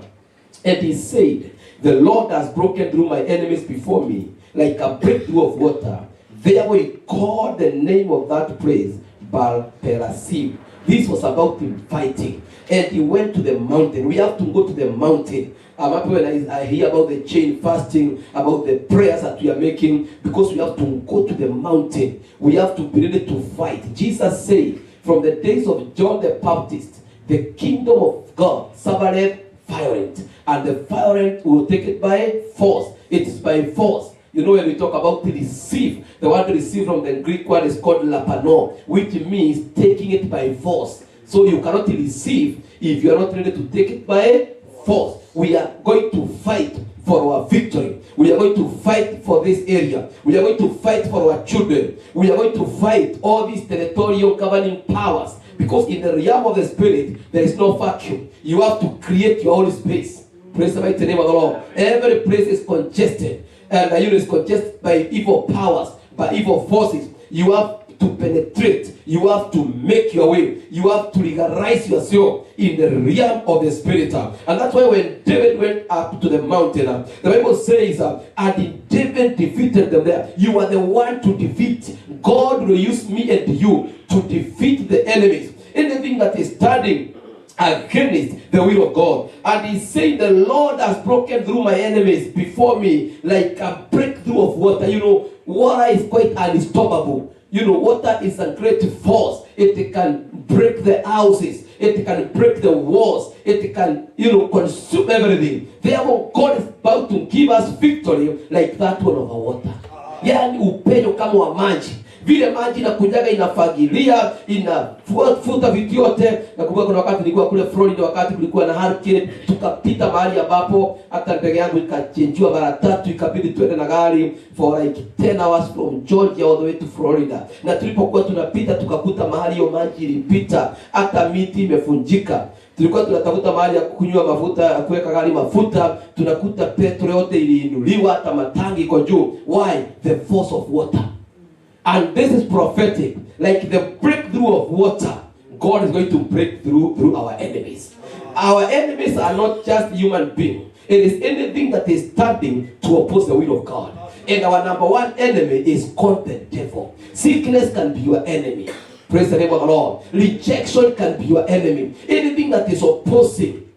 Speaker 7: And he said, the Lord has broken through my enemies before me, like a breakthrough of water. Therefore he called the name of that place Baal-perazim. This was about him fighting. And he went to the mountain. We have to go to the mountain. I'm happy when I hear about the chain fasting, about the prayers that we are making, because we have to go to the mountain. We have to be ready to fight. Jesus said, from the days of John the Baptist, the kingdom of God suffered violent, and the violent will take it by force. It is by force. You know, when we talk about to receive, the word to receive from the Greek word is called lapano, which means taking it by force. So you cannot receive if you are not ready to take it by force. We are going to fight for our victory. We are going to fight for this area. We are going to fight for our children. We are going to fight all these territorial governing powers. Because in the realm of the spirit, there is no vacuum. You have to create your own space. Praise the mighty name of the Lord. Every place is congested. And the unit is congested by evil powers, by evil forces. You have to penetrate. You have to make your way. You have to legalize yourself in the realm of the spirit. And that's why when David went up to the mountain, the Bible says, and David defeated them there. You are the one to defeat. God will use me and you to defeat the enemies. Anything that is standing against the will of God. And he's saying, the Lord has broken through my enemies before me like a breakthrough of water. You know, water is quite unstoppable. You know, water is a great force. It can break the houses. It can break the walls. It can, consume everything. Therefore, God is about to give us victory like that one over water. Yani upenyo kama wa maji. Vile maji inakujaga inafagilia, inafuta vitu yote. Nakumbuka kuna wakati nilikuwa kule Florida, wakati kulikuwa na hurricane, tukapita mahali ambapo hata ndege yangu ikachenjua mara 3, ikabidi tuende na gari for like 10 hours from Georgia all the way to Florida. Na tulipokuwa tunapita tukakuta mahali hiyo maji ilipita, hata miti imefunjika. Tulikuwa tunatafuta mahali ya kunywa mafuta, ya kuweka gari mafuta, tunakuta petrol yote iliinuliwa, hata matangi iko juu. Why? The force of water. And this is prophetic. Like the breakthrough of water, God is going to break through our enemies. Our enemies are not just human beings. It is anything that is standing to oppose the will of God. And our number one enemy is called the devil. Sickness can be your enemy. Praise the name of the Lord. Rejection can be your enemy. Anything that is opposing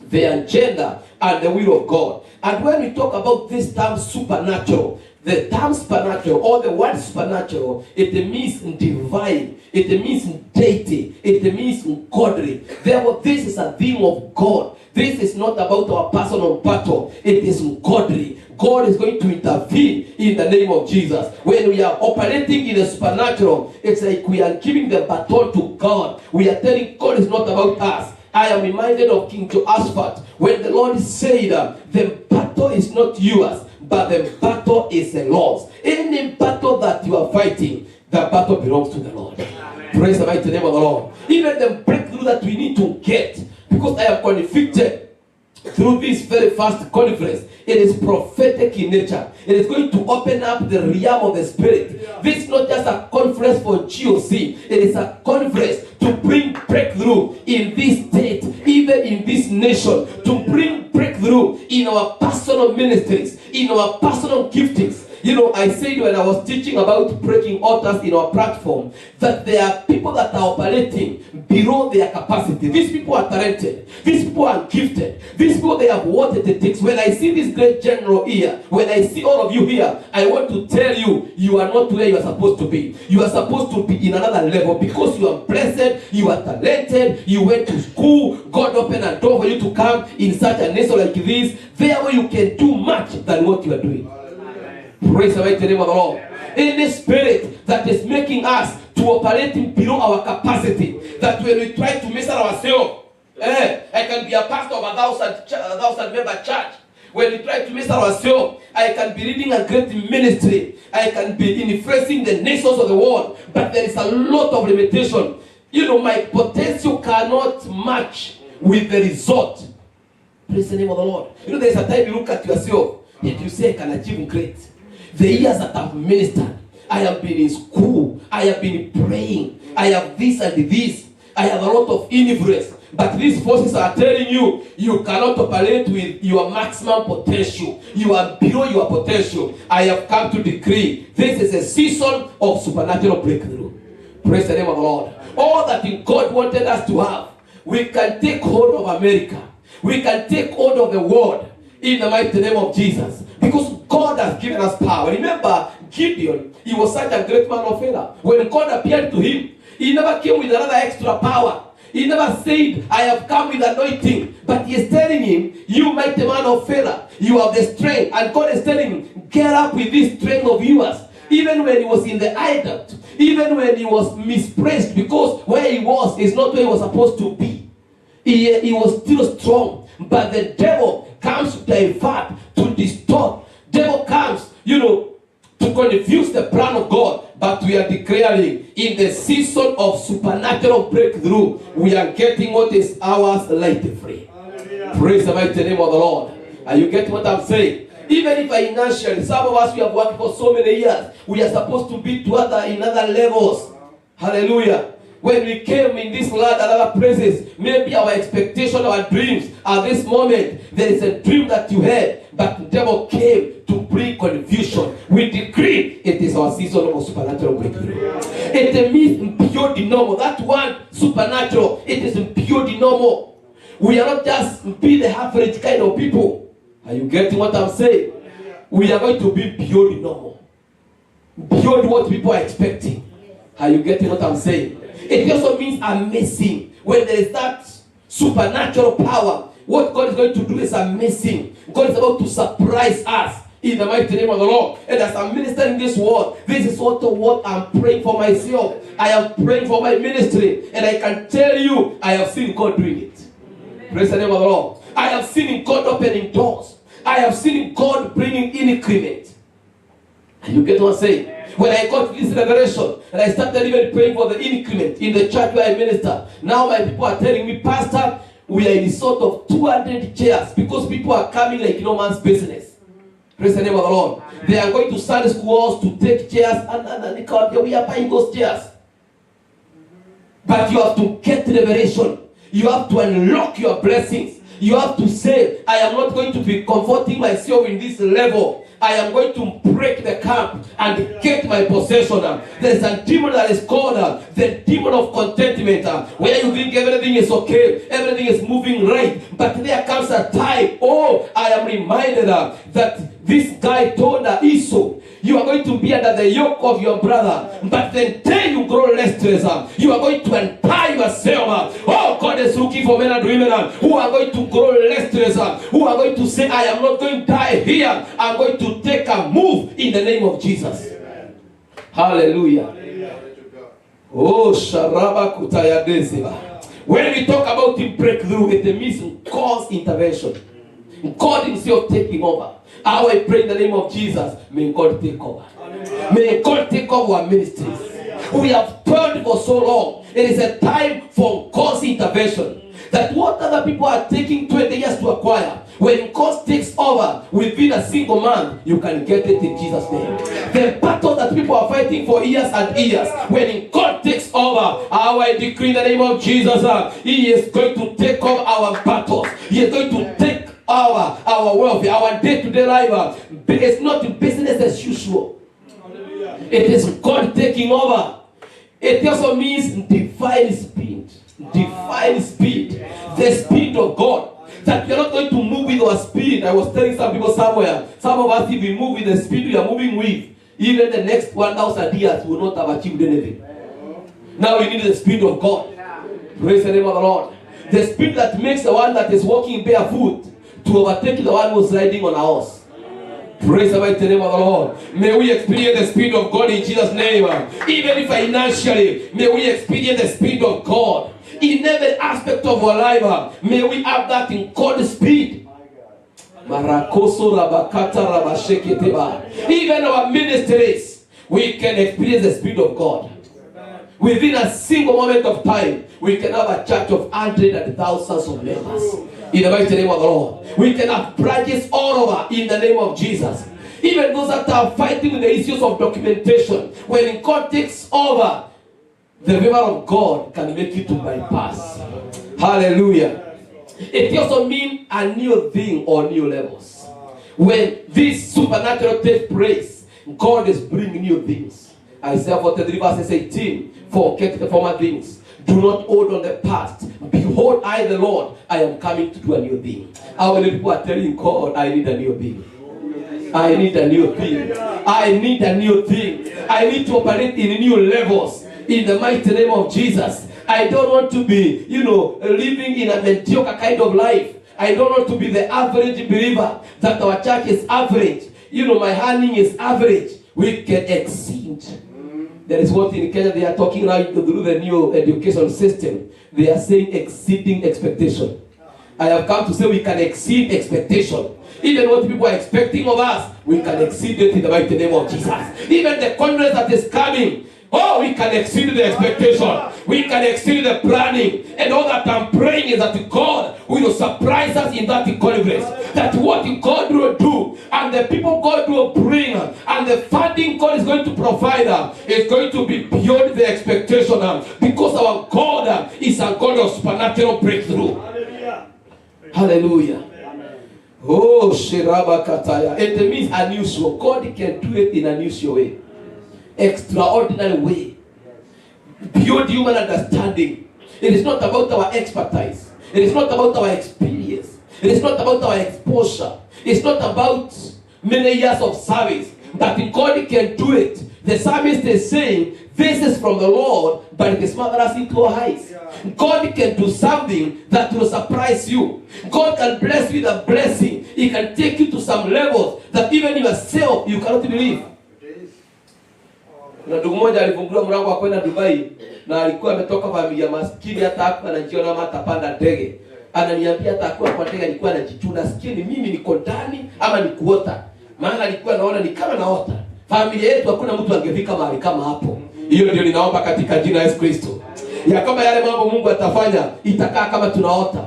Speaker 7: the agenda and the will of God. And when we talk about this term supernatural, the term supernatural or the word supernatural, it means divine, it means deity, it means godly. Therefore, this is a theme of God. This is not about our personal battle. It is godly. God is going to intervene in the name of Jesus. When we are operating in the supernatural, it's like we are giving the baton to God. We are telling God it's not about us. I am reminded of King Jehoshaphat when the Lord said, the battle is not yours, but the battle is the Lord's. Any battle that you are fighting, the battle belongs to the Lord. Amen. Praise the mighty name of the Lord. Even the breakthrough that we need to get, because I am convicted through this very first conference, it is prophetic in nature. It is going to open up the realm of the spirit. This is not just a conference for GOC. It is a conference to bring breakthrough in this state, even in this nation, to bring breakthrough in our personal ministries, in our personal giftings. You know, I said when I was teaching about breaking altars in our platform, that there are people that are operating below their capacity. These people are talented. These people are gifted. These people, they have what it takes. When I see this great general here, when I see all of you here, I want to tell you, you are not where you are supposed to be. You are supposed to be in another level because you are blessed, you are talented, you went to school, God opened a door for you to come in such a nation like this. Therefore, you can do much than what you are doing. Praise the mighty name of the Lord. Any spirit that is making us to operating below our capacity, that when we try to measure ourselves, I can be a pastor of a thousand member church. When we try to measure ourselves, I can be leading a great ministry. I can be influencing the nations of the world. But there is a lot of limitation. You know, my potential cannot match with the result. Praise the name of the Lord. You know, there is a time you look at yourself and you say, I can achieve great. The years that I've ministered, I have been in school, I have been praying, I have this and this, I have a lot of influence. But these forces are telling you, you cannot operate with your maximum potential. You are below your potential. I have come to decree, this is a season of supernatural breakthrough. Praise the name of the Lord. All that God wanted us to have, we can take hold of America. We can take hold of the world in the mighty name of Jesus. Because God has given us power. Remember, Gideon, he was such a great man of valor. When God appeared to him, he never came with another extra power. He never said, I have come with anointing. But he is telling him, you mighty man of Pharaoh, you have the strength. And God is telling him, get up with this strength of yours. Even when he was in the Egypt, even when he was misplaced, because where he was is not where he was supposed to be. He was still strong. But the devil comes to divert, to distort. Devil comes, to confuse the plan of God. But we are declaring in the season of supernatural breakthrough, we are getting what is ours lightly free. Praise the mighty name of the Lord. Are you getting what I'm saying? Even if financially, some of us, we have worked for so many years, we are supposed to be in other levels. Hallelujah. When we came in this land and other places, maybe our expectation, our dreams at this moment, there is a dream that you had, but the devil came to bring confusion. We decree it is our season of supernatural breakthrough. It means pure normal. That one supernatural, it is pure normal. We are not just be the average kind of people. Are you getting what I'm saying? We are going to be pure normal. Beyond what people are expecting. Are you getting what I'm saying? It also means amazing. When there is that supernatural power, what God is going to do is amazing. God is about to surprise us in the mighty name of the Lord. And as I'm ministering this word, this is also what I'm praying for myself. I am praying for my ministry. And I can tell you, I have seen God doing it. Praise the name of the Lord. I have seen God opening doors. I have seen God bringing increment. And you get what I'm saying? When I got this revelation and I started even praying for the increment in the church where I minister, now my people are telling me, Pastor, we are in sort of 200 chairs because people are coming like no man's business. Praise the name of the Lord. They are going to Sunday schools to take chairs and we are buying those chairs. But you have to get revelation. You have to unlock your blessings. You have to say, I am not going to be comforting myself in this level. I am going to break the camp and get my possession. There is a demon that is called the demon of contentment, where you think everything is okay, everything is moving right, but there comes a time, I am reminded that this guy told Esau, you are going to be under the yoke of your brother, but then you grow restless, you are going to untie yourself. God is looking for men and women who are going to grow restless, who are going to say, I am not going to die here, I'm going to take a move in the name of Jesus. Amen. Hallelujah. Oh, Sharaba Kutaya Desiva. When we talk about the breakthrough, it means God's intervention. God himself taking over. I pray in the name of Jesus, may God take over. May God take over our ministries. We have prayed for so long. It is a time for God's intervention. That what other people are taking 20 years to acquire, when God takes over within a single month, you can get it in Jesus' name. The battle that people are fighting for years and years, when God takes over, I decree in the name of Jesus, He is going to take over our battles. He is going to take our wealth, our day-to-day life. It's not business as usual. It is God taking over. It also means divine speed. Divine speed. The speed of God. That we are not going to move with our speed. I was telling some people somewhere, some of us, if we move with the speed we are moving with, even the next 1,000 years will not have achieved anything. Now we need the speed of God. Praise the name of the Lord. The speed that makes the one that is walking barefoot to overtake the one who is riding on a horse. Praise the mighty name of the Lord. May we experience the speed of God in Jesus' name. Even financially, may we experience the speed of God. In every aspect of our life, may we have that in God's speed. Even our ministries, we can experience the speed of God. Within a single moment of time, we can have a church of hundreds and thousands of members. In the mighty name of the Lord. We can have branches all over in the name of Jesus. Even those that are fighting with the issues of documentation, when God takes over, the favor of God can make you to bypass. Hallelujah. It also means a new thing or new levels. When this supernatural takes place, God is bringing new things. Isaiah 43 verses 18, forget the former things. Do not hold on the past. Behold, I the Lord, I am coming to do a new thing. How many people are telling God, I need a new thing? I need a new thing. I need a new thing. I need to operate in new levels. In the mighty name of Jesus, I don't want to be, living in a mediocre kind of life. I don't want to be the average believer, that our church is average. My earning is average. We can exceed. There is what in Kenya they are talking now through the new education system. They are saying exceeding expectation. I have come to say we can exceed expectation. Even what people are expecting of us, we can exceed it in the mighty name of Jesus. Even the conference that is coming, we can exceed the expectation. We can exceed the planning. And all that I'm praying is that God will surprise us in that conference. That what God will do, and the people God will bring, and the funding God is going to provide is going to be beyond the expectation. Because our God is a God of supernatural breakthrough. Hallelujah. Oh, Shiraba Kataya. It means unusual. God can do it in an unusual way. Extraordinary way. Beyond human understanding. It is not about our expertise. It is not about our experience. It is not about our exposure. It's not about many years of service. But God can do it. The psalmist is saying, this is from the Lord, but it is marvelous into our eyes. God can do something that will surprise you. God can bless you with a blessing. He can take you to some levels that even yourself you cannot believe. Na ndugu mmoja alifungua mlango wa kwenda Dubai na alikuwa ametoka familia maskini, hata hakuwa anajiona kama atapanda ndege. Ananiambia hata akiwa kwa ndege alikuwa anajichuna, sikini mimi niko ndani ama nikuota. Maana alikuwa anaona ni kama naota. Familia yetu hakuna mtu angefika mahali kama hapo. Hiyo ndio ninaomba katika jina la Yesu Kristo. Ya kama yale mambo Mungu atafanya itakaa kama tunaota.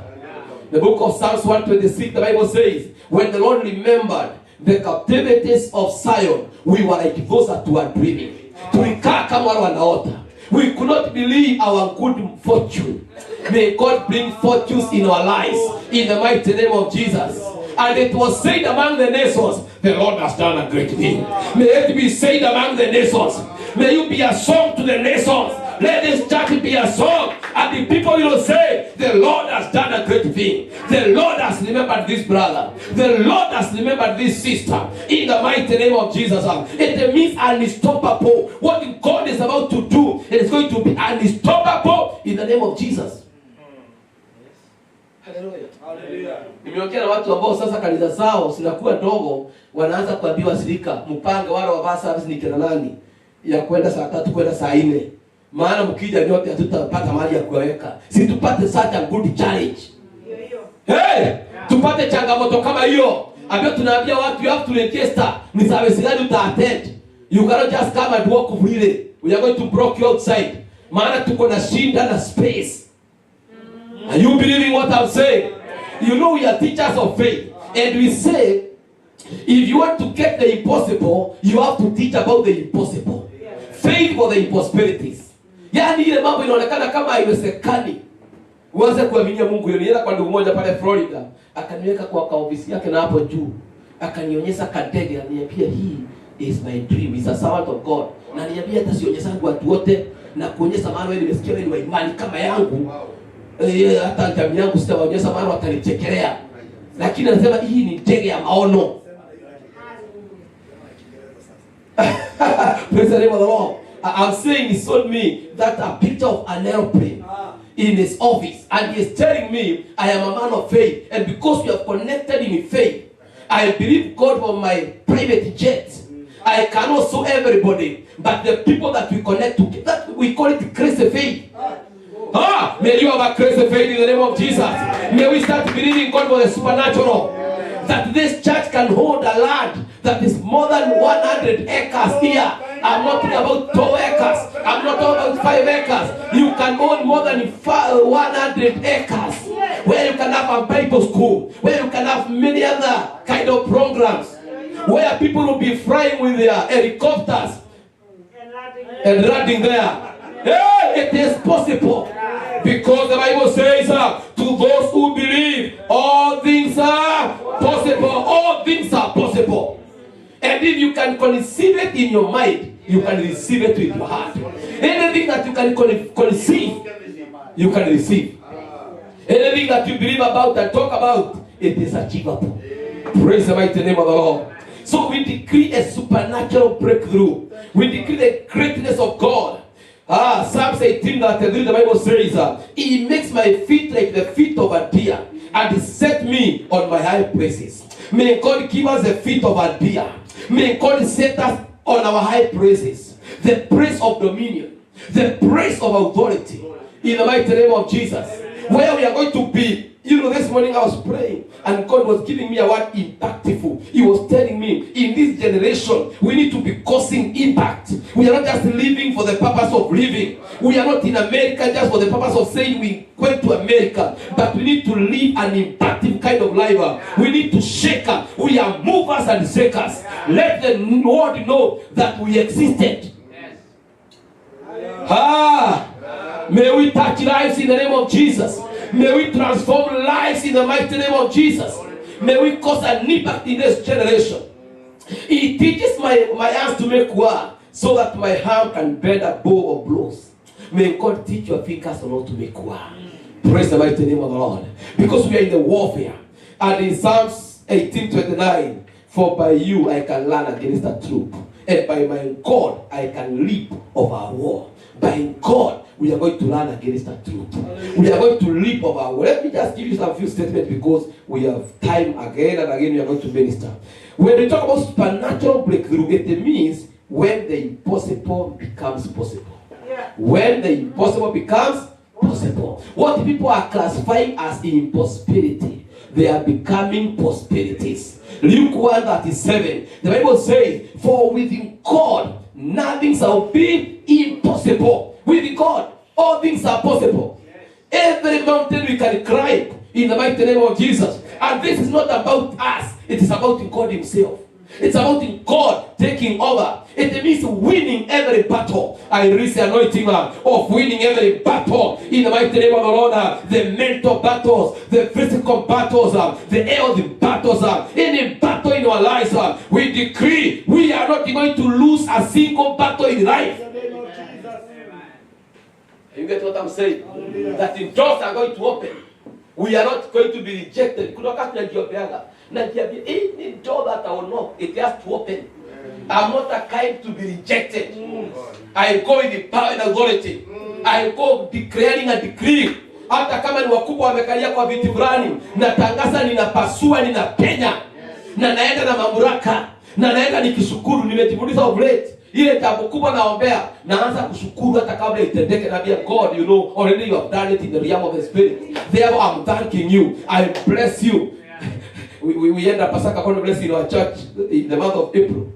Speaker 7: The book of Psalms 126, the Bible says, when the Lord remembered the captivities of Zion, we were like those that were dreaming. Tulikaa kama wale wanaota. We could not believe our good fortune. May God bring fortunes in our lives in the mighty name of Jesus. And it was said among the nations, the Lord has done a great thing. May it be said among the nations. May you be a song to the nations. Let this church be a song. And the people will say, the Lord has done a great thing. The Lord has remembered this brother. The Lord has remembered this sister. In the mighty name of Jesus. It means unstoppable. What God is about to do, it is going to be unstoppable in the name of Jesus. Hallelujah. Nimeongea na watu ambao sasa kanisa zao zinakuwa ndogo, wanaanza kuambiwa shirika, mpange wale wa basa service ni kina nani ya kwenda saa 3 kwenda saa 4. Maana mkija nyote hatutapata mahali ya kuweka. Si tupate such a good challenge. Hey, tupate changamoto kama hiyo. Ambao tunaambia watu you have to register. Ni service gani uta-attend. You cannot just come and walk freely. We are going to block you outside. Maana tuko na shinda na space. Are you believing what I'm saying? You know we are teachers of faith. And we say, if you want to get the impossible, you have to teach about the impossible. Faith for the impossibilities. Yaani ile mambo inaonekana kama haiwezekani. Uanze kuaminia Mungu. Nienda kwa ndugu mmoja pale Florida, akaniweka kwa ofisi yake na hapo juu. Akanionyesha kadege, ananiambia hii is my dream. Is a servant of God. Na niambia hata sionyesha watu wote na kuonyesha maana wewe nimesikia wewe ni wa imani kama yangu. Hata jamii yangu sitawaonyesha maana watanichekelea. Lakini anasema hii ni ndege ya maono. Praise the name of the Lord. I'm saying he showed me that a picture of an airplane in his office, and he is telling me I am a man of faith, and because we have connected in faith, I believe God for my private jet. I cannot show everybody, but the people that we connect to, that we call it crazy faith. May you have a crazy faith in the name of Jesus. May we start believing God for the supernatural. That this church can hold a land that is more than 100 acres here. I'm not talking about 2 acres. I'm not talking about 5 acres. You can own more than 100 acres. Where you can have a Bible school. Where you can have many other kind of programs. Where people will be flying with their helicopters. And landing there. Hey, it is possible. Because the Bible says, to those who believe, all things are possible. All things are possible. And if you can conceive it in your mind, you can receive it with your heart. Anything that you can conceive, you can receive. Anything that you believe about and talk about, it is achievable. Praise the mighty name of the Lord. So we decree a supernatural breakthrough. We decree the greatness of God. Psalms 18:33, the Bible says, He makes my feet like the feet of a deer, and set me on my high places. May God give us the feet of a deer. May God set us on our high places. The praise of dominion, the praise of authority, in the mighty name of Jesus. Where we are going to be. You know, this morning I was praying and God was giving me a word, impactful. He was telling me, in this generation, we need to be causing impact. We are not just living for the purpose of living. We are not in America just for the purpose of saying we went to America. But we need to live an impactful kind of life. We need to shake up. We are movers and shakers. Let the world know that we existed. May we touch lives in the name of Jesus. May we transform lives in the mighty name of Jesus. May we cause an impact in this generation. He teaches my hands to make war so that my hand can bend a bow of blows. May God teach your fingers on how to make war. Praise the mighty name of the Lord. Because we are in the warfare. And in Psalms 18:29, for by you I can learn against a troop, and by my God I can leap over war. By God we are going to learn against a truth. We are going to leap over our war. Let me just give you some few statements because we have time again and again we are going to minister. When we talk about supernatural breakthrough, it means when the impossible becomes possible. When the impossible becomes possible. What people are classifying as impossibility, they are becoming possibilities. Luke 1:37, the Bible says, for within God nothing shall be impossible. With God, all things are possible. Every mountain we can climb in the mighty name of Jesus. And this is not about us. It is about God Himself. It's about God taking over. It means winning every battle. I release the anointing of winning every battle in the mighty name of the Lord. The mental battles, the physical battles, the health battles, any battle in our lives. We decree we are not going to lose a single battle in life. You get what I'm saying? That the doors are going to open. We are not going to be rejected. Any door that I will knock, it has to open. I'm not a kind to be rejected. I go in the power and authority. I go declaring and decreeing. Hata kama ni wakubwa wamekalia kwa viti fulani, natangaza ninapasua, ninapenya. Na naenda na mamlaka. Na naenda nikishukuru, nimejibuliza of late. Ile jambo kubwa naombea, naanza kushukuru hata kabla itendeke. Naambia God, you know, already you have done it in the realm of the spirit. Therefore I'm thanking you. I bless you. We end up Pasaka Congress in our church in the month of April.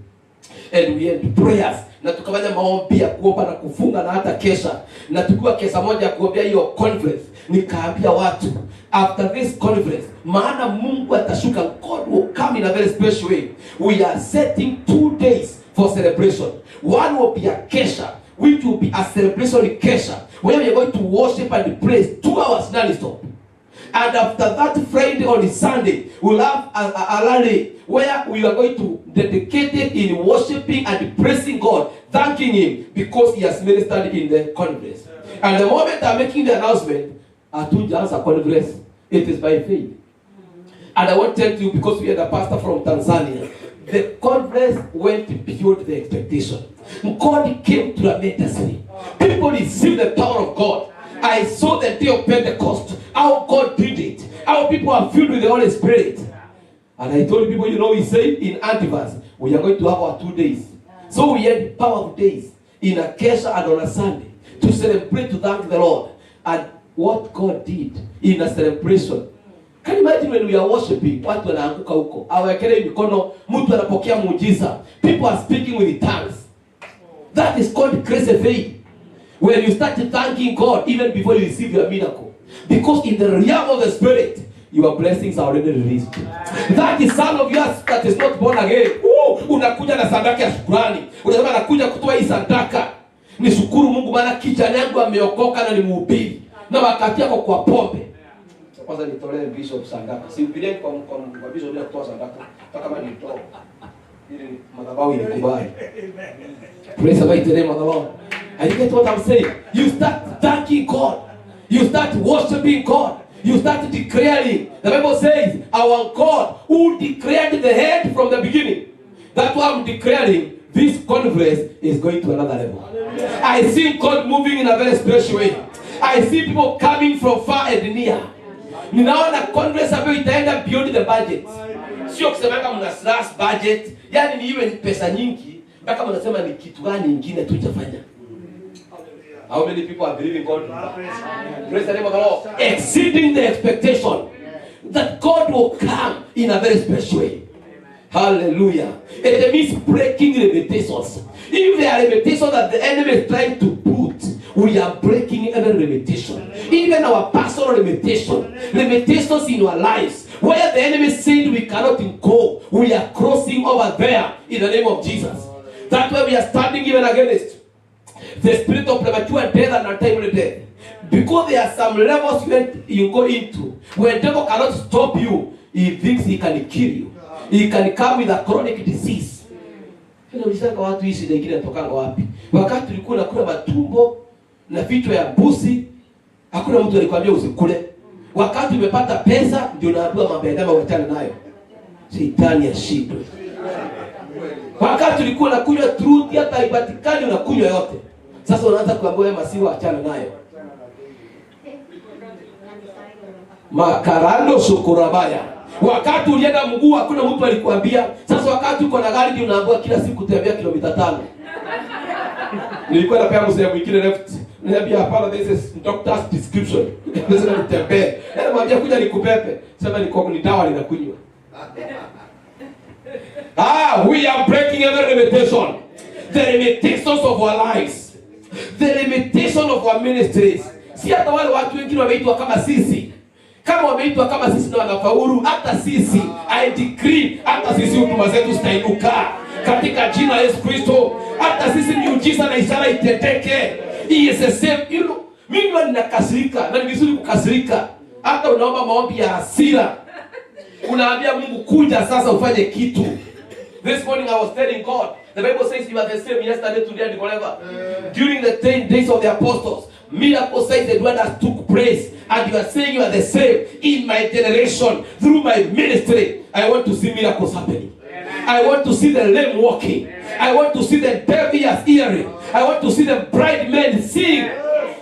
Speaker 7: And we end prayers. Na tukafanya maombi ya kuomba na kufunga na hata kesha. Na tukua kesa moja ya kuombea hiyo conference. Nikaambia watu, after this conference, maana Mungu atashuka, God will come in a very special way. We are setting 2 days for celebration. One will be a kesha, which will be a celebration in kesha, where we are going to worship and praise 2 hours non-stop. And after that Friday or Sunday, we'll have a rally where we are going to dedicate it in worshiping and praising God, thanking Him because He has ministered in the conference. And the moment I'm making the announcement, Atujansa conference, it is by faith. And I want to tell you, because we had a pastor from Tanzania, the conference went beyond the expectation. God came tremendously. People received the power of God. I saw the day of Pentecost, how God did it, how people are filled with the Holy Spirit. And I told people, you know, we say in Antipas, we are going to have our 2 days. So we had powerful days in a Kesha and on a Sunday to celebrate, to thank the Lord. And what God did in a celebration. Can you imagine when we are worshiping, watu wanaanguka huko, awekele mikono, mtu anapokea muujiza. People are speaking with tongues. That is called crazy faith. When you start thanking God even before you receive your miracle. Because in the realm of the Spirit, your blessings are already released. That is some of you that is not born again. Unakuja na sadaka ya shukrani. Unasema nakuja kutoa hii sadaka. Nishukuru Mungu maana kijana yangu ameokoka na ni mhubiri. Na wakati yako kwa pombe. Kwanza nitolee bishop sadaka. Si upile kwa bishop bila kutoa sadaka. Mpaka kama nitoa. Ili madhabahu inikubali. Praise the mighty name of the Lord. And you get what I'm saying? You start thanking God. You start worshiping God. You start declaring. The Bible says, our God who declared the head from the beginning. That's why I'm declaring this conference is going to another level. I see God moving in a very special way. I see people coming from far and near. Ninaona congress ambayo itaenda beyond the budget. Sio kusema kama mna slash budget, yani ni iwe ni pesa nyingi, mpaka mnasema ni kitu gani nyingine tutafanya. How many people are believing God? Praise the name of the Lord. Exceeding the expectation that God will come in a very special way. Hallelujah. It means breaking limitations. If there are limitations that the enemy is trying to put, we are breaking every limitation. Even our personal limitation, limitations in our lives, where the enemy said we cannot go, we are crossing over there in the name of Jesus. That's why we are standing even against the spirit of premature death and untimely death. Because there are some levels you go into where the devil cannot stop you. He thinks he can kill you. He can come with a chronic disease. Unajisanga watu hii shida ingine inatokanga wapi? Wakati tulikuwa nakula matumbo na vichwa ya mbuzi, hakuna mtu alikwambia usikule. Wakati umepata pesa ndio unaambiwa mambo ya dawa wachana nayo. Shetani ashindwe. Wakati tulikuwa nakunywa truth hata haipatikani unakunywa yote. Sasa unaanza kuambiwa maziwa achana nayo. Makarando shukurabaya. Wakati ulienda mguu hakuna mtu alikwambia. Sasa wakati uko na gari ndio unaambiwa kila siku tembea kilomita 5. Nilikuwa napea mzee mwingine left. Niambia hapana, this is doctor's prescription. Lazima nitembee. Mwambia kuja nikupepe. Sema ni dawa ninakunywa. We are breaking every limitation. The limitations of our lives. The limitation of our ministries. Si hata wale watu wengine wameitwa kama sisi. Kama wameitwa kama sisi na wanafaulu, hata sisi I decree, hata sisi huduma zetu zitainuka katika jina la Yesu Kristo. Hata sisi miujiza na ishara iteteke. He is the same. You know, mimi ninakasirika na ni vizuri kukasirika. Hata unaomba maombi ya hasira, unaambia Mungu kuja sasa ufanye kitu. This morning I was telling God, the Bible says you are the same yesterday, today and forever. During the 10 days of the apostles, miracle signs and wonders took place, and you are saying you are the same in my generation. Through my ministry, I want to see miracles happening. I want to see the lame walking. I want to see the deaf ears hearing. I want to see the blind men seeing.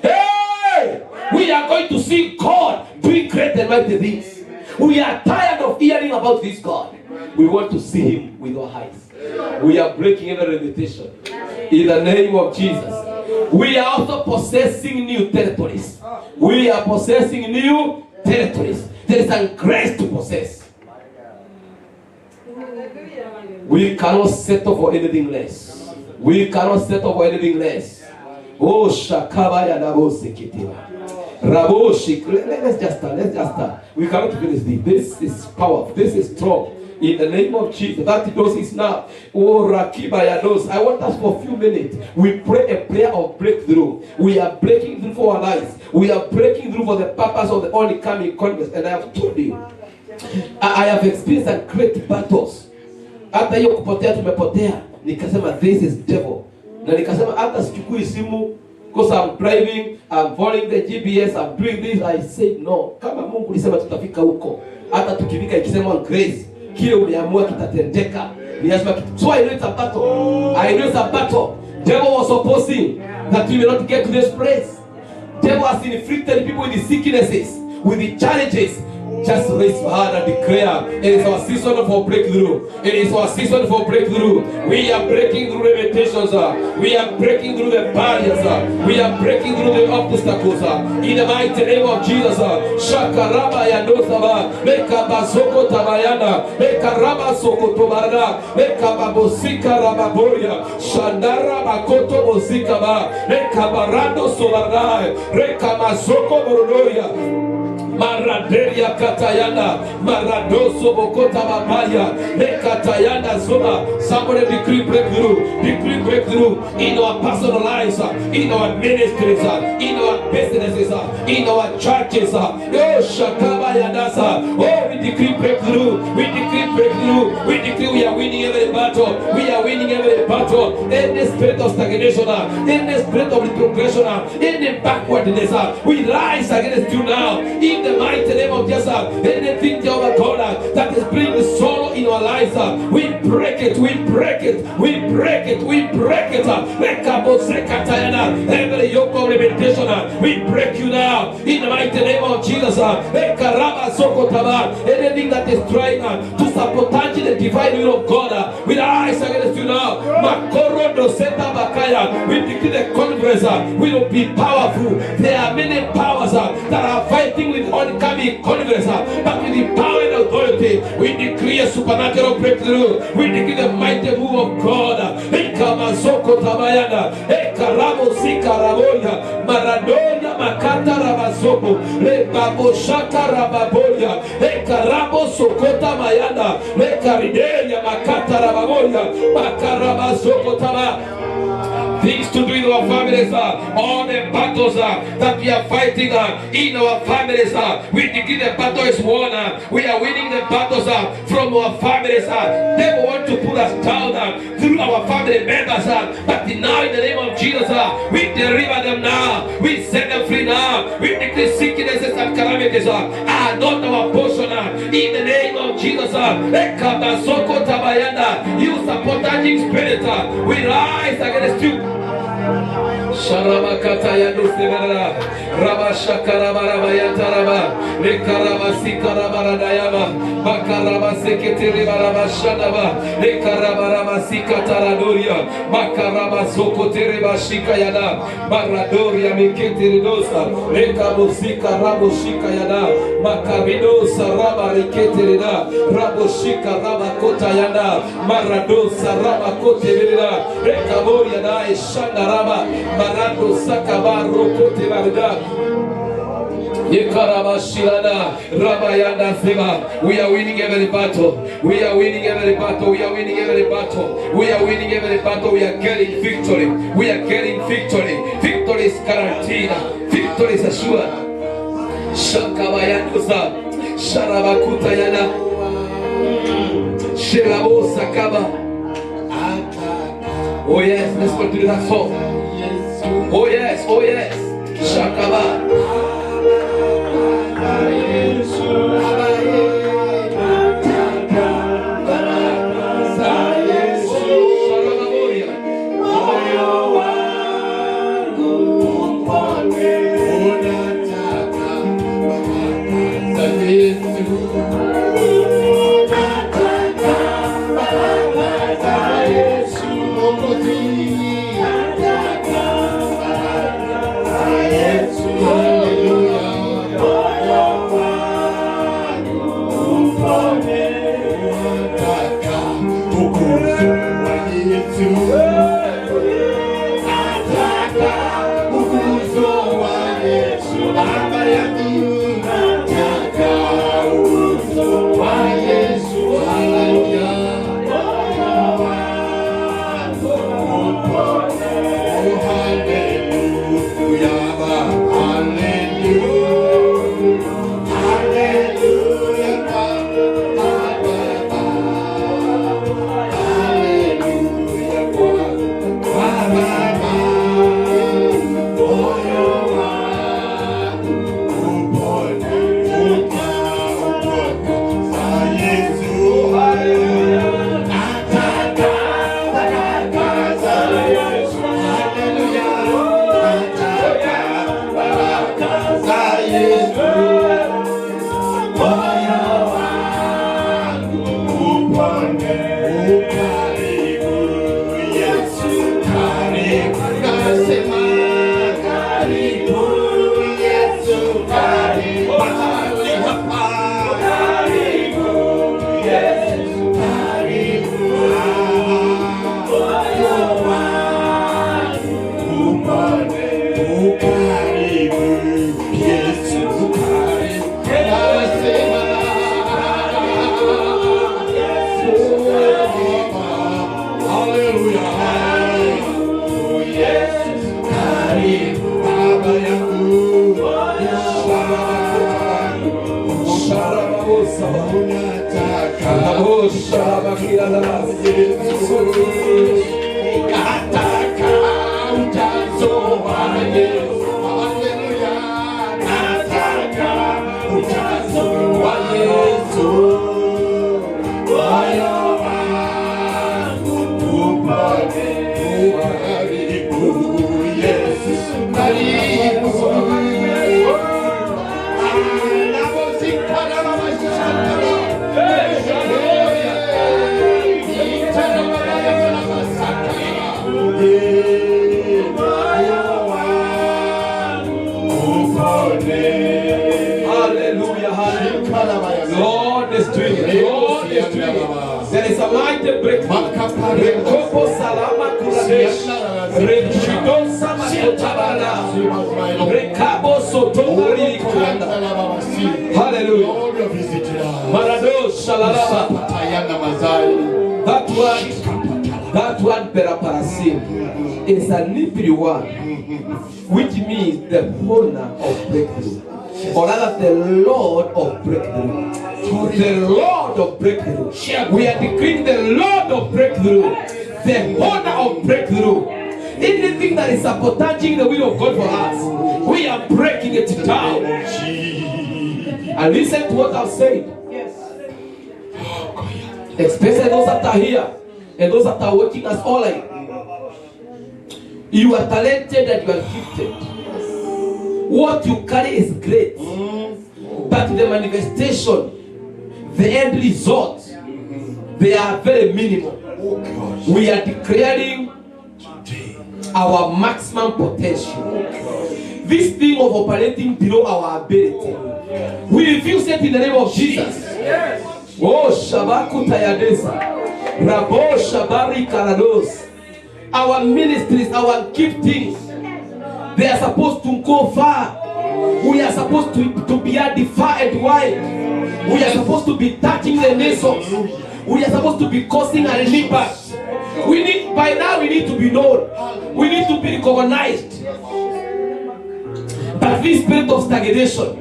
Speaker 7: Hey! We are going to see God doing great and mighty things. We are tired of hearing about this God. We want to see Him with our eyes. We are breaking every limitation in the name of Jesus. We are also possessing new territories. We are possessing new territories. There is a grace to possess. We cannot settle for anything less. We cannot settle for anything less. Oh, Shakabaya Nabose Kitiba. Raboshi. Let's just start. We cannot finish this. This is powerful. This is strong. In the name of Jesus. That dose is now. Oh, Rakibaya dose. I want us for a few minutes. We pray a prayer of breakthrough. We are breaking through for our lives. We are breaking through for the purpose of the only coming Congress. And I have told you, I have experienced some great battles. Hata hiyo kupotea tumepotea. Nikasema this is devil. Na nikasema hata sichukui simu because I'm driving, I'm following the GPS, I'm doing this. I said no. Kama Mungu alisema tutafika huko. Hata tukifika ikisema grace, kile umeamua kitatendeka. Ni lazima kitu. So I know it's a battle. I know it's a battle. Devil was opposing that we will not get to this place. Devil has inflicted people with the sicknesses, with the challenges. Just raise your hand and declare, it is our season for breakthrough. It is our season for breakthrough. We are breaking through limitations. We are breaking through the barriers. We are breaking through the obstacles. In the mighty name of Jesus. Shakaraba yandosaba. Meka basoko tabayana. Meka raba soko tobarana. Meka babosika rababoria. Shandara bakoto bosika ba. Meka barando sobarana. Meka masoko borodoria. Maraderia katayana, maradoso bokota mabaya, nekatayana zoma. Somebody decree breakthrough in our personal lives, in our ministries, in our businesses, in our churches. Oh, shakaba yadasa. Oh, we decree breakthrough. We decree breakthrough. We decree we are winning every battle. We are winning every battle. In the spirit of stagnation, in the spirit of retrogression, in the backwardness, we rise against you now. In the mighty name of Jesus, anything, Jehovah God, that is bringing sorrow in our lives, we break it, we break it, we break it, we break it. Every yoke of limitation, we break you now. In the mighty name of Jesus, anything that is trying to sabotage the divine will of God, we rise against you now. We decree the conference will be powerful. There are many powers that are fighting with oncoming conference, but with the power and authority, we decree a supernatural breakthrough. We decree the mighty move of God. Maradonia makata rabasoko le babo shaka rababoya le karabo sokota mayana le karideya makata rababoya makarabasoko tama. Things to do in our families, all the battles that we are fighting in our families, we decree the battle is won. We are winning the battles from our families. They want to put us down through our family members, but now in the name of Jesus, we deliver them now. We set them free now. We decree sicknesses and calamities are not our portion. In the name of Jesus, you sabotage spirit, we rise against you. Sharamakata ya dusevera Raba shakaraba raba yataraba Lekaraba sikaraba radayama Makaraba seketeri baraba shanaba Lekaraba raba sikataradoria Makaraba sokotere bashika yada Maradoria miketeri dosa Lekabo sikarabo shika yada Makaridosa raba riketeri da Rabo shika raba kota yada Maradosa raba kote verida Lekaboria da shanda raba Marando sakabaro kote varda. Yekarabashirana Rabayanda Seva. We are winning every battle. We are winning every battle. We are winning every battle. We are winning every battle. We are getting victory. We are getting victory. Victory is guaranteed. Victory is assured. Shakabayandusa Sharabakutayana Shirabo Sakaba. Oh yes, let's continue that song. Oh yes, oh yes. Shakaba. Oh, Shalabakira
Speaker 4: Nataka ujazo wa Yesu. Haleluya. Nataka ujazo wa Yesu. Moyo wangu upone. Karibu Yesu. Karibu. Anapozikana mashamba.
Speaker 7: Hallelujah, hallelujah. Lord is doing it. Lord is doing it. There is a mighty breakthrough. Rekopo salama kuradesh. Rechido sama sotabana. Rekabo sotomari. Hallelujah. Marado shalalaba. That word peraparasim is a Hebrew word, which means the owner of breakthrough, or rather the Lord of breakthrough. The Lord of breakthrough. We are decreeing the Lord of breakthrough, the owner of breakthrough. Anything that is sabotaging the will of God for us, we are breaking it down. And listen to what I've said. Especially those that are here and those that are watching us online. You are talented and you are gifted. What you carry is great. But the manifestation, the end result, they are very minimal. We are declaring our maximum potential. This thing of operating below our ability, we refuse it in the name of Jesus. Oh, Shabaku Tayadesa, Rabo Shabari Karados. Our ministries, our giftings, they are supposed to go far. We are supposed to be at the far and wide. We are supposed to be touching the nations. We are supposed to be causing an impact. By now we need to be known. We need to be recognized. But this spirit of stagnation,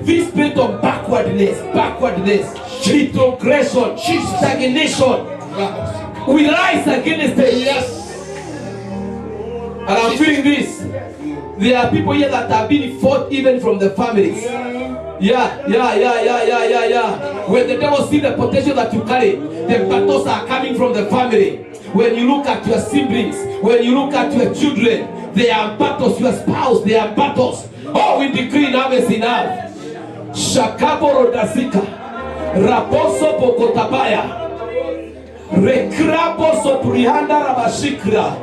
Speaker 7: this spirit of backwardness, retrogression, stagnation, we rise against it. Yes. And I'm feeling this. There are people here that have been fought even from the families. Yeah. When the devil sees the potential that you carry, the battles are coming from the family. When you look at your siblings, when you look at your children, they are battles. Your spouse, they are battles. Oh, we decree now is enough. Shakabo Rodazika, Raboso Bokotabaya, Rekrabo Soprihanda Rabashikra,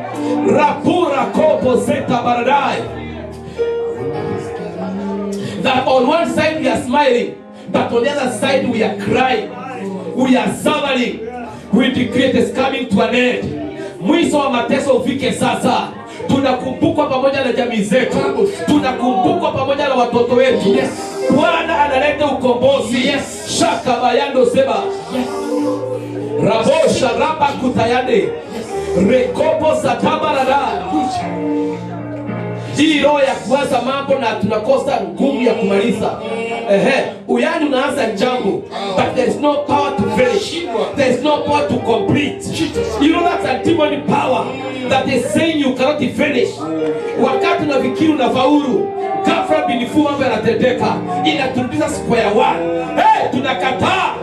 Speaker 7: Rapura Kopo Zeta Baradai. That on one side we are smiling, but on the other side we are crying, we are suffering. We decree it is coming to an end. Mwisho wa mateso ufike sasa. Tunakumbukwa pamoja na jamii zetu. Tunakumbukwa pamoja na watoto wetu. Bwana analeta ukombozi. Shaka bayando seba. Rabosha raba kutayane. Rekopo satabarada. Hii roho ya kuanza mambo na tunakosa nguvu ya kumaliza. Uyani unaanza jambo, but there is no power to finish. There is no power to complete. You know that's a demonic power that is saying you cannot finish. Wakati unafikiri unafaulu, ghafla binifu mambo yanatendeka, inaturudisha square one. Tunakataa.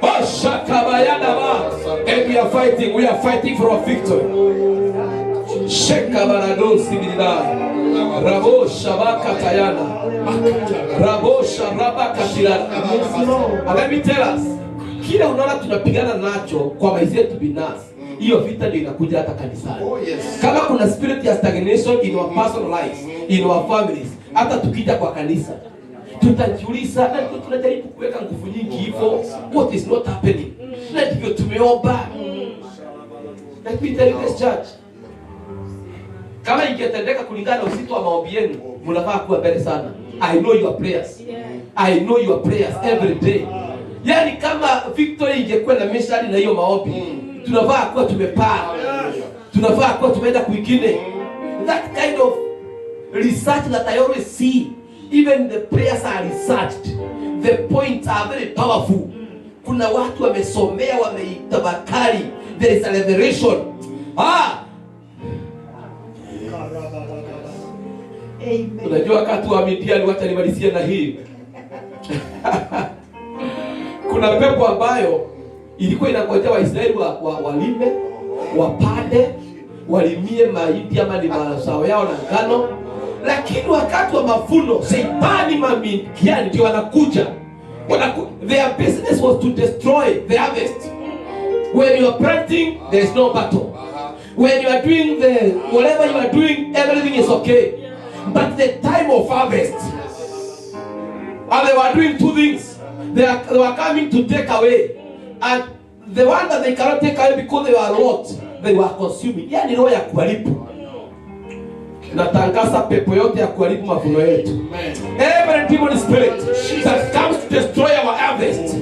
Speaker 7: Oh, shakabayana ba. And we are fighting for a victory. Shekabarado sibilida. Rabo shabaka tayana. Rabo sharaba katilana. And let me tell us, kile unaona tunapigana nacho kwa maisha yetu binafsi, hiyo vita ndio inakuja hata kanisani. Kama kuna spirit ya stagnation in our personal lives, in our families, hata tukija kwa kanisa, tutajiuliza na tunajaribu kuweka nguvu nyingi hivyo, what is not happening? Na ndivyo tumeomba. Let me tell you this church, kama ingetendeka kulingana na uzito wa maombi yenu, mnafaa kuwa mbele sana. I know your prayers. I know your prayers every day. Yani kama victory ingekuwa na mishari na hiyo maombi, tunafaa kuwa tumepaa. Tunafaa kuwa tumeenda kwingine. That kind of research that I always see, even the prayers are researched. The points are very powerful. kuna watu wamesomea, wameitabakari. There is a revelation. Unajua wakati wa Midian, wacha nimalizie na hii. Kuna pepo ambayo ilikuwa inangojea Waisraeli walime, wapande, walimie mahindi ama ni mazao yao na ngano, lakini wakati wa mavuno Shetani Midian ndio wanakuja. Their business was to destroy the harvest. When you are planting, there is no battle. When you are doing whatever you are doing, everything is okay. But the time of harvest, and they were doing two things. They were coming to take away, and the one that they cannot take away because they were lot, they were consuming. Yani roho ya kuharibu. Natangaza pepo yote ya kuharibu mavuno yetu. Every demon spirit that comes to destroy our harvest,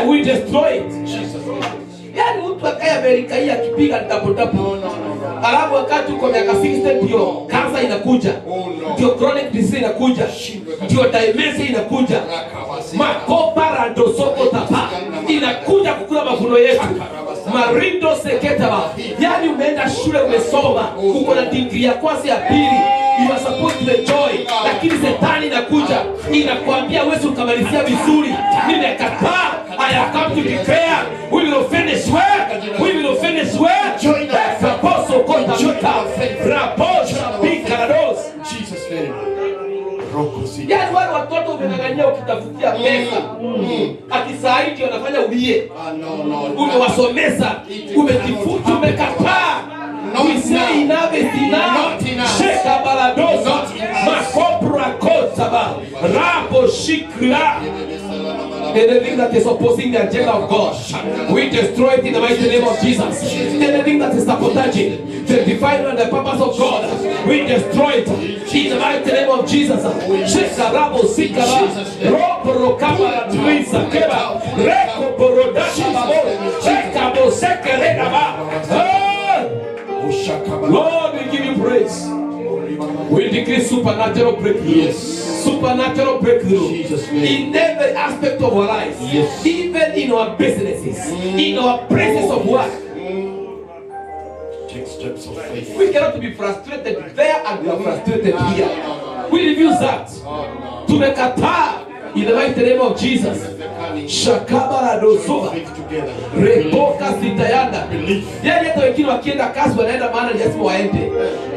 Speaker 7: we destroy it. Yani mtu akaya Amerika hii akipiga tapo. Alafu wakati uko miaka 60 ndio kansa inakuja. Ndio chronic disease inakuja. Ndio dementia inakuja. Makopara ndo soko tapa inakuja kukula mavuno yetu. Marindo seketaba. Yani umeenda shule, umesoma, uko na degree ya kwanza ya pili, you are supposed to enjoy, lakini Shetani inakuja inakwambia wewe ukamalizia vizuri. Nimekataa. I have come to declare we will finish well. We will finish well. Join us. Apostle Kontamita. Raposha Bikarados. Jesus name. Yani wale watoto umengangania ukitafutia pesa. Akisaidi wanafanya ulie. Umewasomesa, umejifuta, umekataa. We say enough is enough. Sheka baladosa. Makopra kotaba. Rabo shikra. Anything that is opposing the agenda of God, we destroy it in the mighty name of Jesus. Anything that is sabotaging the divine and the purpose of God, we destroy it in the mighty name of Jesus. Shekarabo sikara, ropo rokaba tuisa keba, reko borodashi babo, shekabo sekeredaba. Lord, we give you praise. We decree supernatural breakthrough. Yes. Supernatural breakthrough in every aspect of our lives. Yes. Even in our businesses, in our places of work.
Speaker 2: Take steps of faith.
Speaker 7: We cannot be frustrated there and we are frustrated here. We refuse that. Tumekataa in the mighty name of Jesus. Shakabara dozuva. Repoka sitayanda. Yani hata wengine wakienda kazi wanaenda maana ni lazima waende.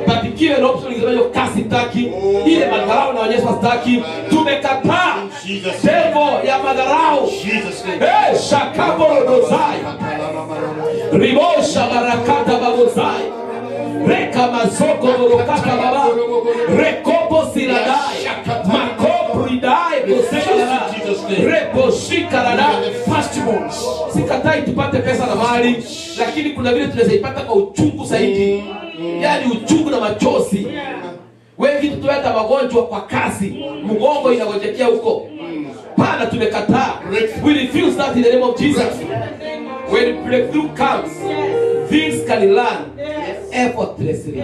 Speaker 7: But ikiwa na option ingezema kazi taki, ile madharau na wanyesha staki, tumekataa. Devil ya madharau. Shakabara dozai. Ribosha barakata babozai. Reka mazoko borokata baba. Rekopo siladai. Makopo idai bosekala. Repo shikalada. Sikatai tupate pesa na mali, lakini kuna vile tunaweza ipata kwa uchungu zaidi. Yani uchungu na machozi. Wengi tutueta magonjwa kwa kazi, mgongo inagojekea huko. Pana tumekataa. We refuse that in the name of Jesus. When breakthrough comes, things can learn effortlessly,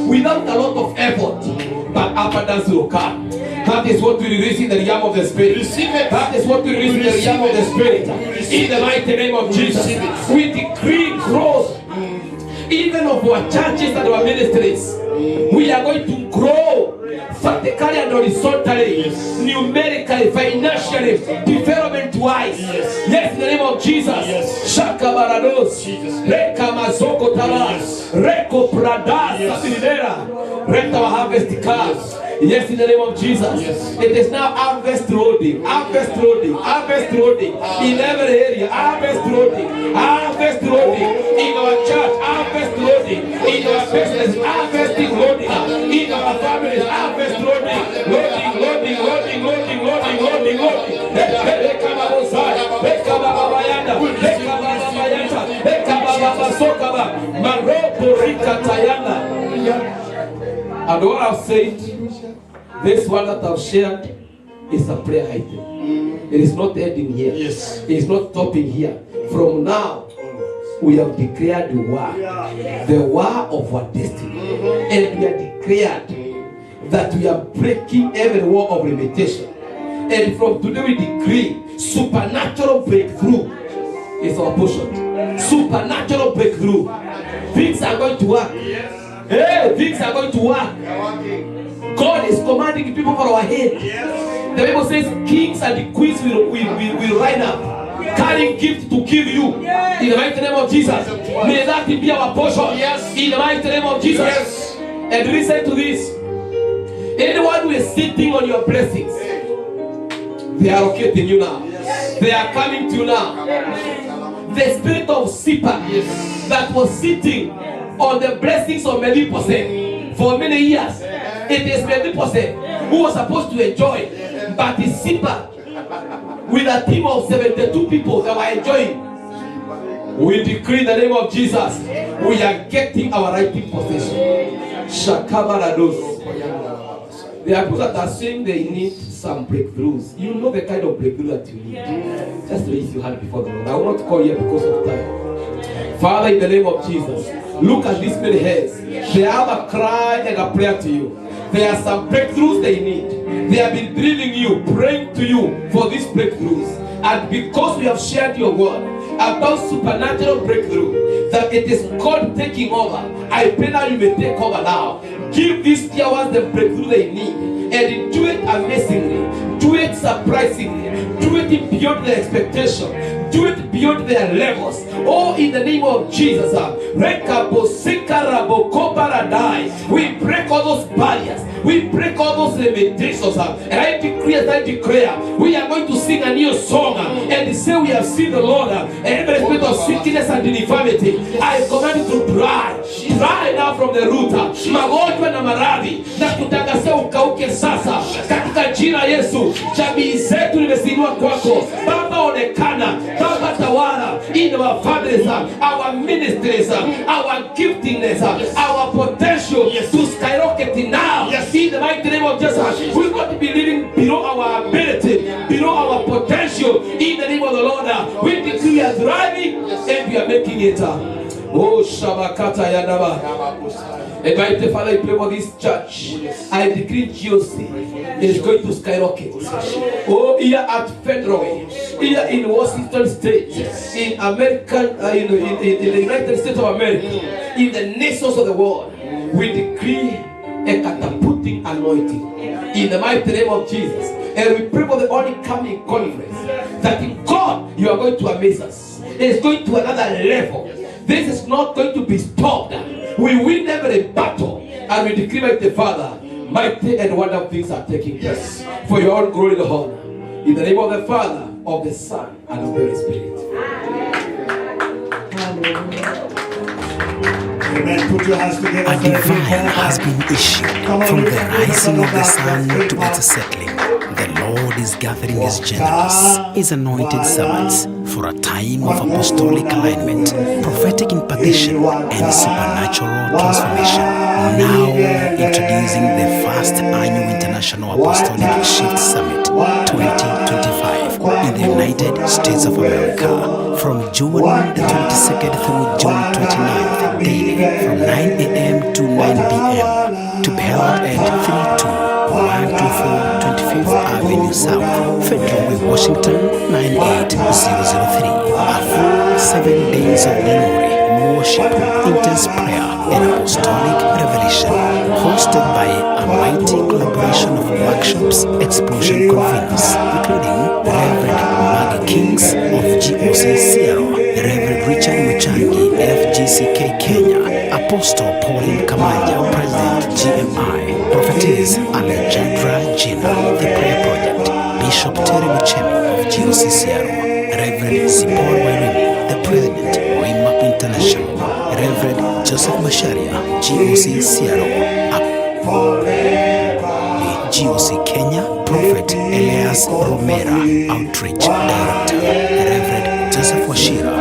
Speaker 7: without a lot of effort, but abundance will come. That is what we release in the realm of the Spirit. That is what we release in the realm of the Spirit. In the mighty name of Jesus, we decree growth, even of our churches and our ministries. We are going to grow vertically and horizontally, numerically, financially, development-wise. Yes, in the name of Jesus. Shaka barados, reka mazoko taras, reko pradas, let our harvest cars. Yes, in the name of Jesus. It is now harvest loading, harvest loading, harvest loading in every area. Harvest loading, harvest loading in our church. Harvest loading in our business. Harvesting loading in our families. Harvest loading, loading, loading, loading, loading, loading, loading, loading. And what I've said, this one that I've shared is a prayer item. It is not ending here. Yes. It is not stopping here. From now, we have declared the war of our destiny. And we have declared that we are breaking every war of limitation. And from today we decree Supernatural breakthrough is our portion. Supernatural breakthrough. Things are going to work. Hey, things are going to work. God is commanding people for our head. The Bible says kings and queens will rise up, carrying gifts to give you. In the mighty name of Jesus. May that be our portion. In the mighty name of Jesus. And listen to this. Anyone who is sitting on your blessings, they are locating you now. They are coming to you now. The spirit of Sipa that was sitting on the blessings of Mephibosheth for many years. It is Mephibosheth who was supposed to enjoy, but it's Sipa with a team of 72 people that were enjoying. We decree in the name of Jesus, we are getting our rightful possession. Shakabarados. There are people that are saying they need some breakthroughs. You know the kind of breakthrough that you need. Just raise your hand before the Lord. I will not call you because of time. Father, in the name of Jesus, look at these many heads. They have a cry and a prayer to you. There are some breakthroughs they need. They have been drilling you, praying to you for these breakthroughs. And because we have shared your word about supernatural breakthrough, that it is God taking over, I pray now you may take over now. Give these dear ones the breakthrough they need, and do it amazingly, do it surprisingly, do it beyond their expectation, do it beyond their levels. Oh, in the name of Jesus, we break all those barriers, we break all those limitations, and I decree as I declare, we are going to sing a new song and say we have seen the Lord, and every spirit of sickness and infirmity, I command you to dry now from the root. Magonjwa na maradhi na kutangazia ukauke sasa katika jina Yesu. Jamii zetu nimesinua kwako Baba, onekana Baba, tawala in our families, our ministries, our giftedness, our potential to skyrocket now. In the mighty name of Jesus, we will not be living below our ability, below our potential. In the name of the Lord, we decree we are thriving and we are making it. Oh, Shabakata Yadaba. And mighty Father, I pray for this church. I decree GOC is going to skyrocket. Oh, here at Federal, here in Washington State, in American, in the United States of America, in the nations of the world, we decree a catapulting anointing in the mighty name of Jesus. And we pray for the only coming conference that in God you are going to amaze us. It's going to another level. This is not going to be stopped. We win every battle, and we decree, mighty Father, mighty and wonderful things are taking place for your own glory and honor. In the name of the Father, of the Son, and of the Holy Spirit.
Speaker 2: Amen. Put your hands together.
Speaker 1: A divine has been issued from the rising of the sun to its settling. The Lord is gathering his generals, his anointed servants, for a time of apostolic alignment, prophetic impartition, and supernatural transformation. Now introducing the first annual International Apostolic Shift Summit 2025 in the United States of America from June the 22nd through June 29th, daily from 9 a.m. to 9 p.m. to be held at 124 25th Avenue South, Federal Way, Washington 98003. A full 7 days of glory, worship, intense prayer, and apostolic revelation, hosted by a mighty collaboration of workshops, explosion conveners, including Reverend Maggie Kings of GOC Sierra, Reverend Richard Muchangi, FGCK Kenya, Apostle Pauline Kamanja, President GMI, Prophetess Alejandra Gina, The Prayer Project, Bishop Terry Muchemi of GOC Sierra, Reverend Sipor Wairimi, the President, Wima International, Reverend Joseph Masharia, GOC Sierra, GOC Kenya, Prophet Elias Romera, Outreach Director, Reverend Joseph Washira,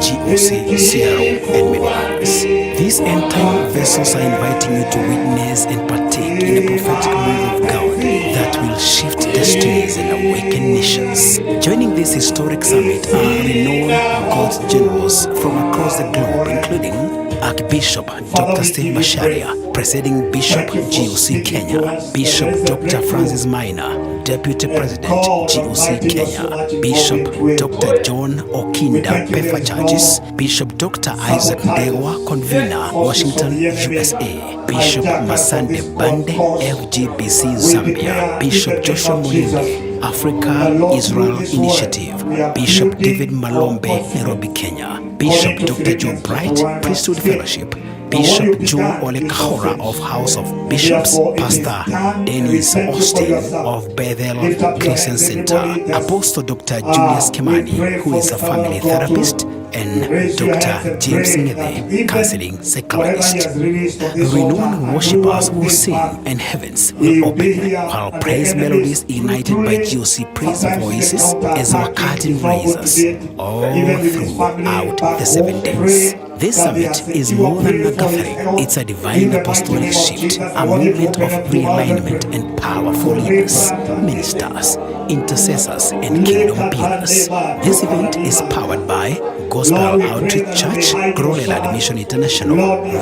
Speaker 1: GOC Sierra, and many others. These end-time vessels are inviting you to witness and partake in a prophetic move of God that will shift destinies and awaken nations. Joining this historic summit are renowned God's generals from across the globe, including Archbishop Dr. Steve Masharia, Presiding Bishop GOC Kenya, Bishop Dr. Francis Maina, Deputy President,
Speaker 2: God
Speaker 1: GOC
Speaker 2: Almighty was so
Speaker 1: Kenya,
Speaker 2: much
Speaker 1: Bishop
Speaker 2: involved into it.
Speaker 1: Dr. John
Speaker 2: We
Speaker 1: Okinda,
Speaker 2: thank you, there
Speaker 1: Pefa
Speaker 2: is
Speaker 1: Churches,
Speaker 2: no
Speaker 1: Bishop Dr. Isaac Ndewa, Convener, Washington, USA, Bishop Masande Bande, FGBC Zambia, Bishop Joshua Mulimbi, Africa Israel Initiative, Bishop David Malombe, Nairobi, Kenya, Bishop Dr. Joe Bright, Priesthood Fellowship, Bishop Joe Olekahora of House of Bishops, Pastor Dennis Austin of Bethel Christian Center, Apostle Dr. Julius Kimani, who is a family therapist, and Dr. James Ngede, counseling psychologist. Renowned worshippers will sing and heavens will open, while praise melodies ignited by GOC praise voices as our curtain rises all throughout the 7 days. This summit is more than a gathering. It's a divine apostolic shift, a movement of realignment and power for leaders, ministers, intercessors, and kingdom builders. This event is powered by Gospel Outreach Church, Global Admission International,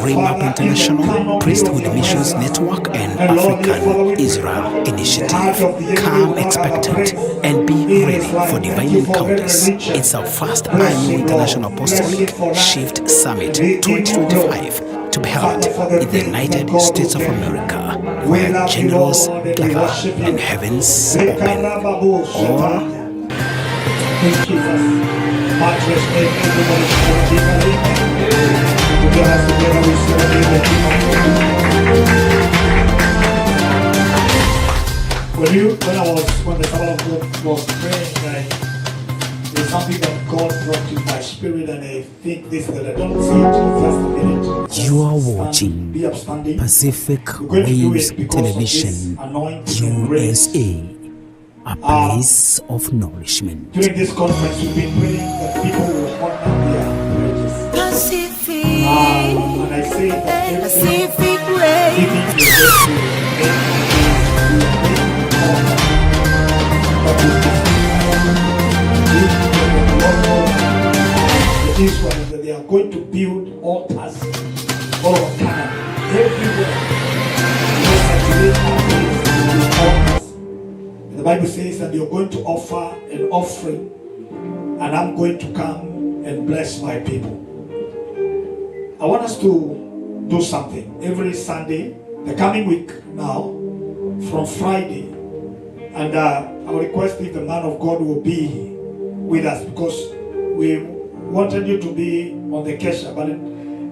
Speaker 1: Remap International, Priesthood Missions Network, and African Israel Initiative. Come expectant and be ready for divine encounters. It's our first annual International Apostolic Shift Summit 2025 to be held in the United States of America, where generals gather and heavens open. Or
Speaker 2: Much respect, everybody should be ready. Put your hands together, we celebrate the King of Kings. When the Sabbath of God was praying, there's something that God brought to my spirit, and I think this that I don't see it in just a minute.
Speaker 1: you are watching
Speaker 2: Be upstanding.
Speaker 1: Pacific
Speaker 2: We're going to do
Speaker 1: Waves
Speaker 2: it because of
Speaker 1: Television,
Speaker 2: this anointing and grace.
Speaker 1: USA, a place of nourishment.
Speaker 2: During this conference, we've been praying that people will honor their marriages.
Speaker 8: Pacific,
Speaker 2: And I say that every
Speaker 8: Pacific Ray.
Speaker 2: giving your this one that they are going to build altars all over Canada, everywhere. The Bible says that you're going to offer an offering, and I'm going to come and bless my people. I want us to do something every Sunday, the coming week now, from Friday, and I will request if the man of God will be with us, because we wanted you to be on the Kesha, but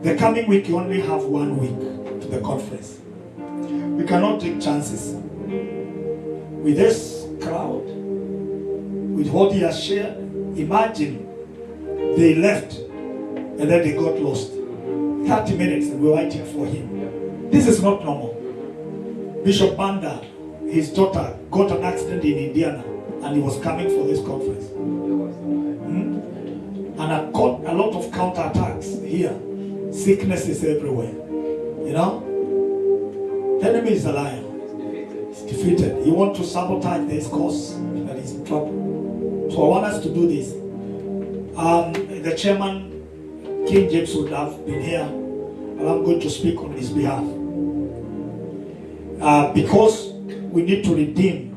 Speaker 2: the coming week you only have 1 week to the conference. We cannot take chances with this crowd, with what he has shared. Imagine they left and then they got lost. 30 minutes and we were waiting for him. This is not normal. Bishop Banda, his daughter, got an accident in Indiana and he was coming for this conference. And I caught a lot of counterattacks here. Sickness is everywhere. You know? The enemy is a liar. He's defeated. He wants to sabotage this cause, that he's in trouble. So I want us to do this. The chairman, King James, would have been here, and I'm going to speak on his behalf. Because we need to redeem.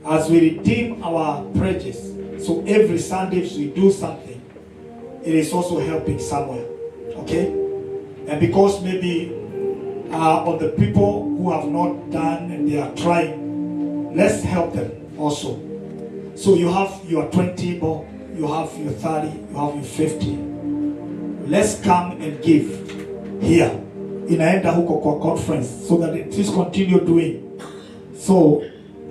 Speaker 2: As we redeem our pledges, so every Sunday if we do something, it is also helping somewhere. Okay? And because maybe on the people who have not done and they are trying, let's help them also. So you have your 20 bob, you have your 30, you have your 50. Let's come and give here. Inaenda huko kwa conference so that it is continue doing. So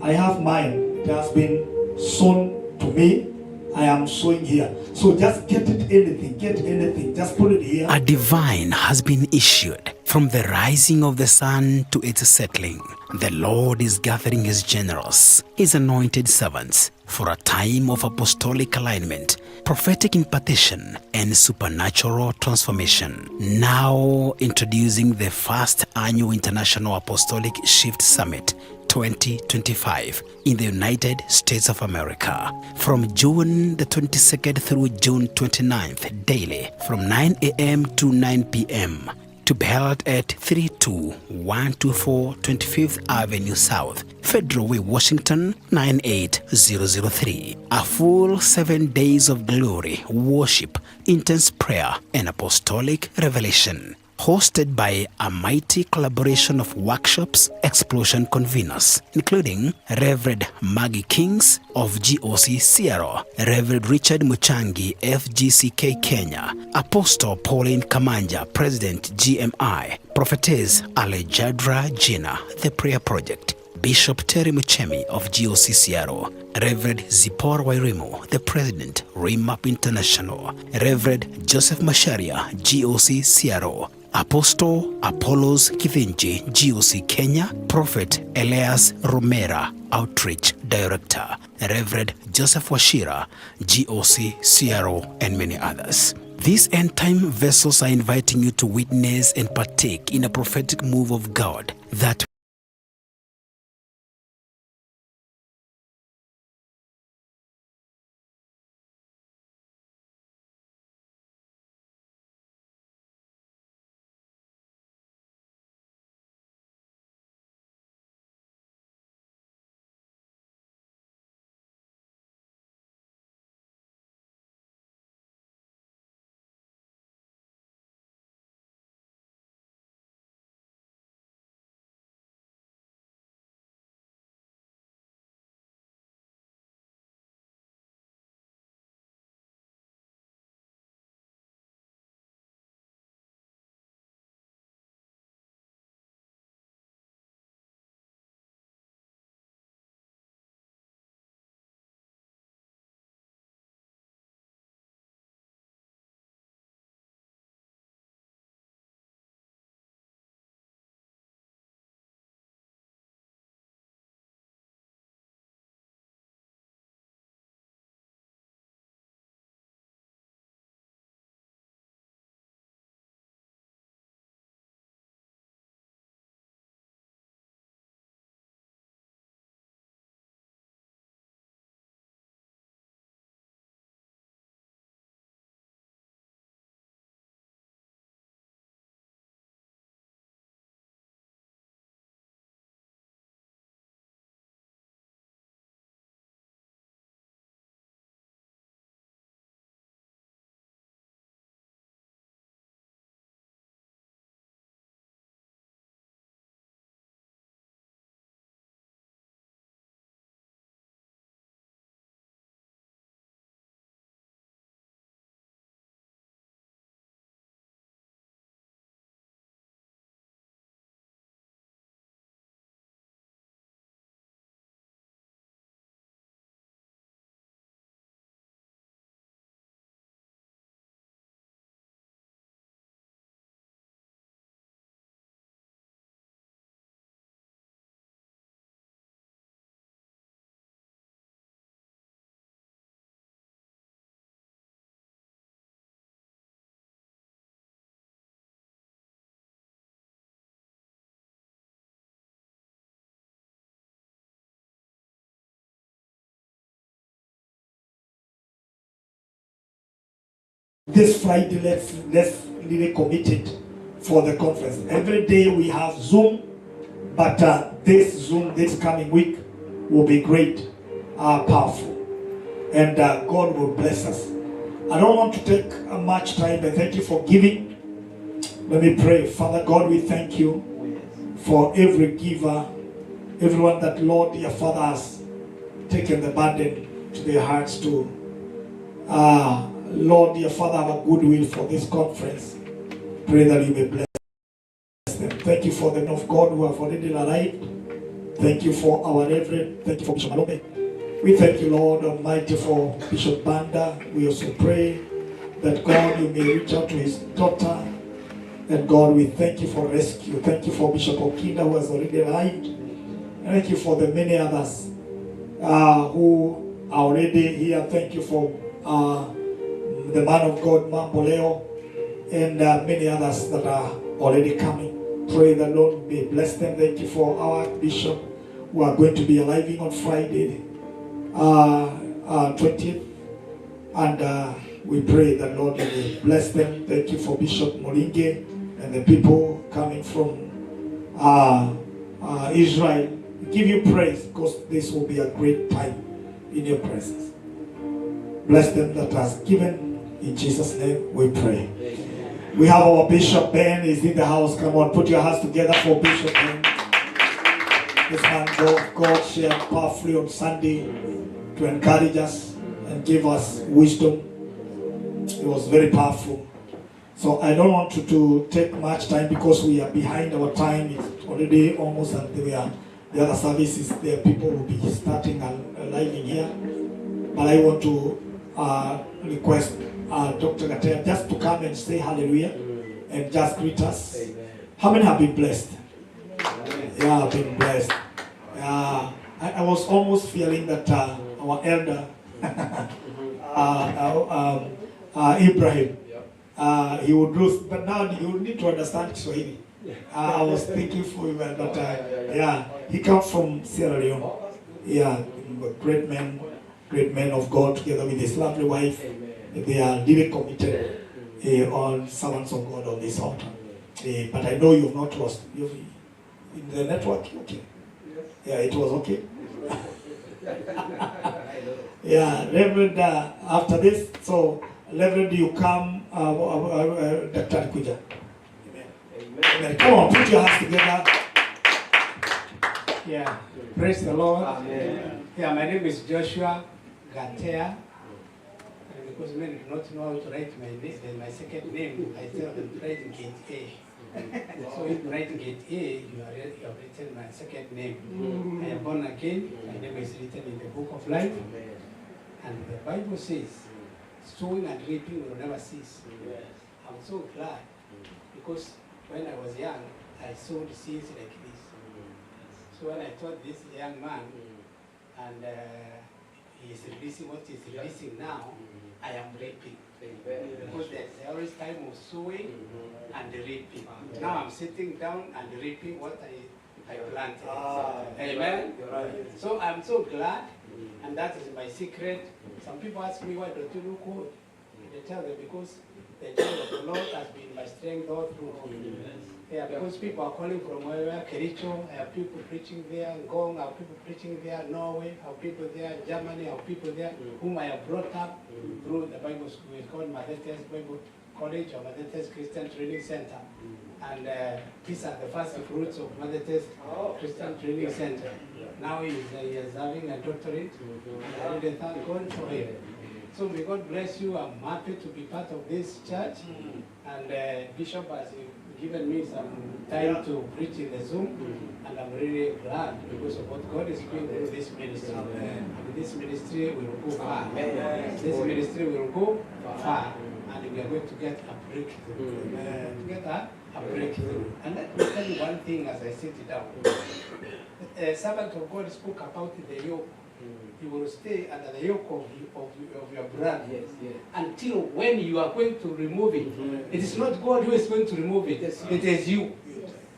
Speaker 2: I have mine. It has been sown to me. I am sowing here. So just get anything. Just put it here.
Speaker 1: A divine has been issued from the rising of the sun to its settling. The Lord is gathering his generals, his anointed servants, for a time of apostolic alignment, prophetic impartation, and supernatural transformation. Now introducing the first annual International Apostolic Shift Summit 2025 in the United States of America, from June the 22nd through June 29th daily, from 9 a.m. to 9 p.m. to be held at 32124 25th Avenue South, Federal Way, Washington 98003. A full 7 days of glory, worship, intense prayer, and apostolic revelation. Hosted by a mighty collaboration of workshops, explosion conveners, including Reverend Maggie Kings of GOC Sierra, Reverend Richard Muchangi, FGCK Kenya, Apostle Pauline Kamanja, President GMI, Prophetess Alejandra Gina, The Prayer Project, Bishop Terry Muchemi of GOC Sierra, Reverend Zipporah Wairimu, the President, Remap International, Reverend Joseph Masharia, GOC Sierra, Apostle Apollos Kithinji, GOC Kenya, Prophet Elias Romera, Outreach Director, Reverend Joseph Washira, GOC Sierra, and many others. These end-time vessels are inviting you to witness and partake in a prophetic move of God that
Speaker 2: this Friday, let's really commit it for the conference. Every day we have Zoom, but this Zoom this coming week will be great, powerful, and God will bless us. I don't want to take much time, but thank you for giving. Let me pray. Father God, we thank you for every giver, everyone that, Lord, your Father, has taken the burden to their hearts to Lord, dear Father, have a goodwill for this conference. Pray that you may bless them. Thank you for the men of God who have already arrived. Thank you for our Reverend. Thank you for Bishop Malome. We thank you, Lord Almighty, for Bishop Banda. We also pray that, God, you may reach out to his daughter. And God, we thank you for rescue. Thank you for Bishop Okinda, who has already arrived. And thank you for the many others who are already here. Thank you for the man of God, Mamboleo, and many others that are already coming. Pray the Lord may bless them. Thank you for our bishop who are going to be arriving on Friday, 20th. And we pray that Lord may bless them. Thank you for Bishop Moringe and the people coming from Israel. We give you praise because this will be a great time in your presence. Bless them that has given. In Jesus' name we pray. We have our Bishop Ben is in the house. Come on, put your hands together for Bishop Ben. This man God shared powerfully on Sunday to encourage us and give us wisdom. It was very powerful. So I don't want to take much time because we are behind our time. It's already almost at the other services. There people will be starting and arriving here. But I want to request Dr. Gatea just to come and say hallelujah and just greet us. Amen. How many have been blessed? Yeah, I've been blessed. I was almost feeling that our elder Ibrahim, he would do, but now you need to understand Swahili. I was thinking for him, but yeah, he comes from Sierra Leone. Yeah, great man of God together with his lovely wife. They are really committed on servants of God on this altar. But I know you've not lost. You've in the network, okay? Yeah, it was okay. Yeah, Reverend, after this, so Reverend, you come, Dr. Kuja. Amen. Come on, put your hands together.
Speaker 9: Yeah, praise the Lord.
Speaker 2: Amen.
Speaker 9: Yeah, my name is Joshua Gatea. Because many do not know how to write my second name, I tell them to write gate A. So if you write gate A, you have written my second name. I am born again, my name is written in the book of life. And the Bible says, sowing and reaping will never cease. I'm so glad because when I was young, I sowed seeds like this. So when I taught this young man, and he is releasing what he is releasing now, I am reaping. Because there's always time of sowing and reaping. Now I'm sitting down and reaping what I planted. Amen? So I'm so glad, and that is my secret. Some people ask me, why don't you look old? They tell them, because the joy of the Lord has been my strength all through. Yeah, because people are calling from wherever, Kericho, I have people preaching there, Ngong, I have people preaching there, Norway, I have people there, Germany, I have people there, whom I have brought up through the Bible school. It's called Mathetes Bible College or Mathetes Christian Training Center. And these are the first fruits of Mathetes Christian Training Center. Now he is having a doctorate, and I really thank God for him. So may God bless you. I'm happy to be part of this church. And Bishop has given me some time to preach in the Zoom. And I'm really glad because of what God is doing through this ministry. And this ministry will go far. This ministry will go far. And we are going to get a breakthrough. A breakthrough. And let me tell you one thing as I sit down. A servant of God spoke about the yoke. You will stay under the yoke of your brother until when you are going to remove it. It is not God who is going to remove it. It is you.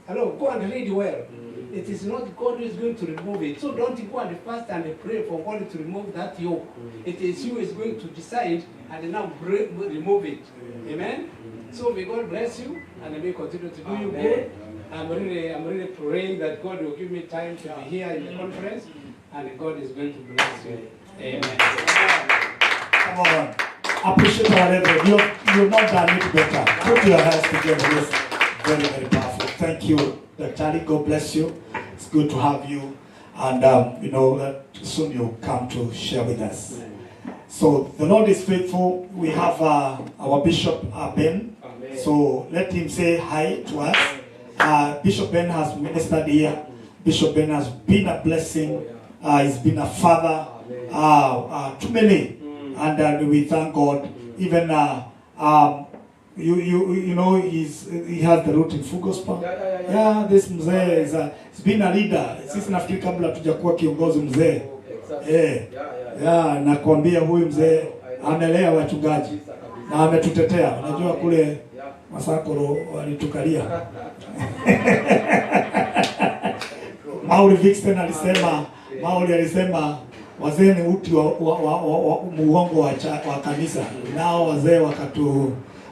Speaker 9: Hello, go and read well. It is not God who is going to remove it. So don't go and fast and pray for God to remove that yoke. It is you who is going to decide and now remove it. Amen? So may God bless you and may continue to do you good. I'm really praying that God will give me time to be here in the conference. And God is going to bless you. Amen.
Speaker 2: Come on. Appreciate our Reverend. You've not done it better. Put your hands together. Yes. Very, very powerful. Thank you, Dr. Ali. God bless you. It's good to have you. And you know that soon you'll come to share with us. So the Lord is faithful. We have our Bishop Ben. So let him say hi to us. Bishop Ben has ministered here. Bishop Ben has been a blessing. He's been a father to many, and we thank God. Even you know he has the root in full gospel. Yeah, this mzee is he's been a leader. Sisi nafikiri kabla tujakuwa kiongozi mzee. Nakwambia huyu mzee amelea wachungaji na ametutetea. Unajua kule Masakoro walitukalia. Mauri Vixen alisema wazee ni uti wa muongo wa kanisa. Nao wazee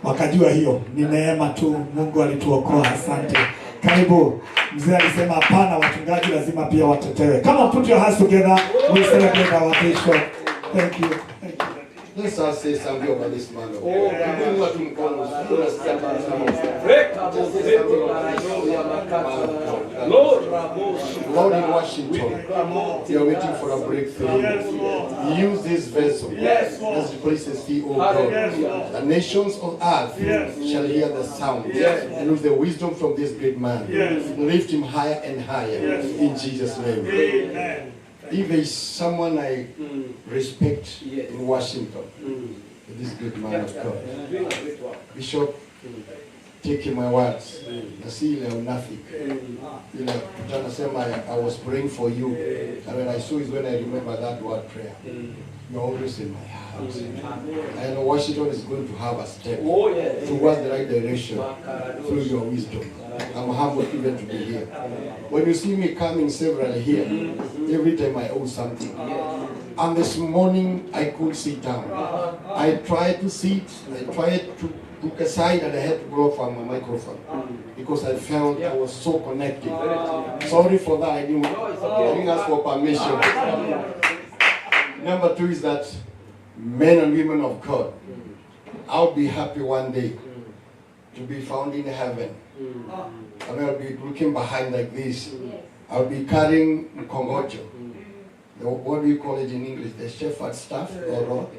Speaker 2: wakajua hiyo ni neema tu, Mungu alituokoa. Asante. Karibu. Mzee alisema hapana, wachungaji lazima pia watetewe. Come on, put your hands together. We celebrate our bishop. Thank you. Thank you.
Speaker 10: Let's all say something about this man. Lord, in Washington, you are waiting for a breakthrough. Use this vessel as the places see, oh God. The nations of earth shall hear the sound and with the wisdom from this great man. Lift him higher and higher in Jesus' name.
Speaker 2: Amen.
Speaker 10: If there is someone I respect in Washington, this great man of God, Bishop, take my words. I see you have nothing. You know, I was praying for you, and when I saw it, when I remember that word prayer, you're always in my heart. I know Washington is going to have a step towards the right direction through your wisdom. I'm humbled even to be here. When you see me coming several here, every time I owe something. And this morning I could sit down. I tried to sit, I tried to look aside, and I had to blow from my microphone because I felt I was so connected. Sorry for that, I didn't ask for permission. Number two is that men and women of God, I'll be happy one day to be found in heaven. And I'll be looking behind like this. I'll be carrying Kongojo. What do you call it in English? The shepherd's staff or rod.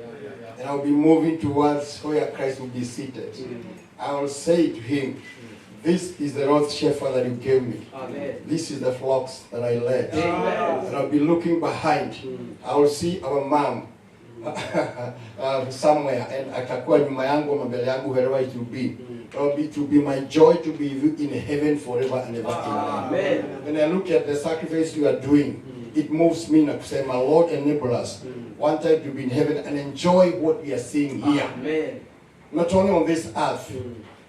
Speaker 10: And I'll be moving towards where Christ will be seated. I will say to him, this is the rod shepherd that you gave me. This is the flocks that I led. And I'll be looking behind. I will see our mom somewhere, and atakuwa nyuma yangu na mbele yangu, wherever it will be. It will be my joy to be in heaven forever and ever. Amen. When I look at the sacrifice you are doing, it moves me to say, my Lord, enable us one time to be in heaven and enjoy what we are seeing here. Amen. Not only on this earth,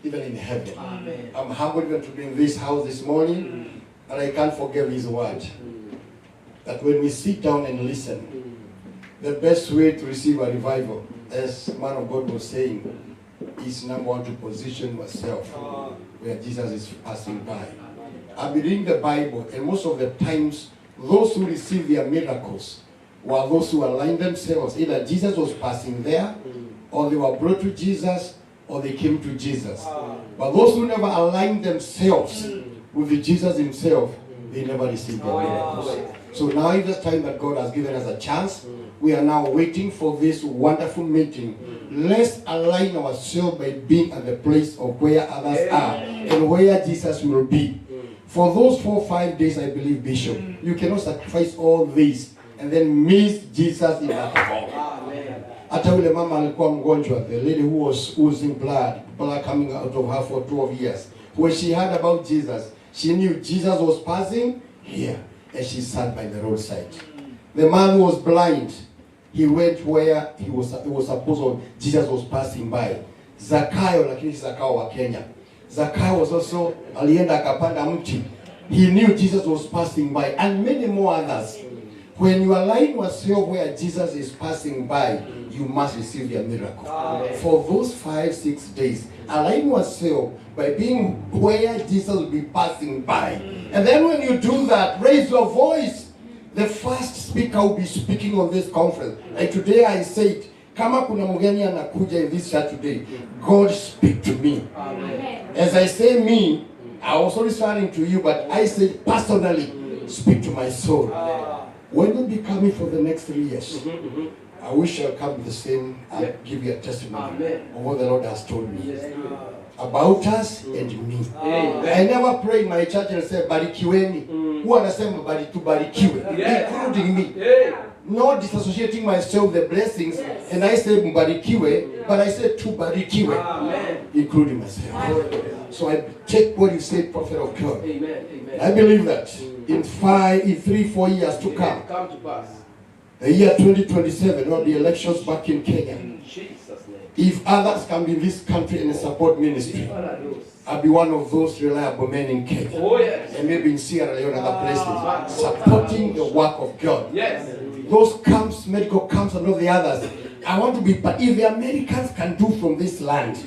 Speaker 10: even in heaven. Amen. I'm humbled even to be in this house this morning, and I can't forget his word. That when we sit down and listen, the best way to receive a revival, as man of God was saying, is number one, to position yourself where Jesus is passing by. I've been reading the Bible, and most of the times, those who receive their miracles were those who aligned themselves. Either Jesus was passing there, or they were brought to Jesus, or they came to Jesus. But those who never aligned themselves with Jesus himself, they never received their miracles. So now is the time that God has given us a chance. We are now waiting for this wonderful meeting. Let's align ourselves by being at the place of where others are and where Jesus will be. For those 4 or 5 days, I believe, Bishop, you cannot sacrifice all this and then miss Jesus in that hall. Hata yule mama alikuwa mgonjwa, the lady who was oozing blood coming out of her for 12 years. When she heard about Jesus, she knew Jesus was passing here, and she sat by the roadside. The man who was blind, he went where he was supposed Jesus was passing by. Zakayo, lakini Zakayo wa Kenya. Zakayo was also alienda akapanda mti. He knew Jesus was passing by, and many more others. When you align yourself where Jesus is passing by, you must receive your miracle. For those 5-6 days, align yourself by being where Jesus will be passing by. And then when you do that, raise your voice. The first speaker will be speaking on this conference. Like today I said, kama kuna mgeni anakuja in this church today, God speak to me. Amen. As I say me, I was only referring to you, but I said personally, speak to my soul. When you be coming for the next 3 years, I wish I'll come the same and give you a testimony of what the Lord has told me about us and me. I never pray in my church and say, barikiweni. Who anasema barikiwe, including me. Not disassociating myself the blessings, and I say mbarikiwe, but I say to barikiwe, including myself. So I take what you said, prophet of God. I believe that in 3-4 years to come, the year 2027, or the elections back in Kenya, if others come in this country and support ministry, I'll be one of those reliable men in Kenya, and maybe in Sierra Leone and other places, supporting the work of God. Those camps, medical camps, and all the others, I want to be, but if the Americans can do from this land,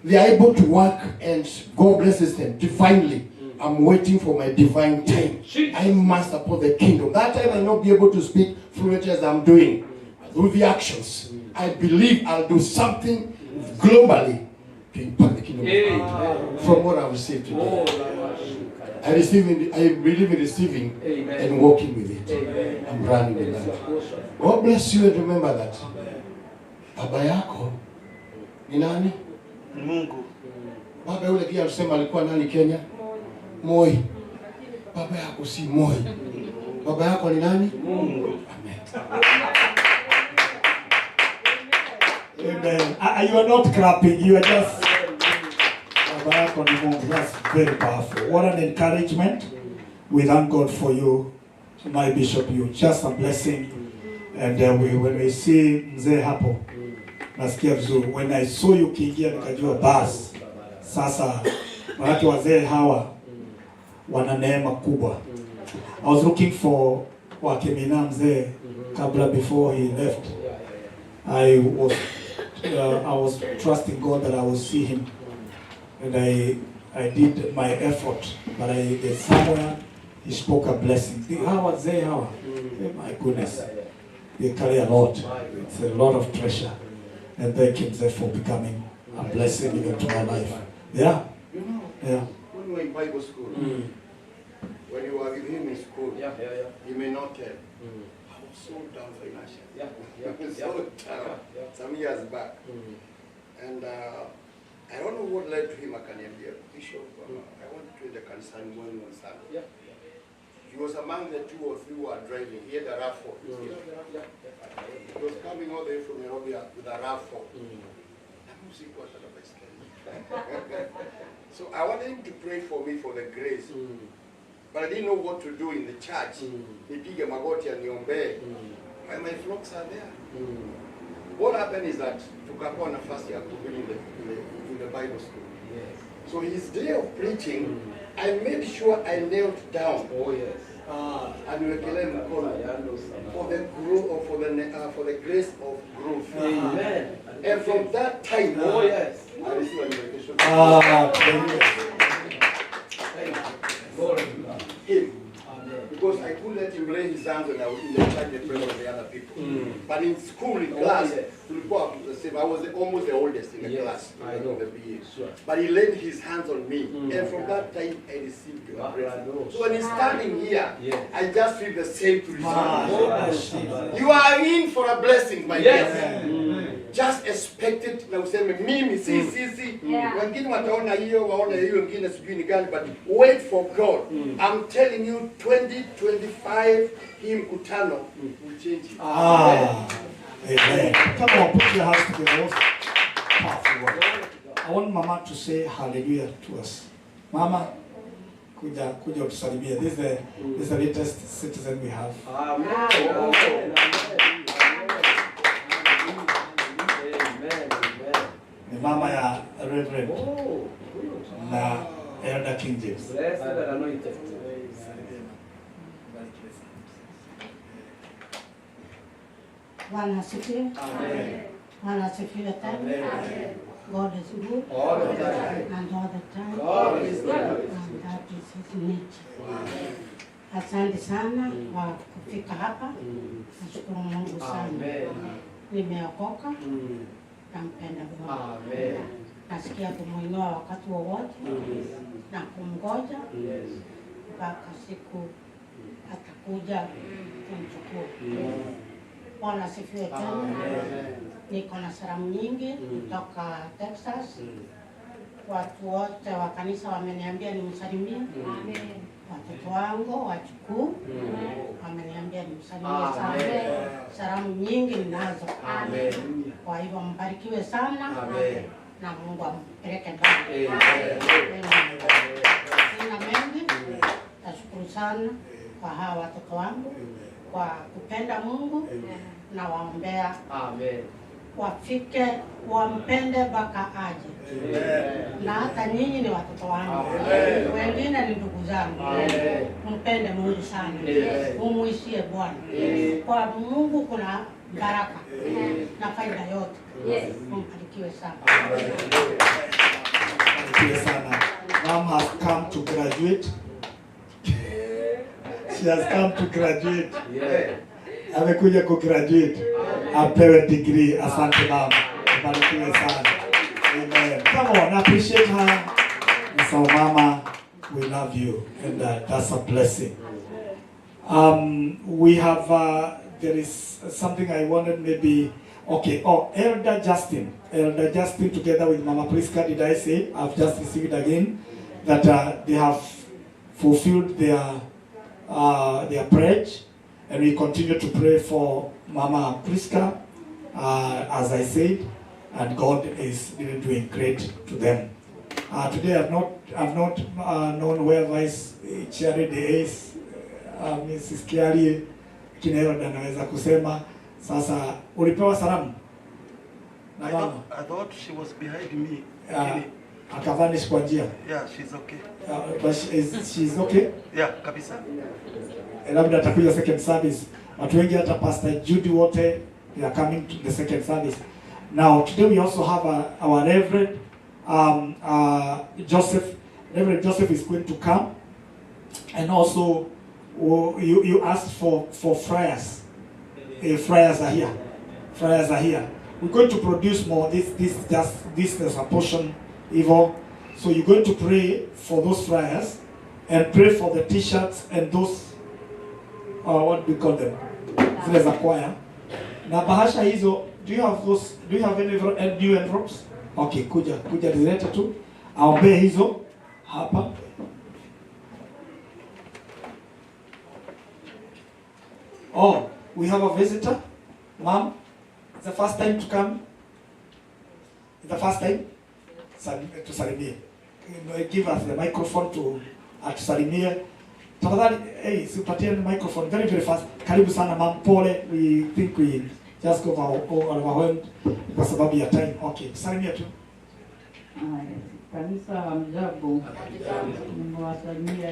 Speaker 10: they are able to work and God blesses them divinely. I'm waiting for my divine time. I must support the kingdom. That time I'll not be able to speak fluently as I'm doing. Through the actions, I believe I'll do something globally to impact the kingdom from what I've received today. I believe in receiving and walking with it. I'm running with that. God bless you and remember that. Baba yako ni nani?
Speaker 2: Mungu.
Speaker 10: Baba yule pia alisema alikuwa nani Kenya? Moi. Baba yako si Moi. Baba yako ni nani?
Speaker 2: Mungu.
Speaker 10: Amen.
Speaker 2: Amen. You are not clapping, you are just Baba yako ni Mungu. That's very powerful. What an encouragement. We thank God for you, my bishop. You're just a blessing. And when we see mzee hapo, nasikia vizuri. When I saw you kiingia nikajua basi. Sasa wanawake wazee hawa wana neema kubwa. I was looking for Wakemina mzee kabla before he left. I was trusting God that I will see him, and I did my effort, but there's somewhere he spoke a blessing. How wazee hawa? My goodness, they carry a lot. It's a lot of treasure, and thank him for becoming a blessing even to my life. Yeah.
Speaker 10: You know,
Speaker 2: Yeah.
Speaker 10: when we were in Bible school, when you were with him in school, he may not tell. I was so down financially. So down some years back. And I don't know what led to him. I can hear Bishop. I went to the Kansan one Sunday. He was among the 2 or 3 who were driving. He had a RAV4. He was coming all the way from Nairobi with a RAV4. So I wanted him to pray for me for the grace. But I didn't know what to do in the church. Nipige magoti aniombe. And my flocks are there. What happened is that tukakuwa nafasi ya kuhubiri in the Bible school. So his day of preaching, I made sure I knelt down. And niwekelee mkono for the growth or for the grace of growth.
Speaker 7: Amen.
Speaker 10: And from that time, I received an invitation. Him. Because I couldn't let him lay his hands and I would charge the prayer of the other people. But in school, in class, I was almost the oldest in the class. I know the BA. But he laid his hands on me. And from that time, I received your grace. So when he's standing here, I just feel the same to receive. You are in for a blessing, my dear. Just expect it na useme mimi si. Wengine wataona hiyo, waona hiyo, wengine sijui ni gani, but wait for God. I'm telling you 2025 hii mkutano will change it.
Speaker 2: Amen. Come on, put your hands to the most powerful word. I want Mama to say hallelujah to us. Mama, kuja utusalimia. This is the latest citizen we have.
Speaker 7: Amen.
Speaker 2: Ni mama ya Reverend na Elder King James.
Speaker 7: Blessed and anointed.
Speaker 11: Bwana asifiwe. Bwana asifiwe tena. God is good.
Speaker 7: All the time.
Speaker 11: And all the time.
Speaker 7: God is good.
Speaker 11: And that is his nature. Asante sana kwa kufika hapa. Nashukuru Mungu sana. Nimeokoka. Nampenda Bwana. Nasikia kumuinua wakati wowote na kumgoja mpaka siku atakuja kumchukua. Bwana asifiwe tena. Niko na salamu nyingi kutoka Texas. Watu wote wa kanisa wameniambia nimsalimie. Watoto wangu wachukuu wameniambia nimsalimie sana. Salamu nyingi ninazo. Kwa hivyo mbarikiwe sana na Mungu ampeleke mbali. Sina mengi. Nashukuru sana kwa hawa watoto wangu kwa kupenda Mungu na waombea. Wafike wampende mpaka aje. Na hata nyinyi ni watoto wangu. Wengine ni ndugu zangu. Mpende Mungu sana. Umuishie Bwana. Kwa Mungu kuna baraka na faida yote. Mbarikiwe sana.
Speaker 2: Barikiwe sana. Mom has come to graduate. She has come to graduate. Amekuja ku graduate. Apewe degree. Asante mama. Barikiwe sana. Amen. Come on, appreciate her. So mama, we love you, and that's a blessing. We have, there is something I wanted maybe, okay, Elder Justin together with Mama Priska, did I say? I've just received again that they have fulfilled their pledge, and we continue to pray for Mama Priska, as I said, and God is really doing great to them. Today I've not known where Vice Chair is, Mrs. Kiari Kinero anaweza kusema sasa. Ulipewa salamu na mama?
Speaker 12: I thought she was behind me.
Speaker 2: Akavanish kwa njia.
Speaker 12: Yeah, she's okay.
Speaker 2: But she's okay?
Speaker 12: Yeah, kabisa.
Speaker 2: Labda atakuja second service. Watu wengi hata Pastor Judy wote, they are coming to the second service. Now today we also have our Reverend Joseph. Reverend Joseph is going to come, and also you asked for friars. Friars are here. Friars are here. We're going to produce more. This is a portion, evil. So you're going to pray for those friars, and pray for the t-shirts and those what do we call them? There's a choir. Na bahasha hizo, do you have those? Do you have any new envelopes? Okay, kuja zilete tu. Aombee hizo hapa. Oh, we have a visitor. Mom, it's the first time to come. It's the first time to salimie. Give us the microphone to salimie. Tafadhali, hey, sipatie the microphone very fast. Karibu sana mom, pole. We think we just go overwhelmed kwa sababu ya time. Okay, salimia tu.
Speaker 13: Kanisa hamjambo, nimewasalimia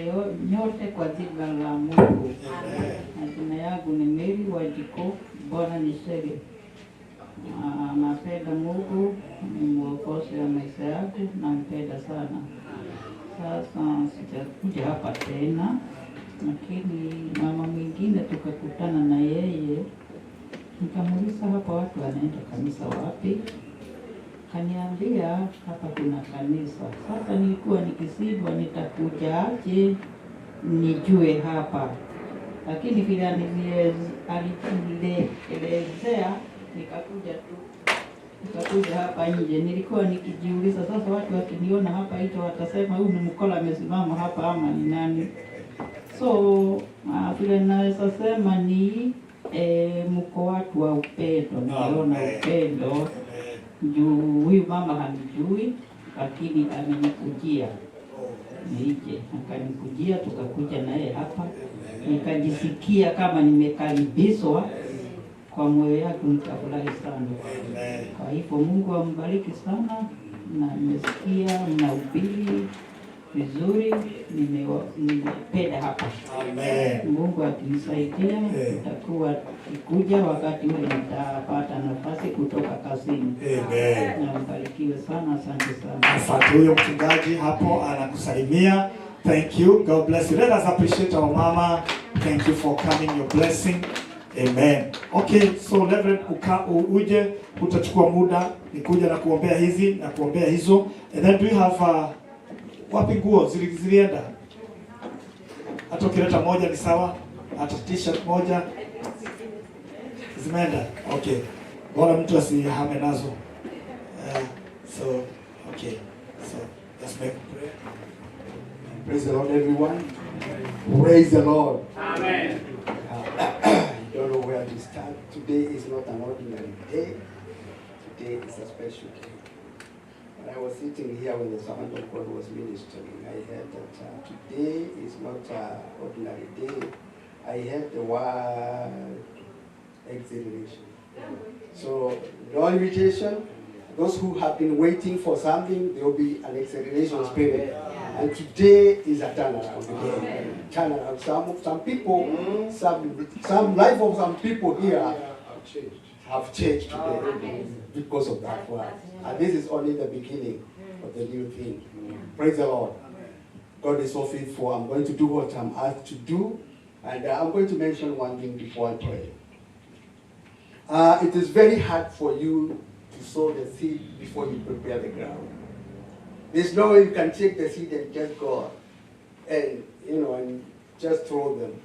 Speaker 13: nyote kwa jina la Mungu. Jina yangu ni Mary Wajiko, Bwana ni Shege. Napenda Mungu, ni mwokozi wa maisha yangu, nampenda sana. Sasa sijakuja hapa tena, lakini mama mwingine tukakutana na yeye, nikamuuliza hapa watu wanaenda kanisa wapi? Kaniambia hapa kuna kanisa. Sasa nilikuwa nikisibwa nitakuja aje nijue hapa. Lakini vile alielezea nikakuja hapa nje. Nilikuwa nikijiuliza sasa watu wakiniona hapa hicho watasema huyu ni mkola amesimama hapa ama ni nani? So vile naweza sema ni mko watu wa upendo. Niona upendo. Juu huyu mama hanijui, lakini amenikujia nije, akanikujia tukakuja naye hapa, nikajisikia kama nimekaribishwa kwa moyo yangu, nikafurahi sana. Kwa hivyo Mungu ambariki sana, na nimesikia mnahubiri vizuri, nimependa hapa.
Speaker 2: Amen.
Speaker 13: Mungu akinisaidia nitakuwa kuja wakati ule nitapata nafasi kutoka kazini.
Speaker 2: Amen.
Speaker 13: Na mbarikiwe sana, asante sana.
Speaker 2: Asante. Huyo mchungaji hapo anakusalimia. Thank you. God bless you. Let us appreciate our mama. Thank you for coming, your blessing. Amen. Okay, so Reverend uje utachukua muda nikuja na kuombea hizi na kuombea hizo. And then do you have wapi nguo zilienda? Hata ukileta moja ni sawa, hata t-shirt moja zimeenda. Okay. Bora mtu asihame nazo. So, okay. So, let's make a prayer.
Speaker 10: Praise the Lord, everyone. Praise the Lord.
Speaker 9: Amen.
Speaker 10: I don't know where to start. Today is not an ordinary day. Today is a special day. When I was sitting here when the servant of God was ministering, I heard that today is not an ordinary day. I heard the word exhilaration. So, no limitation. Those who have been waiting for something, there will be an acceleration spirit. And today is a turnaround. Turnaround. Some people, some life of some people here have changed today because of that word. And this is only the beginning.
Speaker 14: of the new thing. Praise the Lord. God is so faithful. I'm going to do what I'm asked to do. And I'm going to mention one thing before I pray. It is very hard for you to sow the seed before you prepare the ground. There's no way you can take the seed and just go and, and just throw them.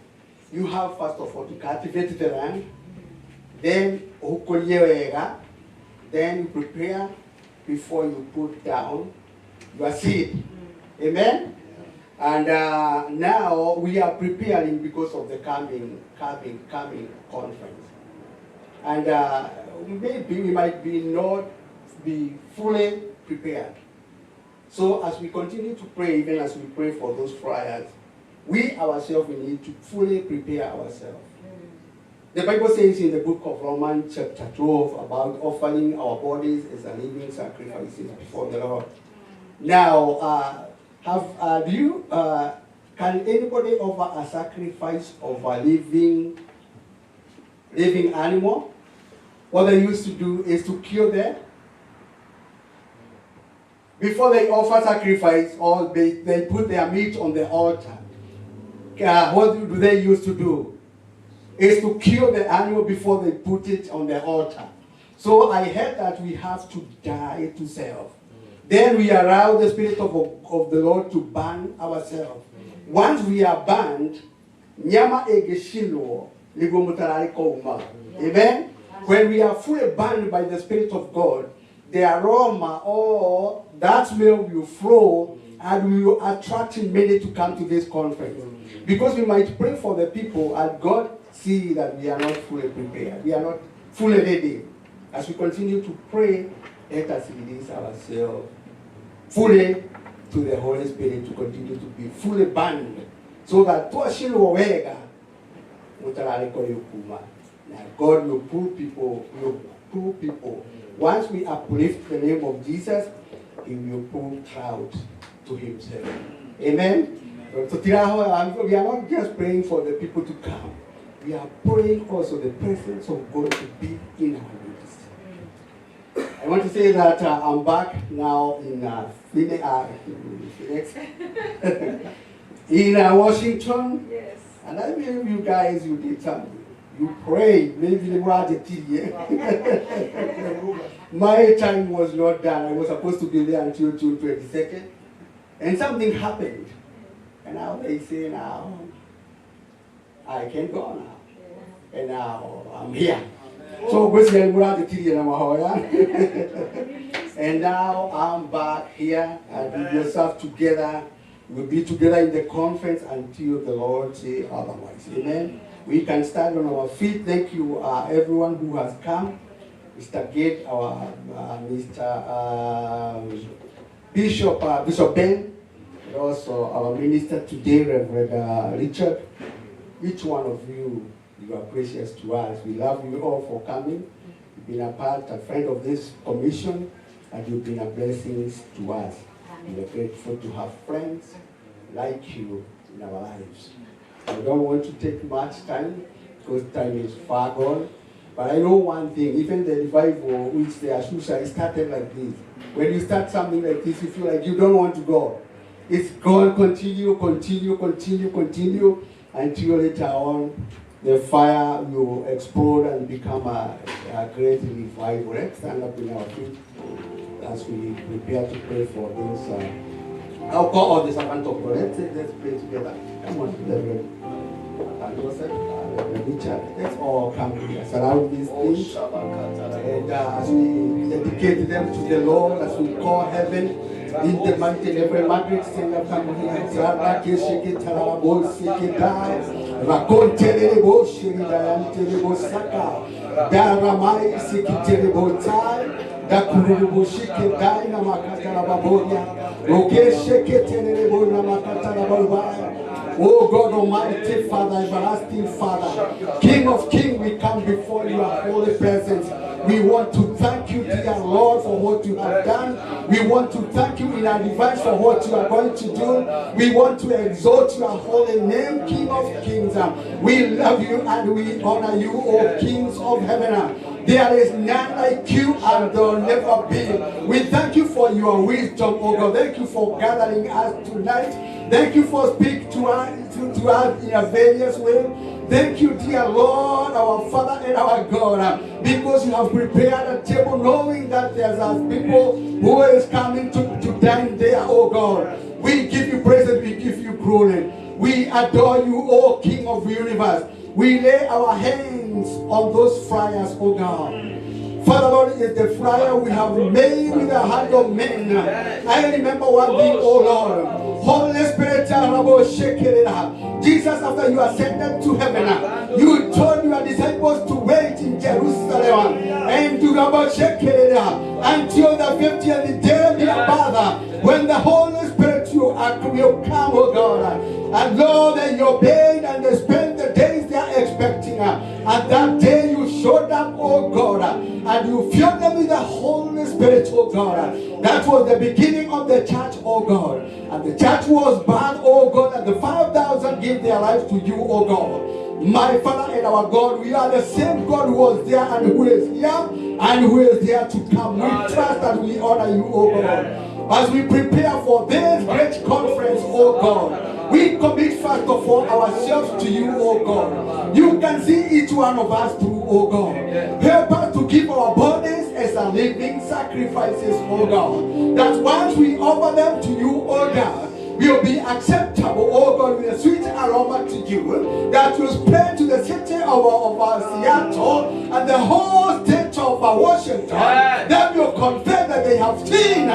Speaker 14: You have, first of all, to cultivate the land. Then you prepare before you put down your seed. Amen? And now we are preparing because of the coming conference. And maybe we might not be fully prepared. So as we continue to pray, even as we pray for those prayers, we ourselves, we need to fully prepare ourselves. The Bible says in the book of Romans chapter 12 about offering our bodies as a living sacrifices before the Lord. Now, can anybody offer a sacrifice of a living animal? What they used to do is to kill them. Before they offer sacrifice, or they put their meat on the altar. What do they used to do? Is to kill the animal before they put it on the altar. So I heard that we have to die to self. Then we allow the Spirit of the Lord to burn ourselves. Once we are burned, nyama egeshilo ligomutarari kouma. Amen? When we are fully burned by the Spirit of God, the aroma or that smell will flow and we will attract many to come to this conference. Because we might pray for the people and God see that we are not fully prepared. We are not fully ready. As we continue to pray, let us release ourselves fully to the Holy Spirit to continue to be fully burned so that God will pull people, Once we uplift the name of Jesus, He will pull crowds to Himself. Amen? So we are not just praying for the people to come. We are praying also the presence of God to be in our midst. I want to say that I'm back now in Phoenix, in Washington.
Speaker 3: Yes.
Speaker 14: And I believe you guys, you did something. You prayed. Maybe you were the My time was not done. I was supposed to be there until June 22nd. And something happened. And now they say now, I can go now. And now I'm here. So and now I'm back here and with yourself together. We'll be together in the conference until the Lord say otherwise. Amen. We can stand on our feet. Thank you everyone who has come. Mr. Gate, our Mr. Bishop Ben, and also our minister today, Reverend Richard. Each one of you, you are precious to us. We love you all for coming. You've been a friend of this commission, and you've been a blessing to us. We are grateful to have friends like you in our lives. I don't want to take much time, because time is far gone. But I know one thing, even the revival which the Asusha started like this. When you start something like this, you feel like you don't want to go. It's going to continue, until later on, the fire will explode and become a great revival. Let's stand up in our feet as we prepare to pray for this. I'll call all the servant of God. Let's pray together. Come on, Reverend Joseph, Reverend Richard. Let's all come here, surround these things. And as we dedicate them to the Lord, as we call heaven, in the mighty name of Margaret, stand up, come here. Daramai Sikitiribotai, Dakurubushike Daina Makatara Babonia, Rokesheke Teneribona Makatara Babaya. Oh God Almighty, Father, everlasting Father, King of Kings, we come before your holy presence. We want to thank you, dear Lord, for what you have done. We want to thank you in advance for what you are going to do. We want to exalt your holy name, King of Kings. We love you and we honor you, O Kings of heaven. There is none like you, and there will never be. We thank you for your wisdom, oh God. Thank you for gathering us tonight. Thank you for speaking to us in a various way. Thank you, dear Lord, our Father and our God, because you have prepared a table knowing that there's people who is coming to dine there, oh God. We give you praise and we give you glory. We adore you, O King of the universe. We lay our hands on those flyers, oh God. Father Lord, is the flyer we have made with the hand of men. I remember one thing, oh Lord. Holy Spirit, Jesus, after you ascended to heaven, you told your disciples to wait in Jerusalem and to until the 50th day, dear Father, when the Holy Spirit will come, oh God. And Lord, they obeyed and they spent the days they are expecting. And that day you showed up, oh God, and you filled them with the Holy Spirit, oh God. That was the beginning of the church, oh God. And the church was born, oh God, and the 5,000 gave their lives to you, oh God. My Father and our God, we are the same God who was there and who is here and who is there to come. We trust and we honor you, oh God. As we prepare for this great conference, oh God, we commit first of all ourselves to you, oh God. You can see each one of us through, oh God. Help us to keep our bodies as a living sacrifices, oh God. That once we offer them to you, oh God, will be acceptable, oh God, with a sweet aroma to you, that will spread to the city of Seattle and the whole state of Washington. That will confess that they have seen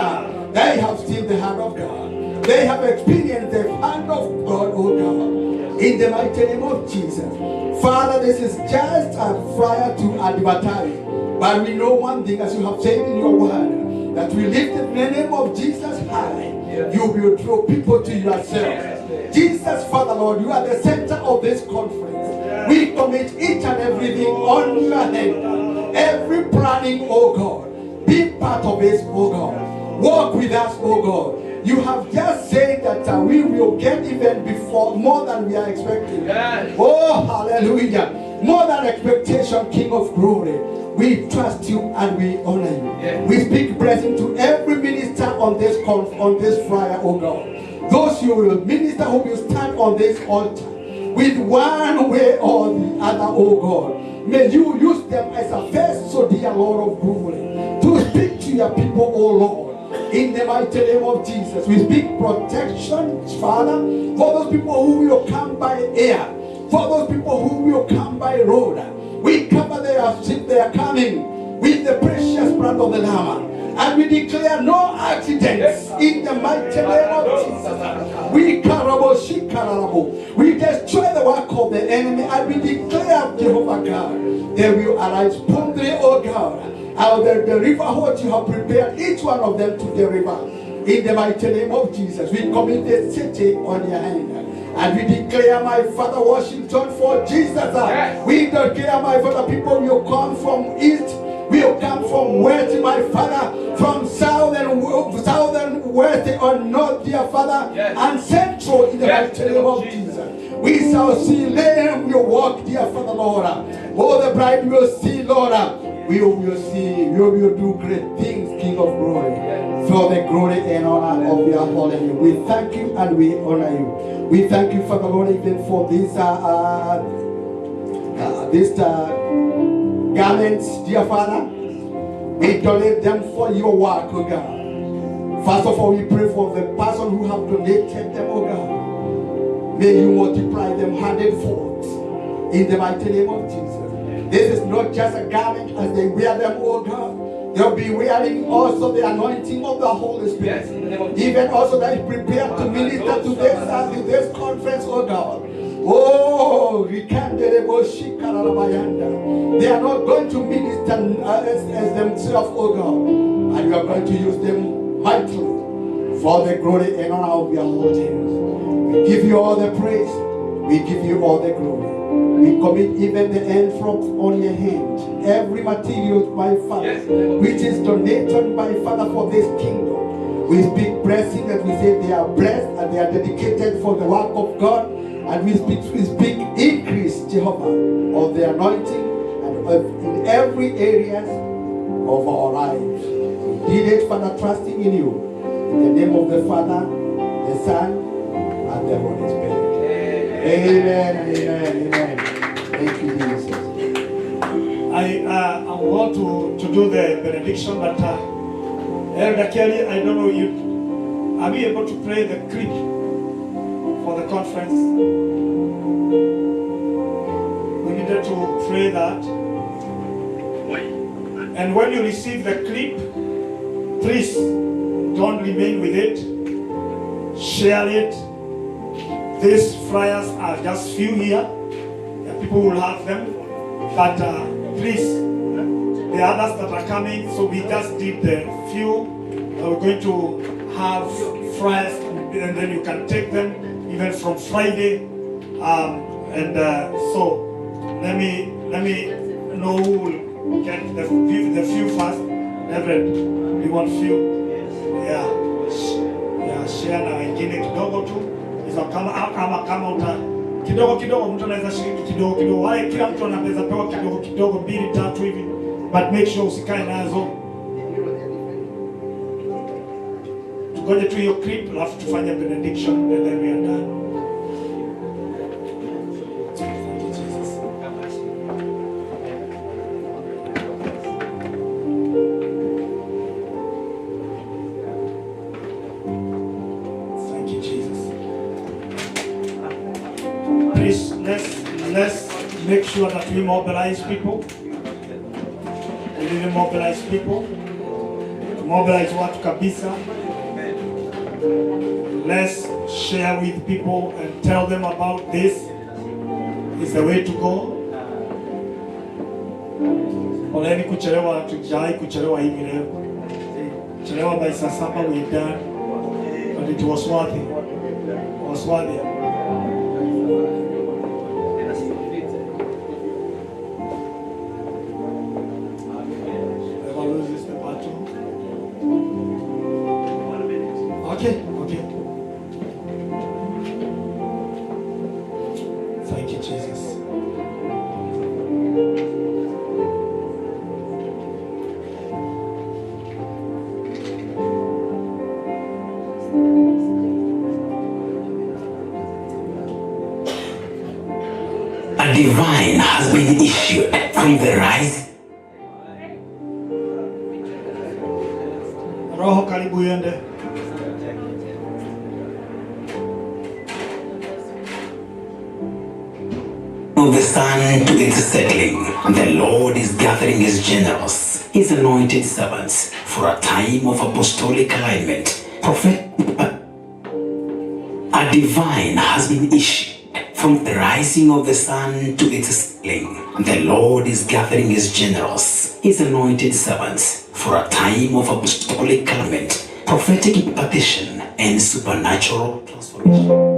Speaker 14: the hand of God. They have experienced the hand of God, oh God. In the mighty name of Jesus. Father, this is just a flyer to advertise. But we know one thing, as you have said in your word, that we lift the name of Jesus high. You will draw people to yourself. Jesus, Father Lord, you are the center of this conference. We commit each and everything on your hand. Every planning, oh God. Be part of this, oh God. Walk with us, oh God. You have just said that we will get even before more than we are expecting. Oh, hallelujah. More than expectation, King of glory. We trust you and we honor you. We speak blessing to every minister on this flyer, oh God. Those who will minister, who will stand on this altar with one way or the other, oh God. May you use them as a vessel, dear Lord of glory, to speak to your people, oh Lord. In the mighty name of Jesus, we speak protection, Father, for those people who will come by air, for those people who will come by road. We cover their ship, they are coming with the precious blood of the Lamb. And we declare no accidents in the mighty name of Jesus. We destroy the work of the enemy and we declare, Jehovah God, they will arise promptly, oh God, out of the river what you have prepared each one of them to the river. In the mighty name of Jesus, we commit the city on your hand. And we declare, my Father, Washington, for Jesus. We declare, my Father, people will come from east, will come from west, my Father, from southern, west, or north, dear Father, and central in the mighty name of Jesus. We shall see lame will walk, dear Father, Lord. Oh, the bride will see, Lord. We will see, you will do great things, King of glory, for the glory and honor of your holy name. We thank you and we honor you. We thank you, Father Lord, even for these garments, dear Father. We donate them for your work, oh God. First of all, we pray for the person who have donated them, oh God. May you multiply them hundredfold in the mighty name of Jesus. This is not just a garment as they wear them, oh God. They'll be wearing also the anointing of the Holy Spirit. Even also that is prepared to minister to this conference, oh God. Oh, they are not going to minister as themselves, oh God. And you are going to use them mightily for the glory and honor of your holy name. We give you all the praise. We give you all the glory. We commit even the envelope on your hand. Every material, my Father, which is donated, my Father, for this kingdom. We speak blessing that we say they are blessed and they are dedicated for the work of God. And we speak increase, Jehovah, of the anointing and in every area of our lives. We did it, Father, trusting in you. In the name of the Father, the Son, and the Holy Spirit. Amen, amen, amen. Thank you, Jesus.
Speaker 2: I want to do the benediction, but Elder Kelly, I don't know you. Are we able to play the clip for the conference? We needed to pray that. And when you receive the clip, please don't remain with it. Share it. These flyers are just few here. People will have them. But please, the others that are coming, so we just did the few. We're going to have flyers, and then you can take them even from Friday. So let me know who will get the few first. Reverend, we want few. Yeah, share na wengine kidogo tu. Hizo kama uta kidogo mtu anaweza shiriki kidogo. Wale kila mtu anaweza pewa kidogo 2-3 hivi. But make sure usikae nazo. Tugoje tu hiyo clip alafu tufanye benediction and then we are done. Let's make sure that we mobilize people. We need to mobilize people. Mobilize watu kabisa. Let's share with people and tell them about this. It's the way to go. Poleni kuchelewa, tujai kuchelewa hivi leo. Chelewa by saa 7 we're done. But it was worthy. It was worthy. Okay. Thank you, Jesus.
Speaker 1: A divine has been issued from the rise.
Speaker 2: Roho karibu yende.
Speaker 1: Of the sun to its settling, the Lord is gathering his generals, his anointed servants, for a time of apostolic alignment. A divine has been issued from the rising of the sun to its setting. The Lord is gathering his generals, his anointed servants, for a time of apostolic alignment, prophetic impartition, and supernatural transformation.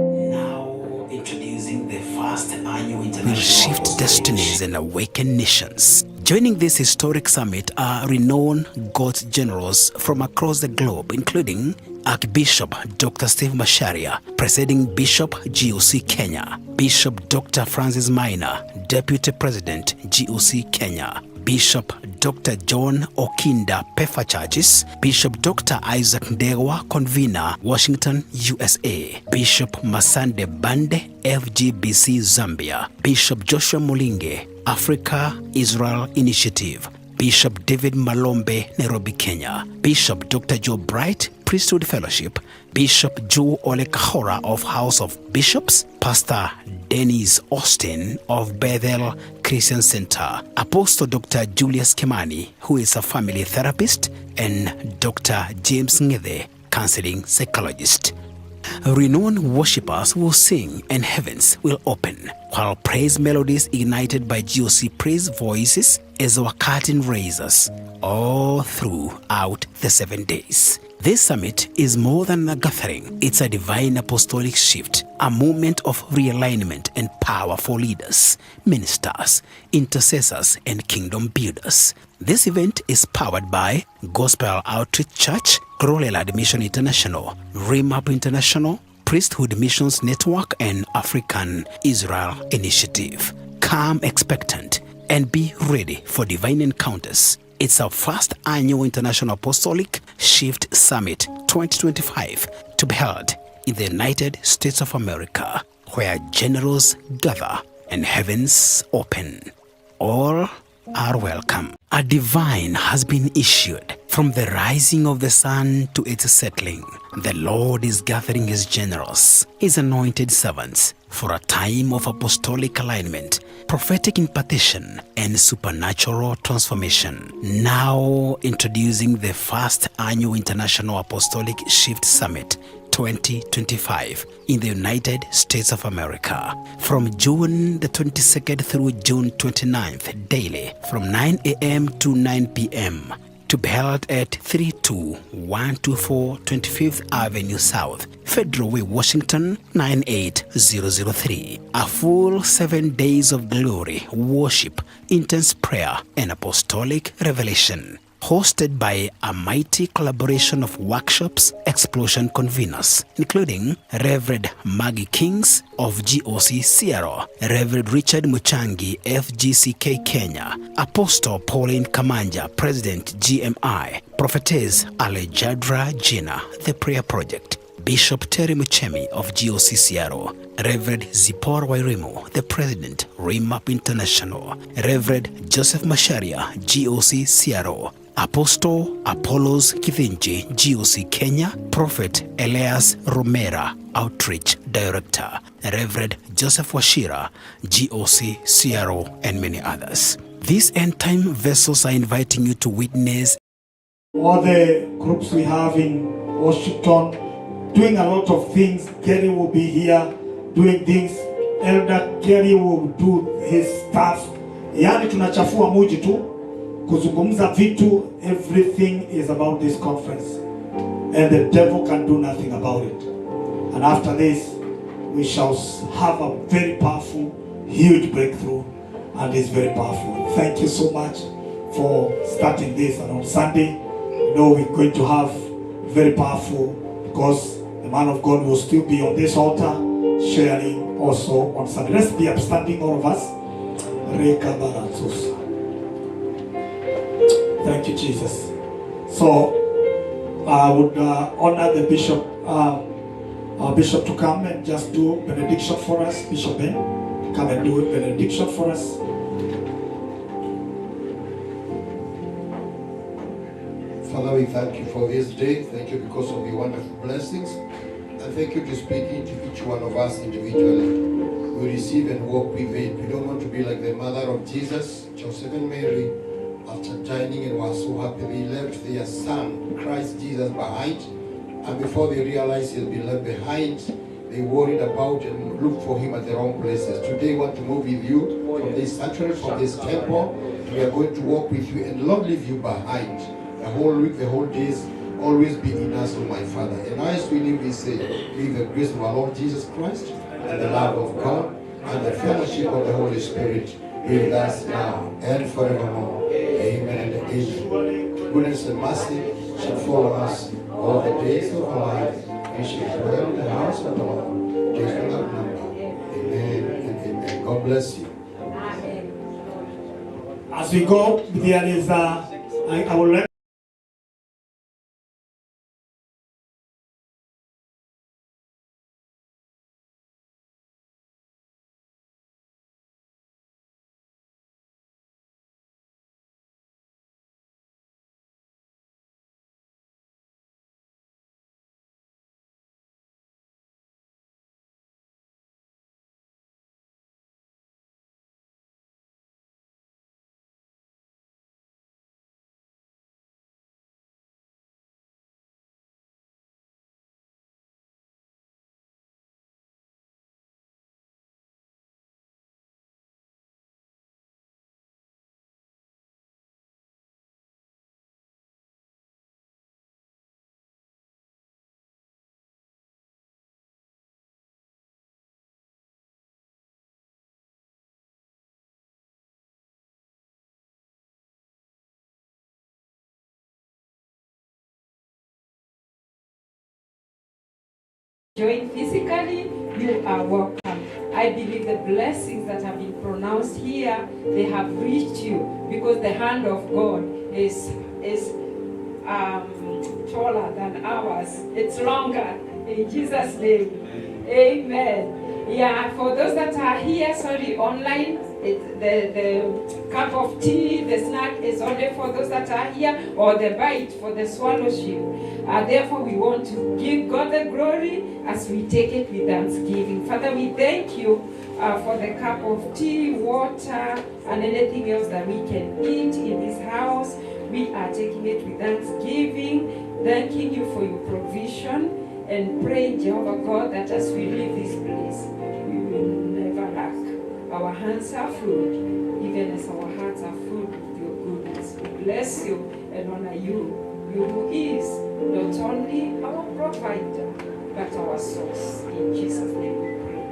Speaker 1: Will shift destinies and awaken nations. Joining this historic summit are renowned God's generals from across the globe, including Archbishop Dr. Steve Macharia, Presiding Bishop GOC Kenya, Bishop Dr. Francis Maina, Deputy President GOC Kenya, Bishop Dr. John Okinda, Pefa Churches, Bishop Dr. Isaac Ndewa, Convener, Washington, USA, Bishop Masande Bande, FGBC Zambia, Bishop Joshua Mulinge, Africa Israel Initiative, Bishop David Malombe, Nairobi, Kenya, Bishop Dr. Joe Bright, Priesthood Fellowship, Bishop Joe Olekahora of House of Bishops, Pastor Dennis Austin of Bethel Christian Center, Apostle Dr. Julius Kimani, who is a family therapist, and Dr. James Ngede, counseling psychologist. Renowned worshippers will sing and heavens will open, while praise melodies ignited by GOC praise voices as our curtain raisers all throughout the 7 days. This summit is more than a gathering. It's a divine apostolic shift, a moment of realignment and power for leaders, ministers, intercessors, and kingdom builders. This event is powered by Gospel Outreach Church, Glorious Mission International, Remap International, Priesthood Missions Network, and African Israel Initiative. Come expectant and be ready for divine encounters. It's our first annual International Apostolic Shift Summit 2025 to be held in the United States of America, where generals gather and heavens open. All are welcome. A divine has been issued from the rising of the sun to its settling. The Lord is gathering his generals, his anointed servants, for a time of apostolic alignment, prophetic impartation, and supernatural transformation. Now introducing the first annual International Apostolic Shift Summit 2025 in the United States of America, from June the 22nd through June 29th daily from 9 a.m. to 9 p.m. to be held at 32124 25th Avenue South, Federal Way, Washington 98003. A full 7 days of glory, worship, intense prayer, and apostolic revelation, hosted by a mighty collaboration of workshops, explosion conveners, including Reverend Maggie Kings of GOC Sierra, Reverend Richard Muchangi, FGCK Kenya, Apostle Pauline Kamanja, President GMI, Prophetess Alejandra Gina, The Prayer Project, Bishop Terry Muchemi of GOC Sierra, Reverend Zipporah Wairimu, the President, RIMAP International, Reverend Joseph Masharia, GOC Sierra, Apostle Apollos Kithinji, GOC Kenya, Prophet Elias Romera, Outreach Director, Reverend Joseph Washira, GOC Sierra, and many others. These end-time vessels are inviting you to witness
Speaker 2: all the groups we have in Washington, doing a lot of things. Kerry will be here doing things. Elder Kerry will do his stuff. Yani tunachafua muji tu, kuzungumza vitu. Everything is about this conference, and the devil can do nothing about it. And after this, we shall have a very powerful, huge breakthrough, and it's very powerful. Thank you so much for starting this. And on Sunday, you know, we're going to have very powerful, because the man of God will still be on this altar sharing also on Sunday. Let's be upstanding, all of us. Thank you, Jesus. So I would honor the bishop, our bishop, to come and just do benediction for us. Bishop Ben, come and do a benediction for us.
Speaker 10: Father, we thank you for this day. Thank you because of your wonderful blessings. And thank you to speak into each one of us individually. We receive and walk with it. We don't want to be like the mother of Jesus, Joseph and Mary. After dining and was so happy, they left their son, Christ Jesus, behind. And before they realized he'll be left behind, they worried about and looked for him at the wrong places. Today we want to move with you from this sanctuary, from this temple. We are going to walk with you and not leave you behind. The whole week, the whole days, always be in us, oh my Father. And as we live, we say, may the grace of our Lord Jesus Christ and the love of God and the fellowship of the Holy Spirit be with us now and forevermore. Amen and amen. Goodness and mercy shall follow us all the days of our life. We shall dwell in the house of the Lord days without number. Amen and amen. God bless you.
Speaker 2: As we go, there is I will let
Speaker 3: join physically, you are welcome. I believe the blessings that have been pronounced here, they have reached you because the hand of God is taller than ours. It's longer. In Jesus' name. Amen. Yeah, for those that are here, sorry, online, the cup of tea, the snack is only for those that are here, or the bite for the swallowship. Therefore, we want to give God the glory as we take it with thanksgiving. Father, we thank you for the cup of tea, water, and anything else that we can eat in this house. We are taking it with thanksgiving, thanking you for your provision, and praying, Jehovah God, that as we leave this place, we will never lack. Our hands are full, even as our hearts are full with your goodness. We bless you and honor you, you who is not only our provider, but our source. In Jesus' name we pray.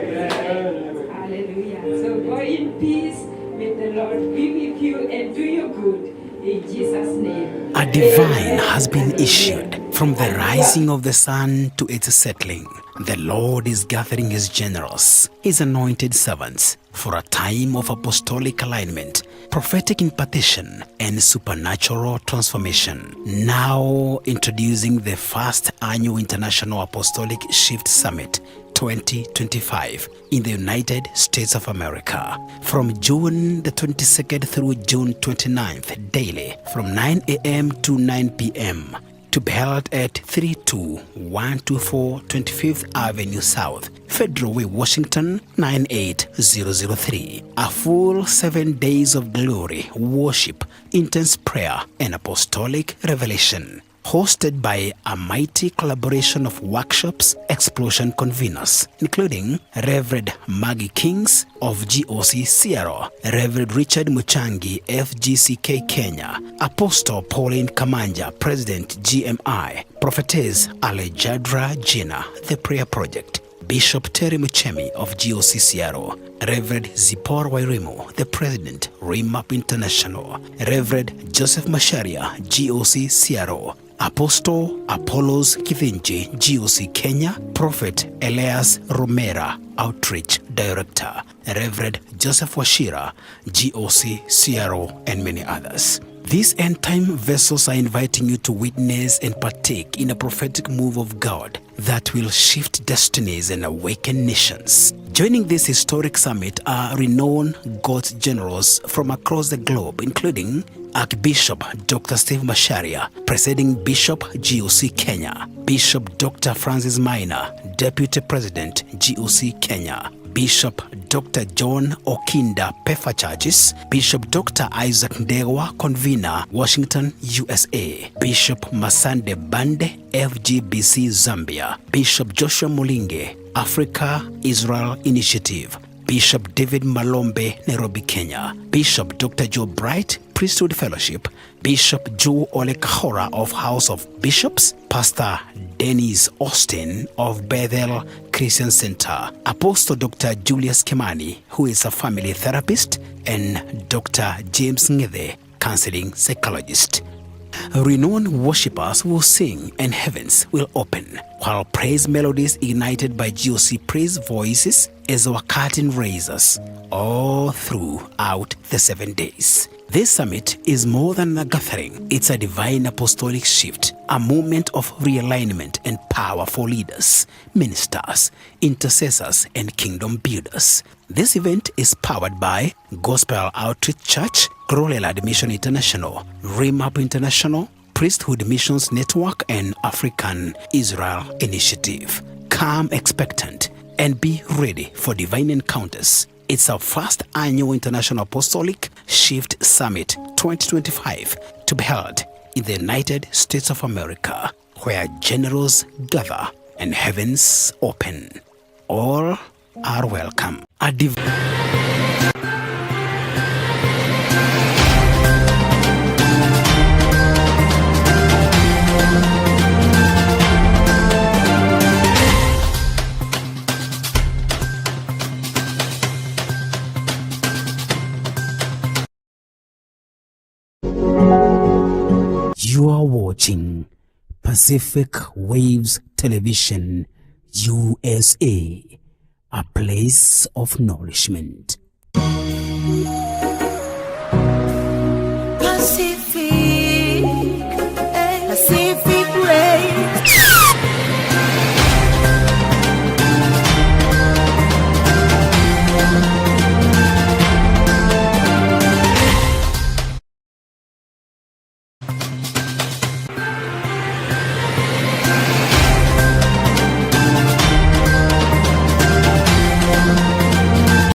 Speaker 3: Amen. Hallelujah. So go in peace. May the Lord be with you and do you good. In Jesus' name.
Speaker 1: A divine has been issued from the rising of the sun to its settling. The Lord is gathering his generals, his anointed servants, for a time of apostolic alignment, prophetic impartition, and supernatural transformation. Now introducing the first annual International Apostolic Shift Summit 2025 in the United States of America, from June the 22nd through June 29th daily from 9 a.m. to 9 p.m. to be held at 32124 25th Avenue South, Federal Way, Washington 98003. A full 7 days of glory, worship, intense prayer, and apostolic revelation. Hosted by a mighty collaboration of workshops, explosion conveners, including Reverend Maggie Kings of GOC Sierra, Reverend Richard Muchangi, FGCK Kenya, Apostle Pauline Kamanja, President GMI, Prophetess Alejandra Gina, The Prayer Project, Bishop Terry Muchemi of GOC Sierra, Reverend Zipporah Wairimu, the President, RIMAP International, Reverend Joseph Masharia, GOC Sierra, Apostle Apollos Kithinji, GOC Kenya, Prophet Elias Romera, Outreach Director, Reverend Joseph Washira, GOC Sierra, and many others. These end-time vessels are inviting you to witness and partake in a prophetic move of God that will shift destinies and awaken nations. Joining this historic summit are renowned God's generals from across the globe, including Archbishop Dr. Steve Masharia, Presiding Bishop GOC Kenya, Bishop Dr. Francis Maina, Deputy President GOC Kenya, Bishop Dr. John Okinda, Pefa Churches, Bishop Dr. Isaac Ndewa, Convener, Washington, USA, Bishop Masande Bande, FGBC Zambia, Bishop Joshua Mulinge, Africa Israel Initiative, Bishop David Malombe, Nairobi, Kenya, Bishop Dr. Joe Bright, Priesthood Fellowship, Bishop Joe Olekahora of House of Bishops, Pastor Dennis Austin of Bethel Christian Center, Apostle Dr. Julius Kimani, who is a family therapist, and Dr. James Ngede, counseling psychologist. Renowned worshippers will sing and heavens will open, while praise melodies ignited by GOC praise voices as our curtain raisers all throughout the 7 days. This summit is more than a gathering. It's a divine apostolic shift, a moment of realignment and power for leaders, ministers, intercessors, and kingdom builders. This event is powered by Gospel Outreach Church, Glorious Mission International, RIMAP International, Priesthood Missions Network, and African Israel Initiative. Come expectant and be ready for divine encounters. It's our first annual International Apostolic Shift Summit 2025 to be held in the United States of America, where generals gather and heavens open. All are welcome. You are watching Pacific Waves Television USA. a place of nourishment.